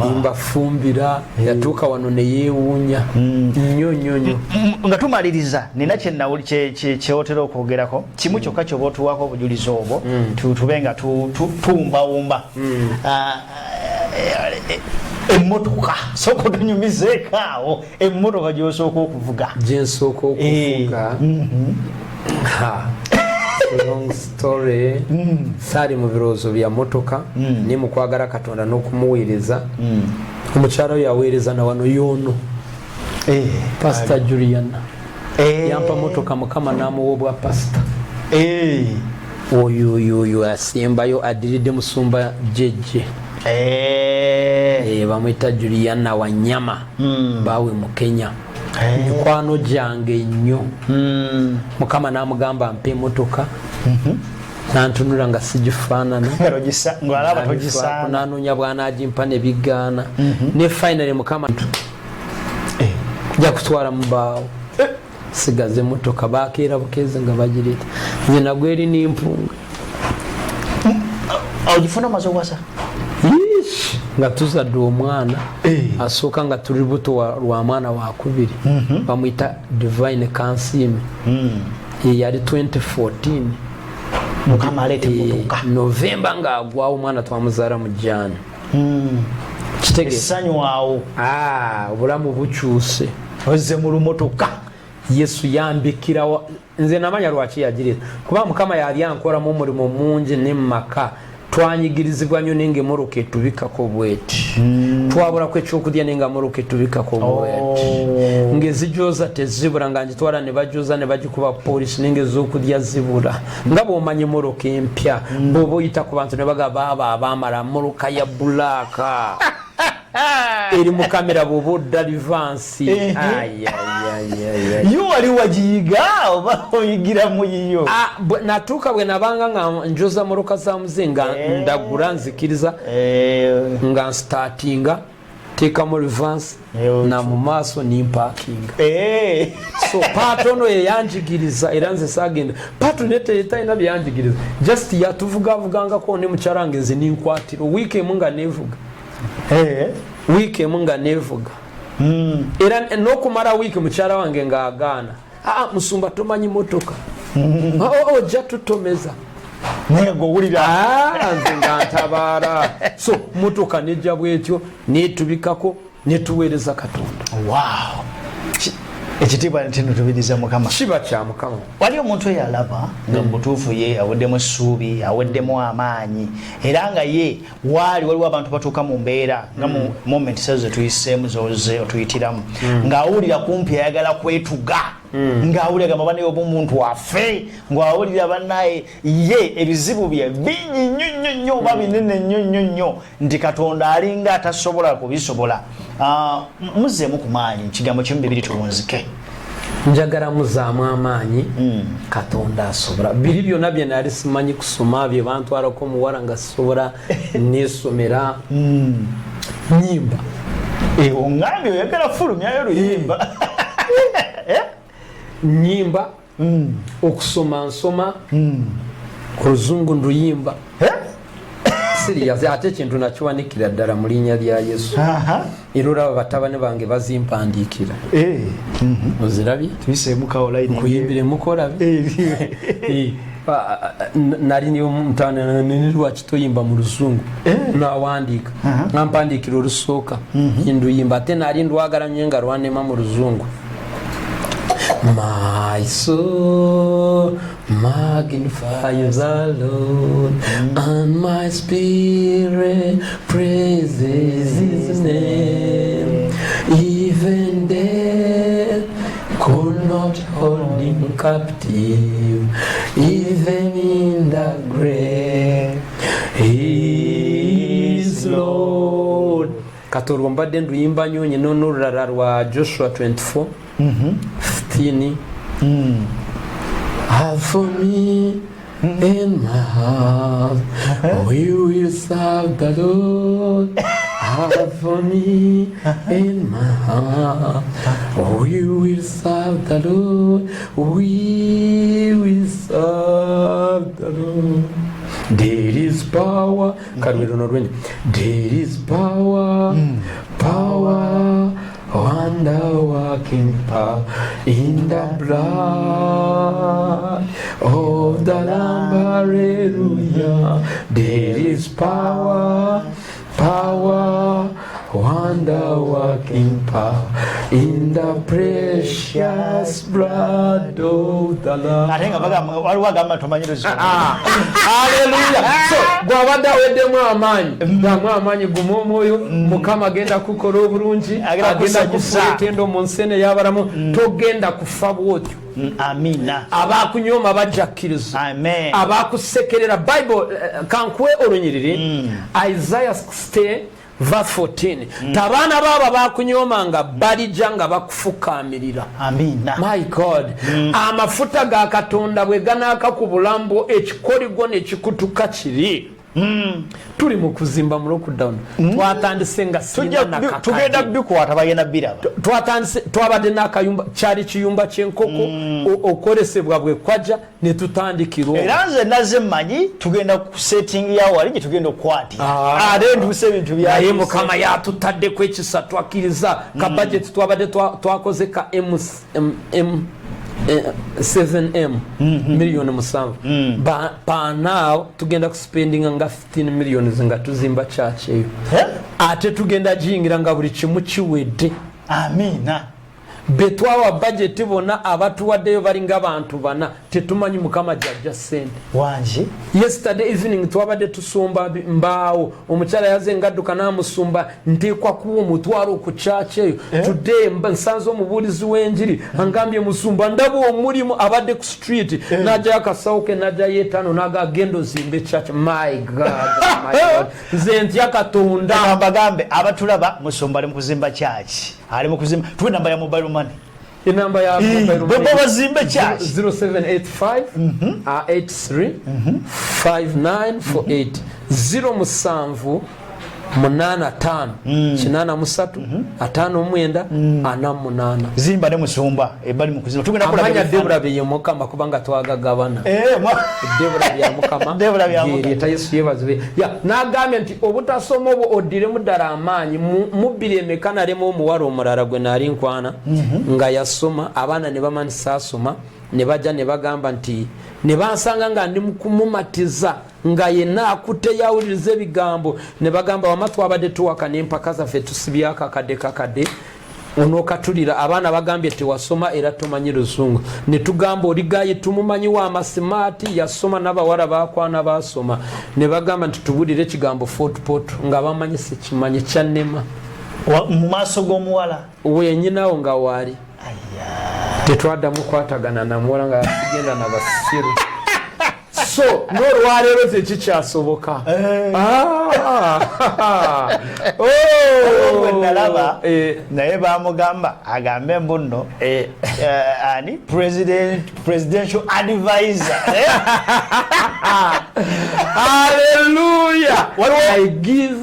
nimbafumbira yatuuka wano neyewuunya nnyo nga tumaliriza nina kyewotera okwogerako kimu kyokka kyoba otuwako obujulizi obwo tube nga tuwumbawumba emmotoka sooka otunyumizeeko awo emmotoka gyosooka okuvuga gyensooka okuvuga long story saali mu birowoozo bya motoka ni mu kwagala Katonda n'okumuweereza omukyalo yaweereza na wano yoono Pastor Juliana yampa motoka Mukama n'amuwa obwa pastor oyo asembayo adiridde musumba jeje bamwita Juliana Wanyama bawe mu Kenya mikwano gyange nnyo Mukama n'amugamba mpe motoka nantunula nga sigifaanana nanoonya bwanagimpa ne bigaana ne finally Mukama kujja kutwala mu baawo sigaze motoka bakeera bukeze nga bagireeta nze nagwo eri n'empunga ogifuna maze owasa nga tuzadde omwana asooka nga tuli buto lwa mwana wakubiri bamuyita Divine Kansime yali 2014 mukama alete mutuka November nga agwawo omwana twamuzaala mu January essanyu awo obulamu bukyuse ozze mu lumotoka Yesu yambikira nze namanya lwaki yagirira kuba mukama yali ankoramu omulimu mungi ne maka twanyigirizibwa nnyo nenge moroka etubikako bweti twabulako ekyokudya nenga moroka etubikako bweti ngezijoza tezibula nga ngitwala ne bajoza ne bagikuba polisi nenge ezokudya zibula nga bw'omanyi moroka empya bw'oba oyita ku bantu ne bagamba abamala moroka ya bulaka eri mu kamera bw'oba odda livansi yo wali wagiyiga oba oyigira mu yiyo natuuka bwe nabanga nga njoza moroka za muze nga ndagula nzikiriza nga nstartinga teekamu livansi na mu maaso nimpakinga so paati ono yeyanjigiriza era nze saagenda paati neteyetalina byeyanjigiriza just yatuvugavugangako ne mukyala nge nze ninkwatiro wiiki emu nga nevuga wiiki emu nga nevuga era n'okumala wiiki mukyala wange ng'agaana musumba tomanyi motoka ojja tutomeza negowulira nze nga ntabaala so motoka nejja bwetyo netubikako netuweereza Katonda wow ekitiibwa ntino tubiriza mukama kiba kya mukama wali omuntu oyo alaba nga mutuufu ye aweddemu essuubi aweddemu amaanyi era nga ye waliwo abantu batuuka mu mbeera nga mu moment sazo tuyiseemu zoze otuyitiramu ng'awulira kumpi ayagala kwetuga ng'awulira gamba banaye obumuntu afe ng'awulira bannaye ye ebizibu bye bingi nnyo oba binene nnyo nti Katonda alinga atasobola kubisobola muzzeemu ku maanyi kigambo kimu bibiri tuwunzike njagala muzaamu amaanyi Katonda asobola biri byonna bye nali simanyi kusoma bye bantwalako muwala nga sisobola nesomera nyimba oŋŋambye oyagala fulumyayo luyimba nyimba okusoma nsoma oluzungu nduyimba serious ate kintu nakiwanikira ddala mu linnya lya Yesu era olaba batabani bange bazimpandiikira ozirabye tuyiseemu kaolayini kuyimbire mukolabe nali niyo mutane lwaki toyimba mu luzungu nawandiika nampandiikira olusooka nduyimba ate nali ndwagala nnyo nga lwanema mu luzungu My soul magnifies the Lord, and my spirit praises His name. Even death could not hold Him captive, even in the grave He is Lord. Katorwa mbadde nduyimba nnyo nyino n'olulala lwa Joshua 24 15 Have for me in my heart, we will serve the Lord. Have for me in my heart, we will serve the Lord. We will serve the Lord. There is power. There is power, power, wonder working power in the blood of the Lamb. Hallelujah. There is power, power, wonder working power in the precious blood of the Lamb. Hallelujah. So gwabadde aweddemu amaanyi gumu omwoyo mukama agenda kukola obulungi agenda kufuula etendo mu nsi eno ey'abalamu togenda kufa bwotyo amina abakunyoma bajja kkiriza abakusekerera Bible kankuwe olunyiriri Isaiah 60 verse 14 tabaana baaba bakunyoma nga balijja nga bakufukaamirira amina my God amafuta ga Katonda bwe ganaaka ku bulambo ekikoligo ne kikutuka kiri tuli mu kuzimba mu lockdown twatandise nga sina nakakati tugenda bikwata bagenda biraba twatandise twabadde n'akayumba kyali kiyumba ky'enkoko okolesebwa bwe kwaja ne tutandikira era nze naze mmanyi tugenda ku setting ya wali gye tugenda okukwati ate nduse ebintu byaye Mukama yatutaddeko ekisa twakkiriza ka budget twabadde twakoze ka $7M million musanvu pa now tugenda ku spending nga 15 million nga tuzimba church eyo ate tugenda jingira nga buli kimu kiwedde amina betwawa budget bona abatuwaddeyo balinga abantu bana tetumanyi Mukama jajja sente wanje yesterday evening twabadde tusumba mbaawo omukyala yaze ngadduka n'amusumba nteekwa kuwa omutwalo ku church eyo today nsanze omubuulizi w'enjiri angambye musumba ndaba omulimu abadde ku street najja akasawo ke najja yeetano n'agagenda ozimbe church my god nze ntya Katonda bagambe abatulaba musumba ali mu kuzimba church ali mu kuzimba tuwe namba ya mobile money inamba ya mobile money baba zimbe church 0785 83 5948 07 85 83 59 48 zimba ne musumba ebali mu kuzimba tugenda kula amanya Debra Byamukama kubanga twagagabana Debra Byamukama Debra Byamukama yeta Yesu yebazibe ya nagambe nti obutasoma obo odire mudara amanyi mubiri emekana lemo omuwaro omulala gwe nali nkwana nga yasoma abana ne bamanisa asoma ne bajja ne bagamba nti ne bansanga nga ndi mukumumatiza nga yenna akutte yawuliriza ebigambo ne bagamba wamatwa abadde tuwaka n'empaka zaffe tusibyako akadde onokatulira abaana bagambye tewasoma era tomanyi Luzungu ne tugamba oligaye tumumanyi wa masimaati yasoma n'abawala bakwana basoma ne bagamba nti tubulire ekigambo fotpot nga bamanyi sekimanyi kyannema mu maaso g'omuwala wenyinawo nga waali tetwaddamu kwatagana namuwala nga yasigenda nabasiru so n'olwaleero tekikyasoboka nalaba naye bamugamba agambe mbuno ani presidential advisor hallelujah I give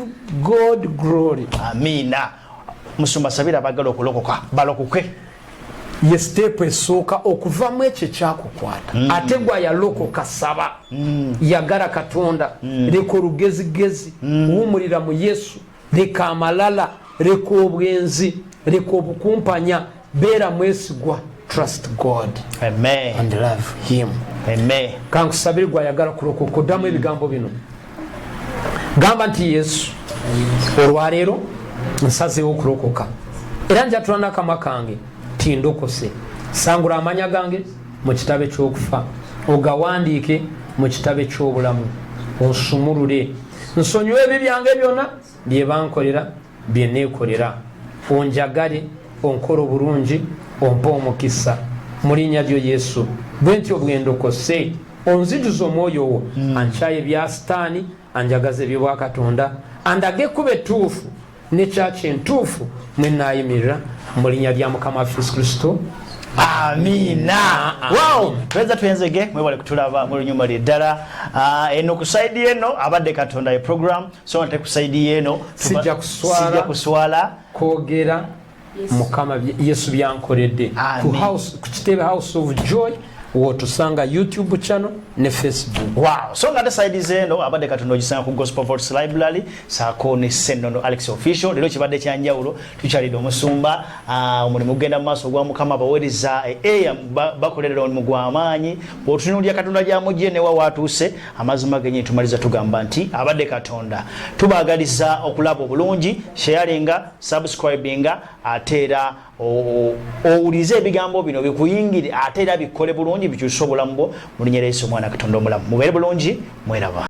God glory amina musumba sabira bagala okulokoka balokoke ye step esooka okuvamu ekyo kyakukwata ate gwa yalokoka saba yagala Katonda leka olugezigezi wuumulira mu Yesu leka amalala leka obwenzi leka obukumpanya beera mwesigwa trust God amen and love him amen kankusabire gwa yagala kulokoka oddamu ebigambo bino gamba nti Yesu olwaleero nsazeewo okulokoka era njatula n'akamwa kange tindokose sangula amanya gange mu kitabe ky'okufa ogawandiike mu kitabe ky'obulamu onsumulule nsonyiwe ebi byange byonna bye bankolera bye neekolera onjagale onkola obulungi ompa omukisa mu linnya lyo Yesu bwe ntyo bwendokose onzijuza omwoyo wo ankyaye bya sitaani anjagaze ebyobwa Katonda andage kuba ettuufu ne kyaki entuufu mwe naayimirira mu linnya lya Mukama Yesu Kristo amina wow tweza twenzege mwebale kutulaba mu lunyuma lyeddala eno kusaidi eno abadde Katonda e program so nte kusaidi eno sijja kuswala kwogera Mukama Yesu byankoledde ku kitebe House of Joy wotusanga YouTube channel ne Facebook wow so ngate side zeno abadde Katonda ogisanga ku Gospel Voice Library saako ne Senono Alex Official lero kibadde kyanjawulo tukyalide omusumba omulimu genda maaso gwa Mukama baweriza bakolerera omulimu gw'amaanyi otunulya Katonda gyamujje ne wawatuuse amazima genye tumaliza tugamba nti abadde Katonda tubagaliza okulaba obulungi sharinga subscribinga atera owulize ebigambo bino bikuyingire atera bikole bulungi bikyusa obulamu bwo mu linnya lya Yesu Mwana Katonda omulamu mubeere bulungi mweraba